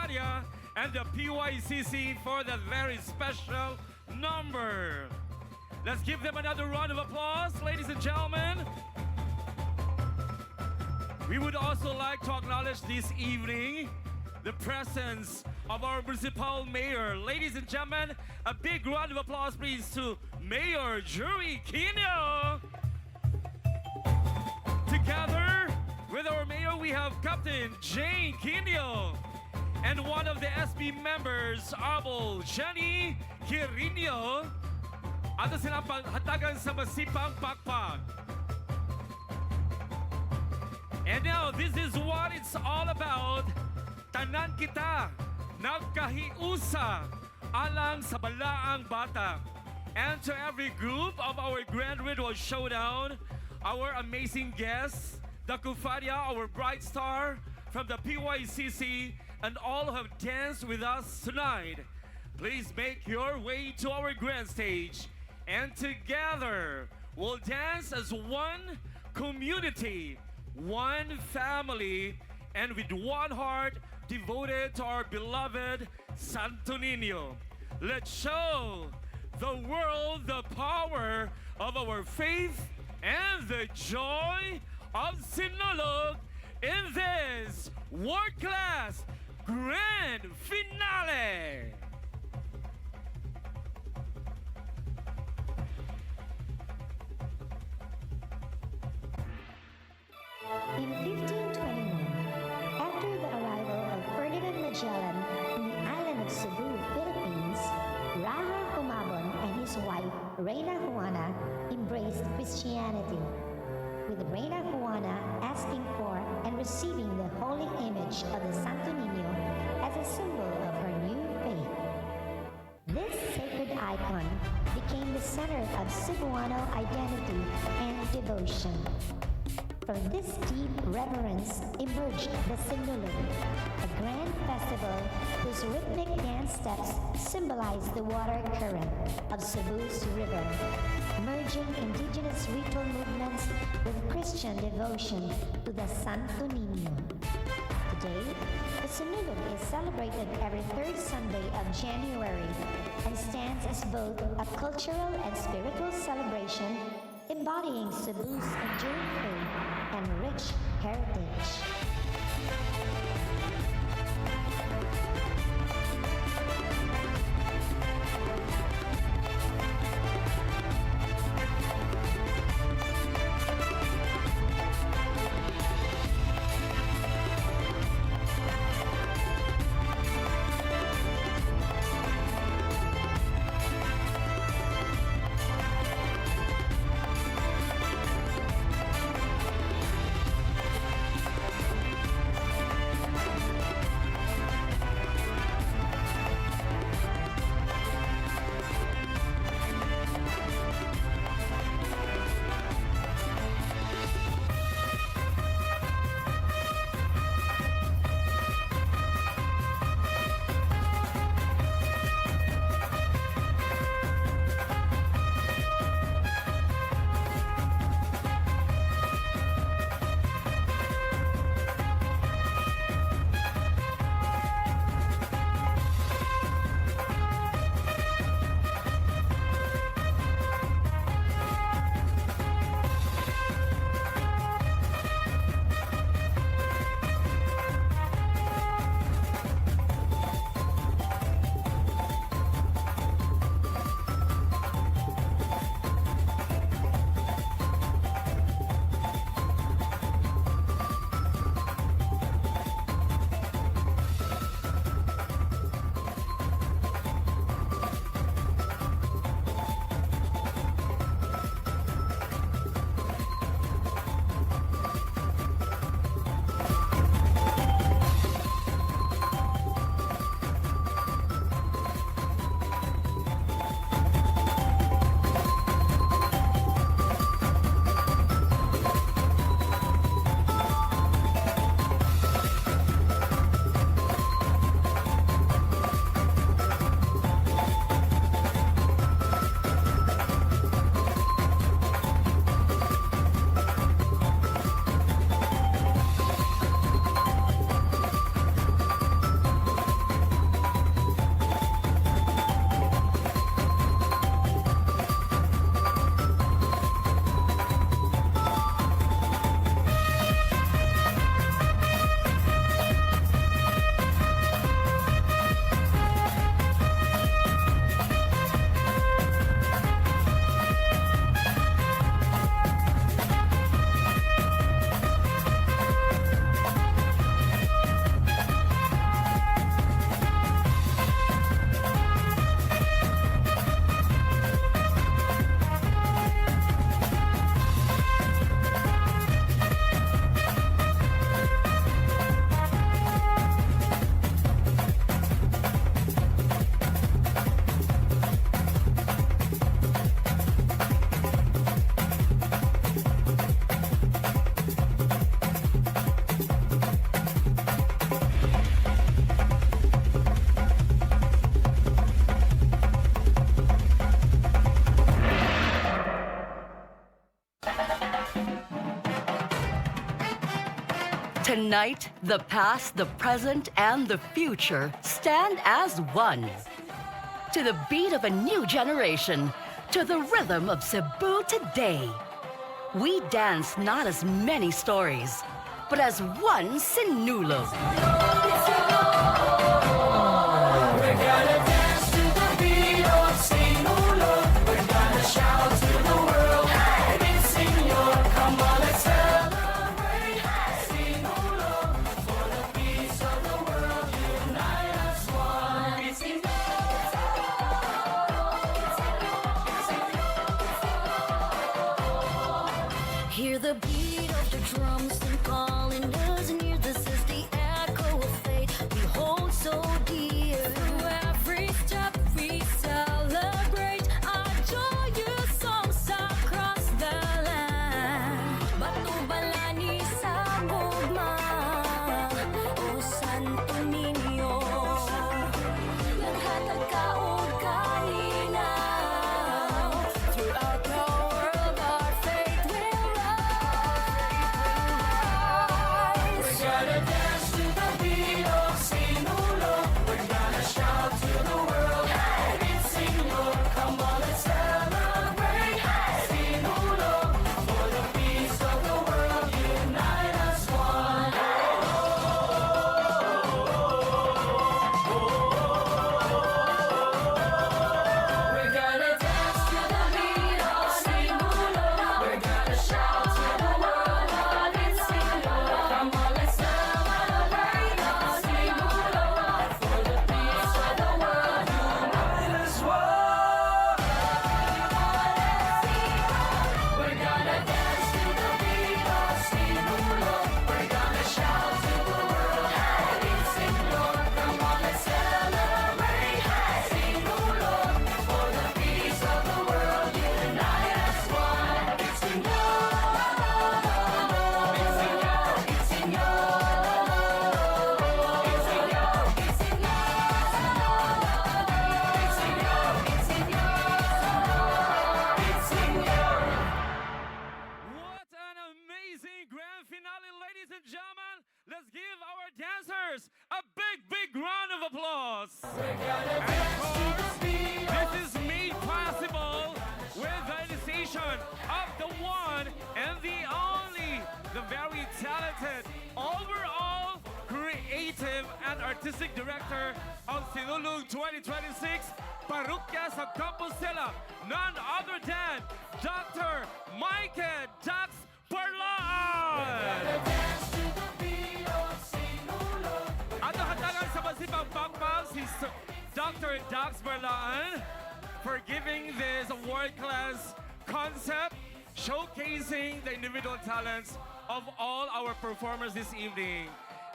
Cufaria and the PYCC for that very special number. Let's give them another round of applause, ladies and gentlemen. We would also like to acknowledge this evening the presence of our municipal mayor. Ladies and gentlemen, a big round of applause please to Mayor Jeric. Together with our mayor, we have Captain Jane Quino and one of the SB members, Honorable Jenny Quirino. Ato silang paghatagan sa masipang pakpak. And now, this is what it's all about. Tanan kita, nagkahiusa, alang sa balaang bata. And to every group of our Grand Ritual Showdown, our amazing guests, the Kufaria, our bright star from the PYCC, and all who have danced with us tonight. Please make your way to our grand stage, and together we'll dance as one community, one family, and with one heart devoted to our beloved Santo Niño. Let's show the world the power of our faith and the joy of Sinulog in this world-class grand finale. In 1521, after the arrival of Ferdinand Magellan in the island of Cebu, Philippines, Raja Humabon and his wife, Reina Juana, embraced Christianity, with Reina Juana asking for and receiving the holy image of the Santo Niño as a symbol of her new faith. This sacred icon became the center of Cebuano identity and devotion. From this deep reverence emerged the Sinulog, a grand festival whose rhythmic dance steps symbolize the water current of Cebu's river, merging indigenous ritual movements with Christian devotion to the Santo Niño. Today, the Sinulog is celebrated every third Sunday of January and stands as both a cultural and spiritual celebration embodying Cebu's enduring faith and rich heritage. Tonight, the past, the present, and the future stand as one. To the beat of a new generation, to the rhythm of Cebu today. We dance not as many stories, but as one Sinulog. We're gonna dance to the beat of Sinulog. We're gonna shout to the world. Hey, Senor, come on, let's celebrate. Sinulog, for the peace of the world, unite as one. Hear the beat of the drums and calling us near. This is the echo of fate we hold so dear. Through every step we celebrate our joyous songs across the land. Batubalani sa gugma, O Santo Niño. Naghatag ka o kalinaw. Throughout the world our faith will rise. We're gonna dance to the beat of Sinulog. We're gonna shout to the world. Hey, Senor, come on, let's celebrate. Sinulog, for the peace of the world, unite as one. We're gonna dance to the beat of Sinulog. We're gonna shout to the world. Hey, Senor, come on, let's celebrate. Sinulog, for the peace of the world, unite as one. We're gonna dance to the beat of Sinulog. We're gonna shout to the world. Hey, Senor, come on, let's celebrate. Sinulog, for the peace of the world, unite as one. It's What an amazing grand finale, ladies and gentlemen. Let's give our dancers a big, big round of applause. And of course, this is made possible with the initiation of the one and the only, the very talented, overall creative and artistic director of Sinulog 2026, Parokya sa Compostela, none other than Dr. Michael Dax Berlaan. At nakatagal sa masipang pakpak si Dr. Dax Berlaan for giving this world-class concept showcasing the individual talents of all our performers this evening.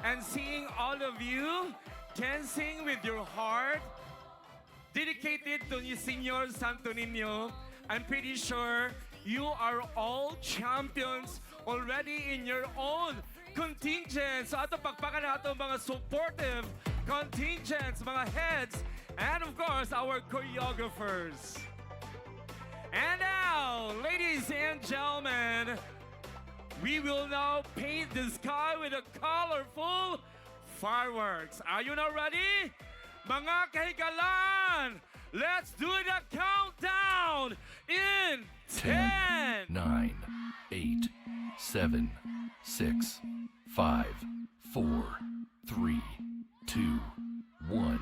And seeing all of you dancing with your heart, dedicated to Senor Santo Niño, I'm pretty sure you are all champions already in your own contingents. So ato pagpakan nato mga supportive contingents, mga heads, and of course our choreographers. And now, ladies and gentlemen, we will now paint the sky with a colorful fireworks. Are you now ready? Mga kahigalan, let's do the countdown in 10, 9, 8, 7, 6, 5, 4, 3, 2, 1.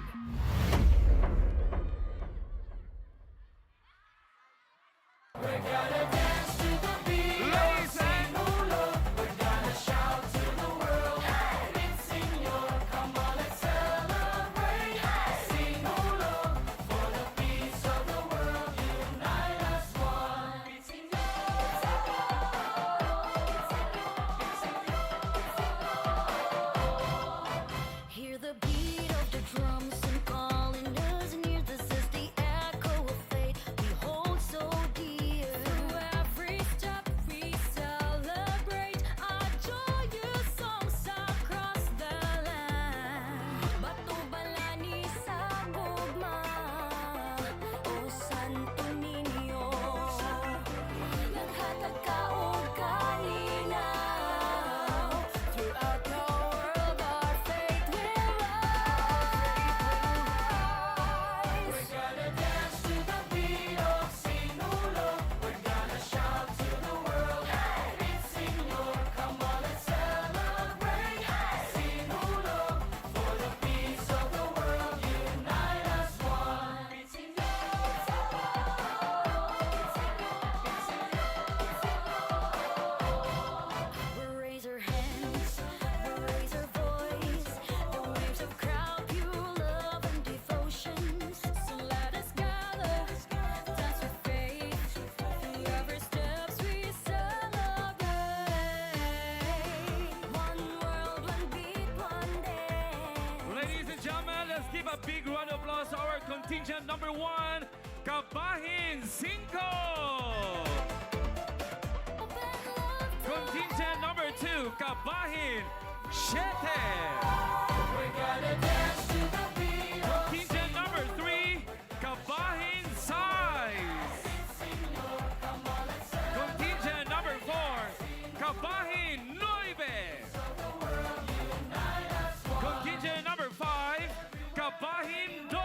We're gonna dance to the beat of Sinulog. We're gonna shout to the world. Hey, Senor, come on, let's celebrate. Sinulog, for the peace of the world, unite as one. Hear the beat of the drums and calling us near. This is the echo of fate we hold so dear. Through big round of applause to our contingent number 1, Kabahin 5. Contingent number 2, Kabahin 7. We're gonna dance to the beat of Contingent number 3, Kabahin 6. Contingent number 4, Kabahin 9. Contingent number 5, Kabahin 2.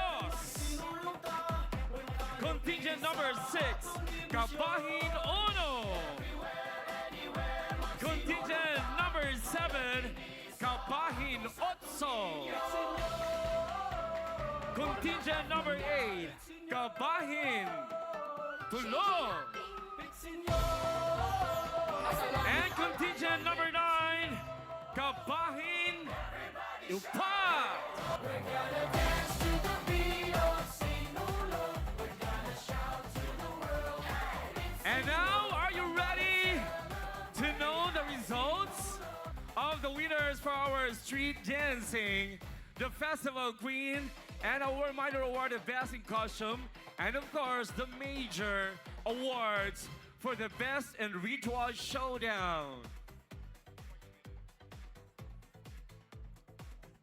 Contingent number 6, Kabahin 1. Contingent number 7, Kabahin 8. Contingent number 8, Kabahin 3. And contingent number 9, Kabahin 4. We're gonna dance to the beat of Sinulog. We're gonna shout to the world. And now, are you ready to know the results of the winners for our street dancing, the festival queen, and our minor award of best in costume, and of course, the major awards for the best in ritual showdown?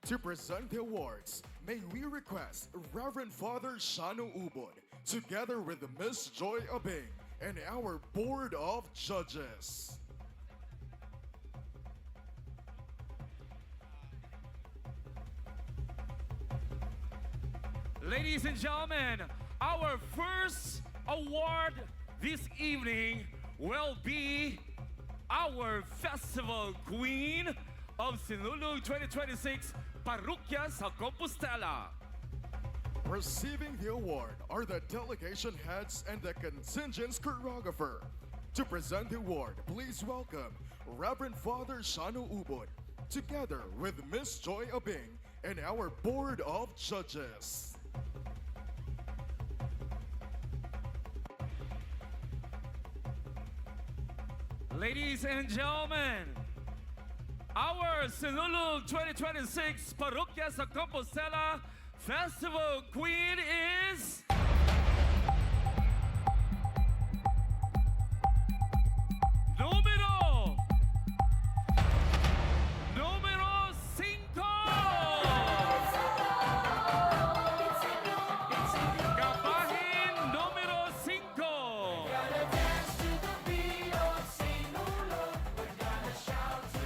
To present the awards, may we request Reverend Father Ciano Ubod, together with Miss Joy Abing and our Board of Judges. Ladies and gentlemen, our first award this evening will be our Festival Queen of Sinulog 2026, Parokya sa Compostela. Receiving the award are the delegation heads and the contingent's choreographer. To present the award, please welcome Reverend Father Ciano Ubod, together with Miss Joy Abing and our Board of Judges. Ladies and gentlemen, our Sinulog 2026 Parokya sa Compostela Festival Queen is... Numero 5! Kabahin numero 5!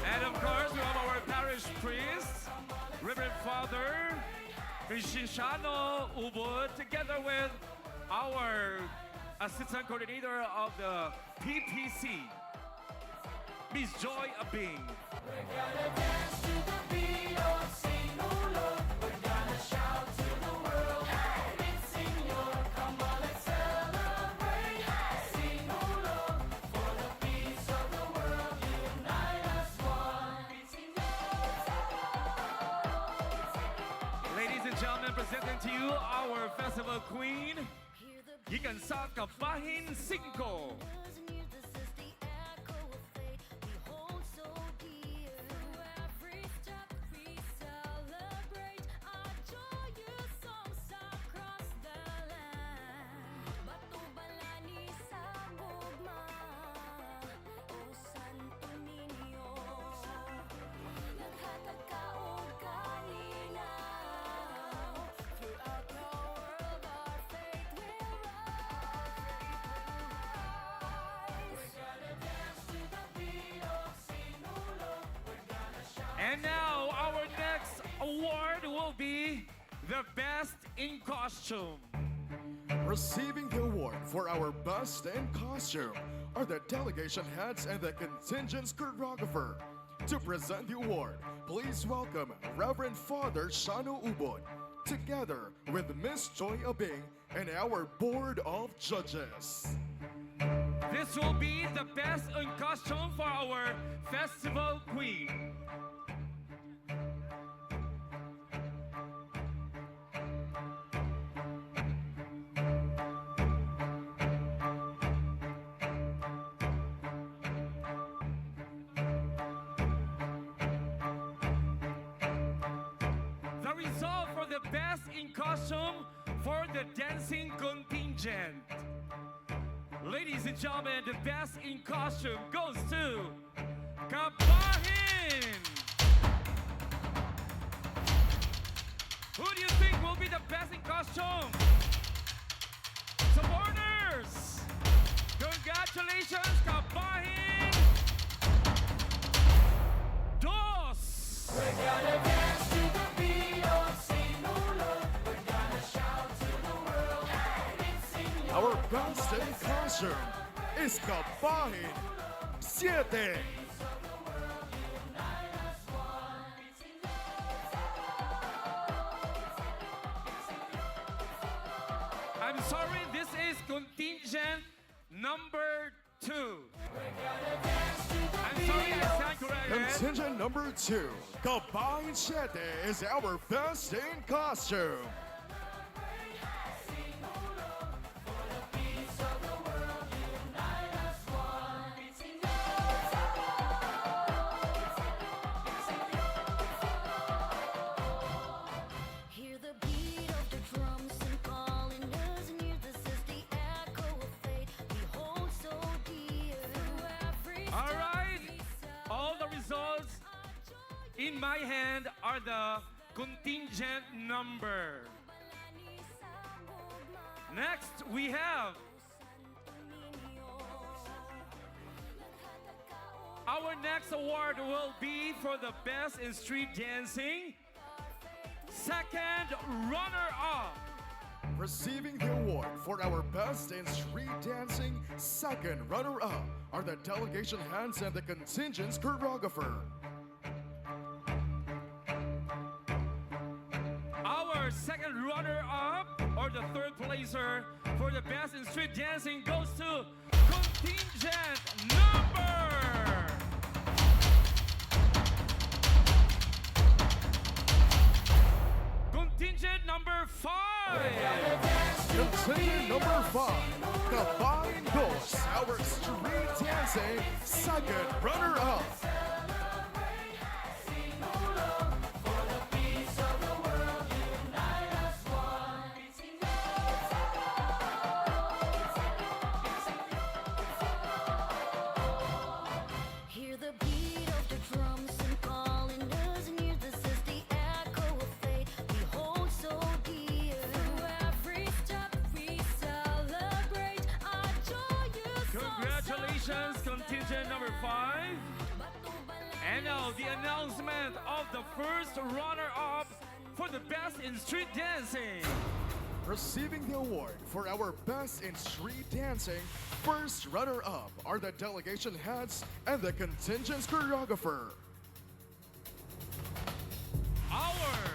And of course, we have our parish priest, Reverend Father Crescenciano Ubod, together with our assistant coordinator of the PPC, Miss Joy Abing. We're gonna dance to the beat of Sinulog. We're gonna shout to the world. Hey, it's Senor, come on, let's celebrate. Hey, Sinulog, for the peace of the world, unite as one. Ladies and gentlemen, presenting to you our festival queen, gikan sa Kabahin 5. And now, our next award will be the Best in Costume. Receiving the award for our Best in Costume are the delegation heads and the contingent's choreographer. To present the award, please welcome Reverend Father Ciano Ubod, together with Miss Joy Abing and our Board of Judges. This will be the Best in Costume for our Festival Queen. The result for the the best in costume for the dancing contingent. Ladies and gentlemen, the best in costume goes to Kabahin! Who do you think will be the best in costume? Supporters! Congratulations, Kabahin! Dos! We're gonna dance to the beat of Sinulog. We're gonna shout to the world. It's Sinulog. Our best in costume is Kabahin 7. I'm sorry, this is contingent number 2. I'm sorry, I stand corrected. Contingent number 2, Kabahin 7 is our best in costume. Hear the beat of the drums and calling us near. This is the echo of fate we hold so dear. Through every All step right, we all the results in my hand are the contingent number. Next, we have our next award will be for the best in street dancing. Second runner-up. Receiving the award for our best in street dancing, second runner-up are the delegation heads and the contingent's choreographer. Our second runner-up, or the third placer, for the best in street dancing goes to contingent number... Contingent number 5. Contingent number 5, Kabahin Dos, our street dancing, second runner-up. Hear the beat of the drums and calling us near. This is the echo of fate we hold so dear. Through every step we celebrate our joyous Congratulations, contingent number 5. And now the announcement of the first runner-up for the best in street dancing. Receiving the award for our best in street dancing, first runner-up are the delegation heads and the contingent's choreographer. Our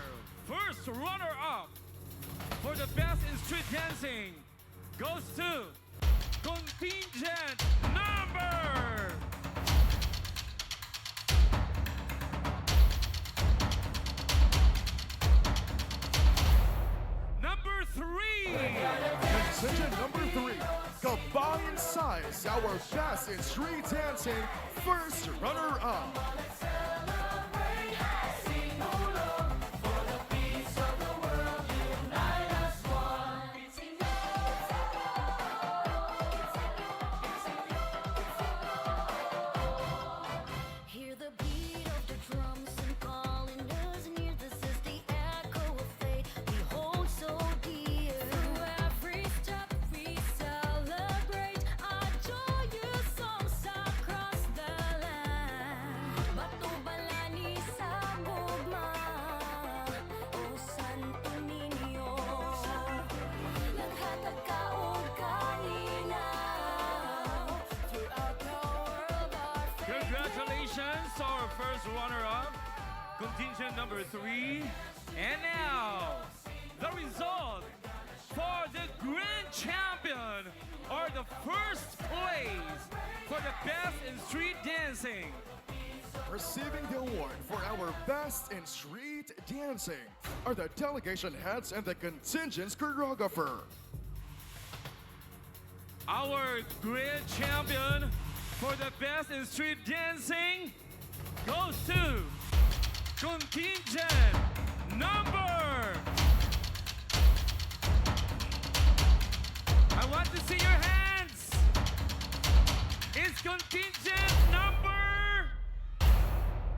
first runner-up for the best in street dancing goes to contingent number... Number 3. Contingent number 3, Kabahin Size, our best in street dancing, first runner-up. Hear the beat of the drums and calling us near. This is the echo of fate we hold so dear. Through every step we celebrate our joyous songs across the land. Bato balani sa gugma, O Santo Niño. Naghatag ka og kalinaw throughout the world. Congratulations to our first runner-up, contingent number 3. And now, the result for the grand champion, or the first place for the best in street dancing. Receiving the award for our best in street dancing are the delegation heads and the contingent's choreographer. Our grand champion for the best in street dancing goes to contingent number to see your hands. It's contingent number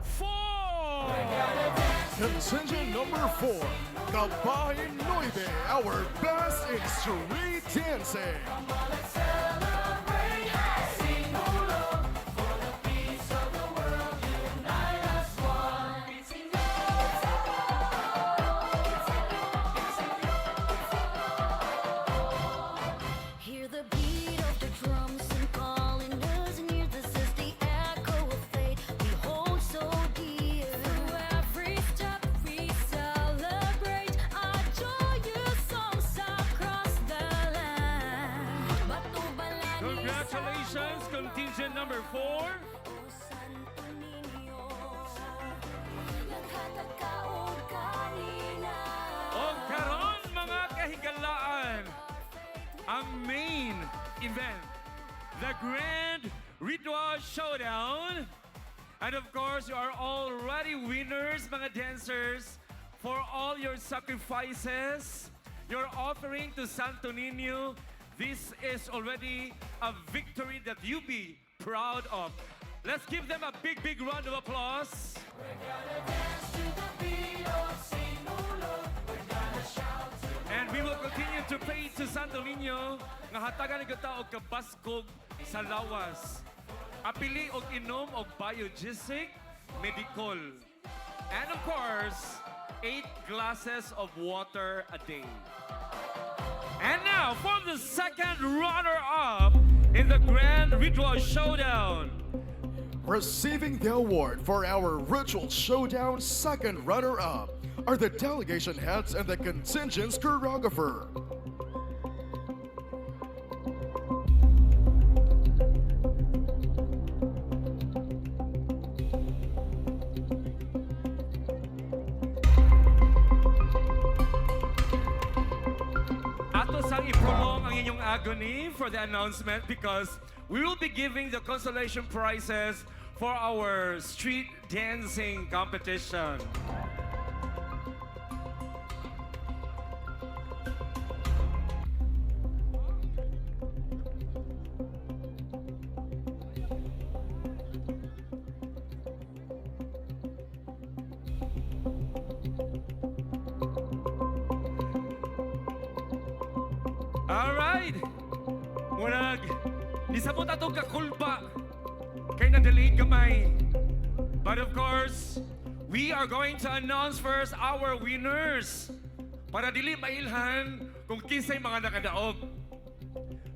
4. Contingent number 4, Kabahin Noide, our best in street dancing. Hear the beat of the drums and calling us near. This is the echo of fate we hold so dear. Through every step we celebrate our joyous songs across the land. Congratulations, contingent number 4. O karon mga kahigalaan, ang main event, the Grand Ritual Showdown. And of course, you are already winners, mga dancers, for all your sacrifices, your offering to Santo Niño. This is already a victory that you be proud of. Let's give them a big, big round of applause. And we will continue to pray to Santo Niño nga hatagan ni kita og kabaskog sa lawas. Apili og inom og biogesic medical. And of course, 8 glasses of water a day. And now for the second runner-up in the Grand Ritual Showdown. Receiving the award for our Ritual Showdown second runner-up are the delegation heads and the contingent's choreographer. Ato sang i-prolong ang inyong agony for the announcement because we will be giving the consolation prizes for our street dancing competition. Alright! Murag, isabot atong kakulba kay na-delayed gamay. But of course, we are going to announce first our winners para dili mailhan kung kinsay mga nakadaog.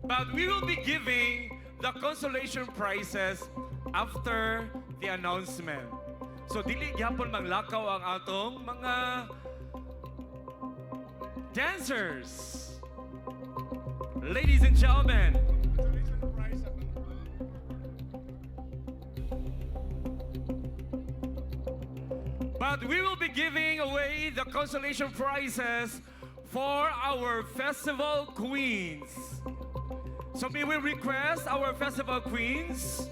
But we will be giving the consolation prizes after the announcement. So dili gyapon manglakaw ang atong mga dancers. Ladies and gentlemen, but we will be giving away the consolation prizes for our festival queens. So may we request our festival queens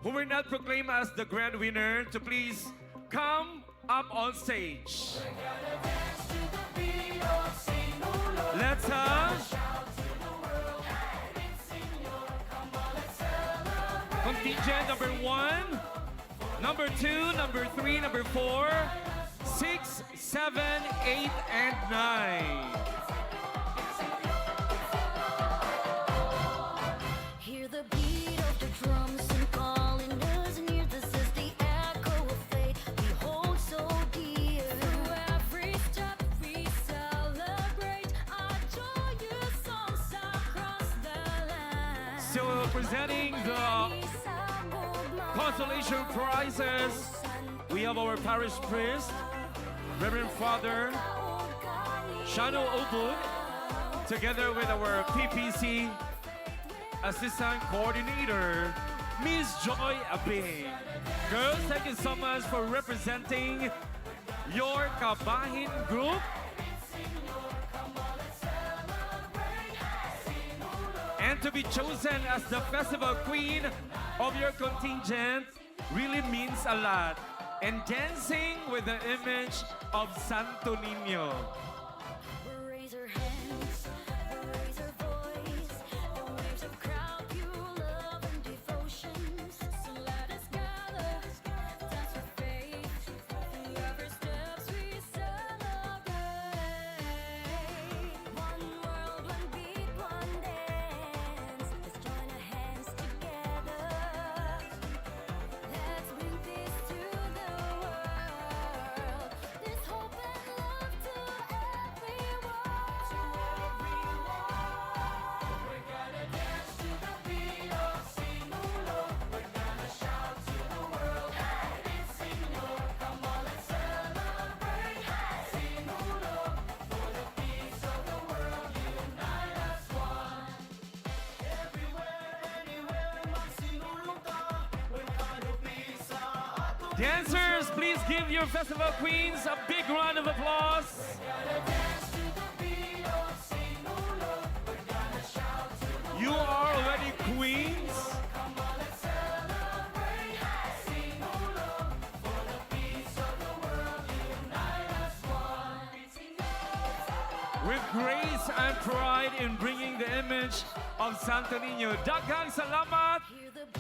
who were not proclaimed as the grand winner to please come up on stage. Let's contingent number 1, number 2, number 3, number 4, 6, 7, 8, and 9. Hear the beat of the drums and calling us near. This is the echo of fate we hold so dear. Through every step we celebrate our joyous songs across the land. So presenting the consolation prizes, we have our parish priest, Reverend Father Ciano Ubod, together with our PPC Assistant Coordinator, Miss Joy Abing. Girls, thank you so much for representing your Kabahin group. And to be chosen as the festival queen of your contingent really means a lot. And dancing with the image of Santo Niño. Raise our hands, raise our voice, and Dancers, please give your festival queens a big round of applause. You are already queens. With grace and pride in bringing the image of Santo Niño. Daghang salamat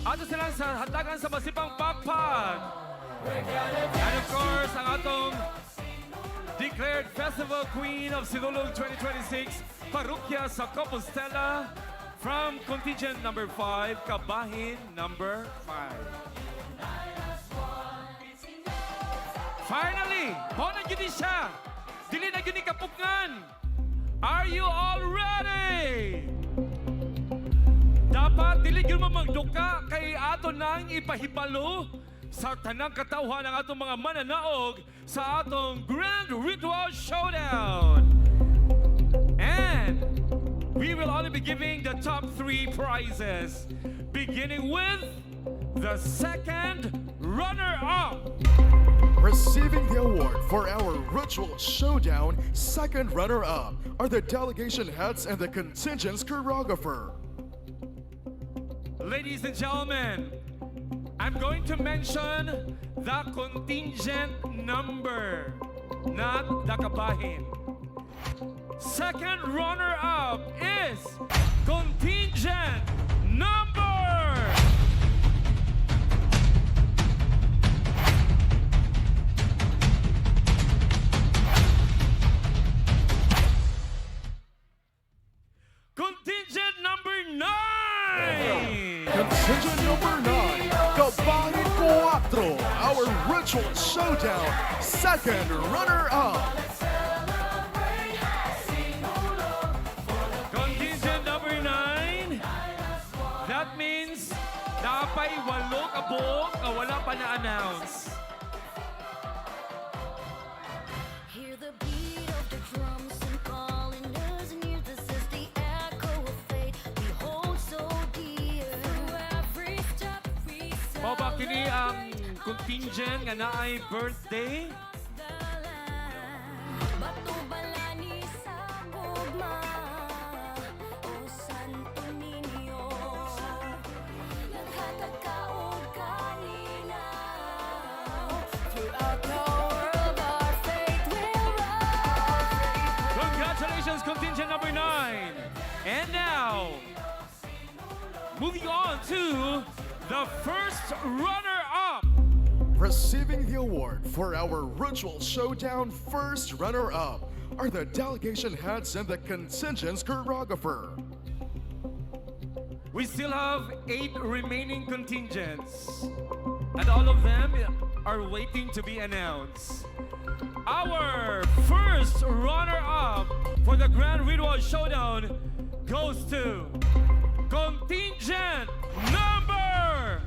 ato silang sa hatagan sa masipang pagpag. And of course, ang atong declared Festival Queen of Sinulog 2026, Parokya sa Compostela, from contingent number 5, Kabahin number 5. Finally, mo na yun siya. Dili na yun kapugnan. Are you all ready? Dapat dili yun magduka kay ato nang ipahibalo sa tanang katawhan ng atong mga mananaog sa atong Grand Ritual Showdown. And we will only be giving the top 3 prizes, beginning with the second runner-up. Receiving the award for our Ritual Showdown second runner-up are the delegation heads and the contingent's choreographer. Ladies and gentlemen, I'm going to mention the contingent number, not the kabahin. Second runner-up is contingent number... Contingent number 9! Contingent number 9, Kabahin 4, our Ritual Showdown second runner-up. Contingent number 9, that means napay 8 kabog na wala pa na-announce. Hear the beat of the drums and calling us near. This is the echo of fate we hold so dear. Through every step we Mao ba kini ang contingent nga naay birthday? Batubalani sa gugma, O Santo Niño, naghatag ka og kalinaw. Throughout the world our faith will rise. Congratulations, contingent number 9. And now, moving on to the first runner-up. Receiving the award for our Ritual Showdown first runner-up are the delegation heads and the contingent's choreographer. We still have 8 remaining contingents, and all of them are waiting to be announced. Our first runner-up for the Grand Ritual Showdown goes to contingent number...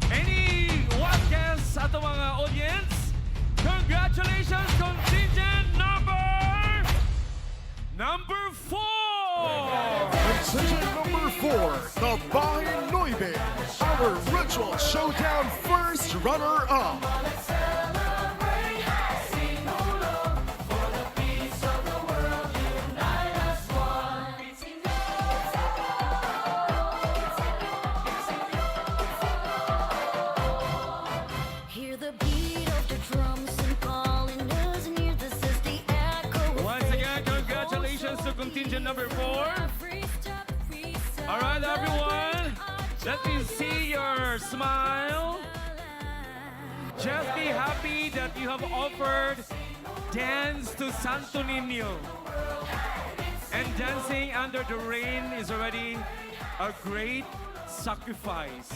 Anyone guess ato mga audience? Congratulations, contingent number 4! Contingent number 4, Kabahin 9, our Ritual Showdown first runner-up. Hear the beat of the drums and calling us near. This is the echo of Once again, congratulations to contingent number 4. All right, everyone, let me see your smile. Just be happy that you have offered dance to Santo Niño. And dancing under the rain is already a great sacrifice.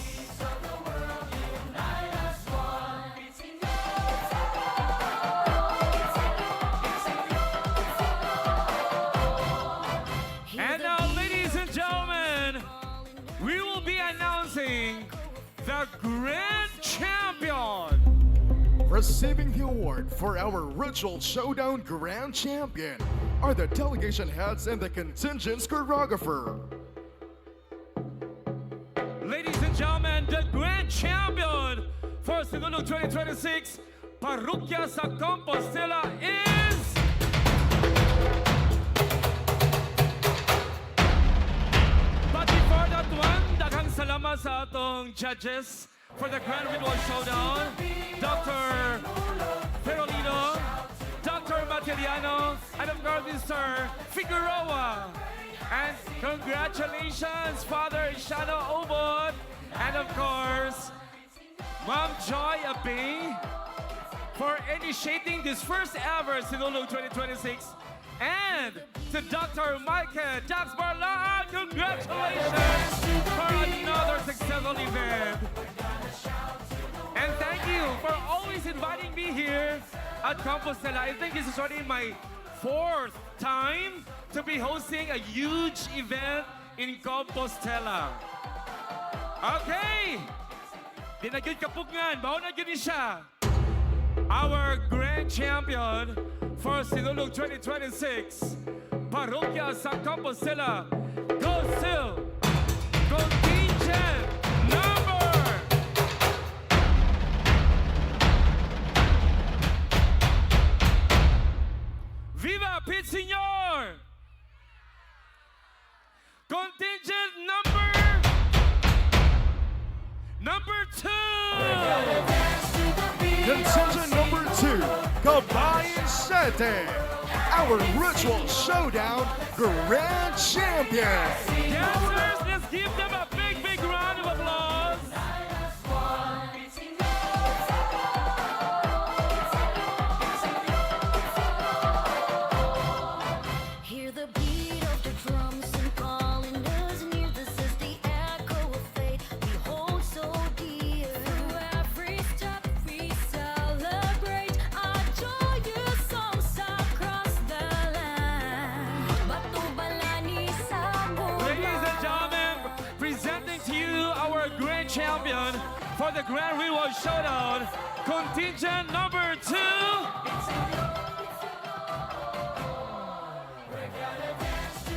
And now, ladies and gentlemen, we will be announcing the grand champion. Receiving the award for our Ritual Showdown Grand Champion are the delegation heads and the contingent's choreographer. and gentlemen, the grand champion for Sinulog 2026, Parokya sa Compostela is... But before that one, daghang salamat sa atong judges for the Grand Ritual Showdown, Dr. Ferolino, Dr. Materiano, and of course Mr. Figueroa. And congratulations, Father Ciano Ubod, and of course, Ma'am Joy Abing for initiating this first ever Sinulog 2026. And to Dr. Michael Dax Barla, congratulations for another successful event. And thank you for always inviting me here at Compostela. I think this is already my 4th time to be hosting a huge event in Compostela. Okay! Di na gyud kapugngan, bao na gyud ni siya. Our grand champion for Sinulog 2026, Parokya sa Compostela, goes to contingent number... Viva Pit Senor! Contingent number 2! Contingent number 2, Kabayan Sete, our ritual showdown grand champion. Dancers, let's give them a big, big round of applause. Hear the beat of the drums and calling us near. This is the echo of fate we hold so dear. Through every step we celebrate our joyous songs across the land. Batubalani sa Ladies and gentlemen, presenting to you our grand champion for the Grand Reward Showdown, contingent number 2.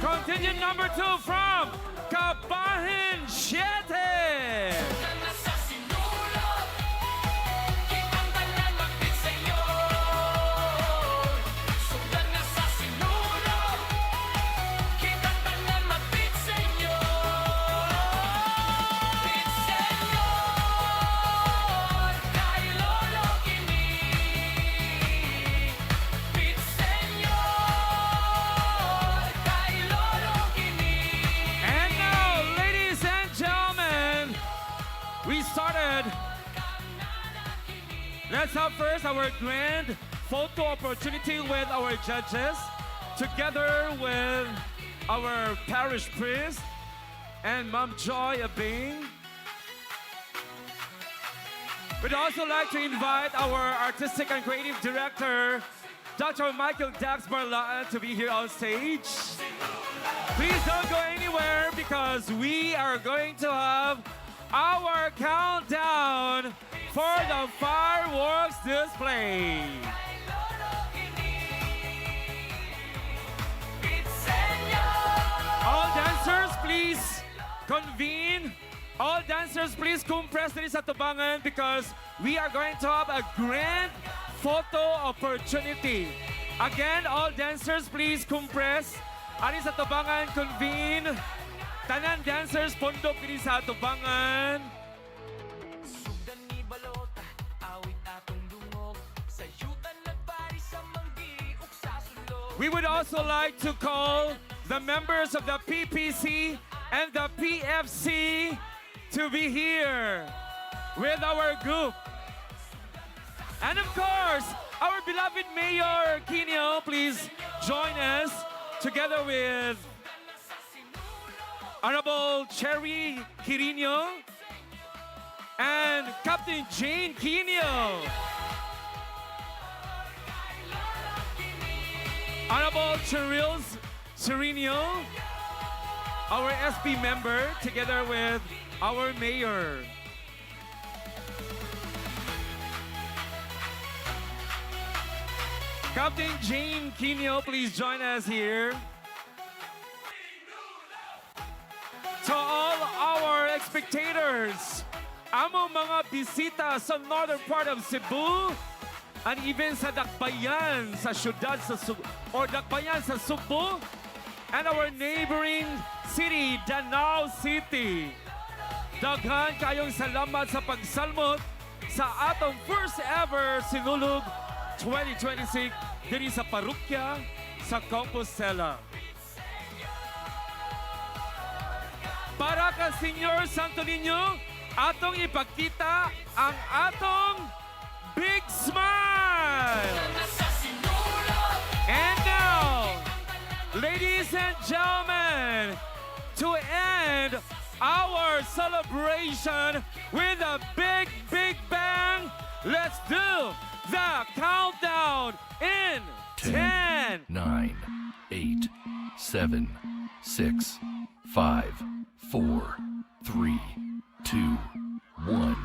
Contingent number 2 from Kabayan Sete. Let's have first our grand photo opportunity with our judges, together with our parish priest and Ma'am Joy Abing. We'd also like to invite our artistic and creative director, Dr. Michael Dax Barla, to be here on stage. Please don't go anywhere because we are going to have our countdown for the fireworks display. All dancers, please convene. All dancers, please compress diri sa tubangan because we are going to have a grand photo opportunity. Again, all dancers, please compress. Ari sa tubangan, convene. Tanan dancers, pondok diri sa tubangan. We would also like to call the members of the PPC and the PFC to be here with our group. And of course, our beloved Mayor Quino, please join us together with Honorable Cherry Quirino and Captain Jane Quino. Honorable Cheryl Serino, our SP member, together with our mayor. Captain Jane Quino, please join us here. To all our spectators, among mga bisita sa northern part of Cebu, and even sa dakbayan sa syudad sa dakbayan sa Cebu, and our neighboring city, Danao City. Daghan kayong salamat sa pagsalmot sa atong first ever Sinulog 2026 diri sa Parokya sa Compostela. Para ka Senior Santo Niño, atong ipakita ang atong big smile! And now, ladies and gentlemen, to end our celebration with a big, big bang, let's do the countdown in 10, 9, 8, 7, 6, 5, 4, 3, 2, 1.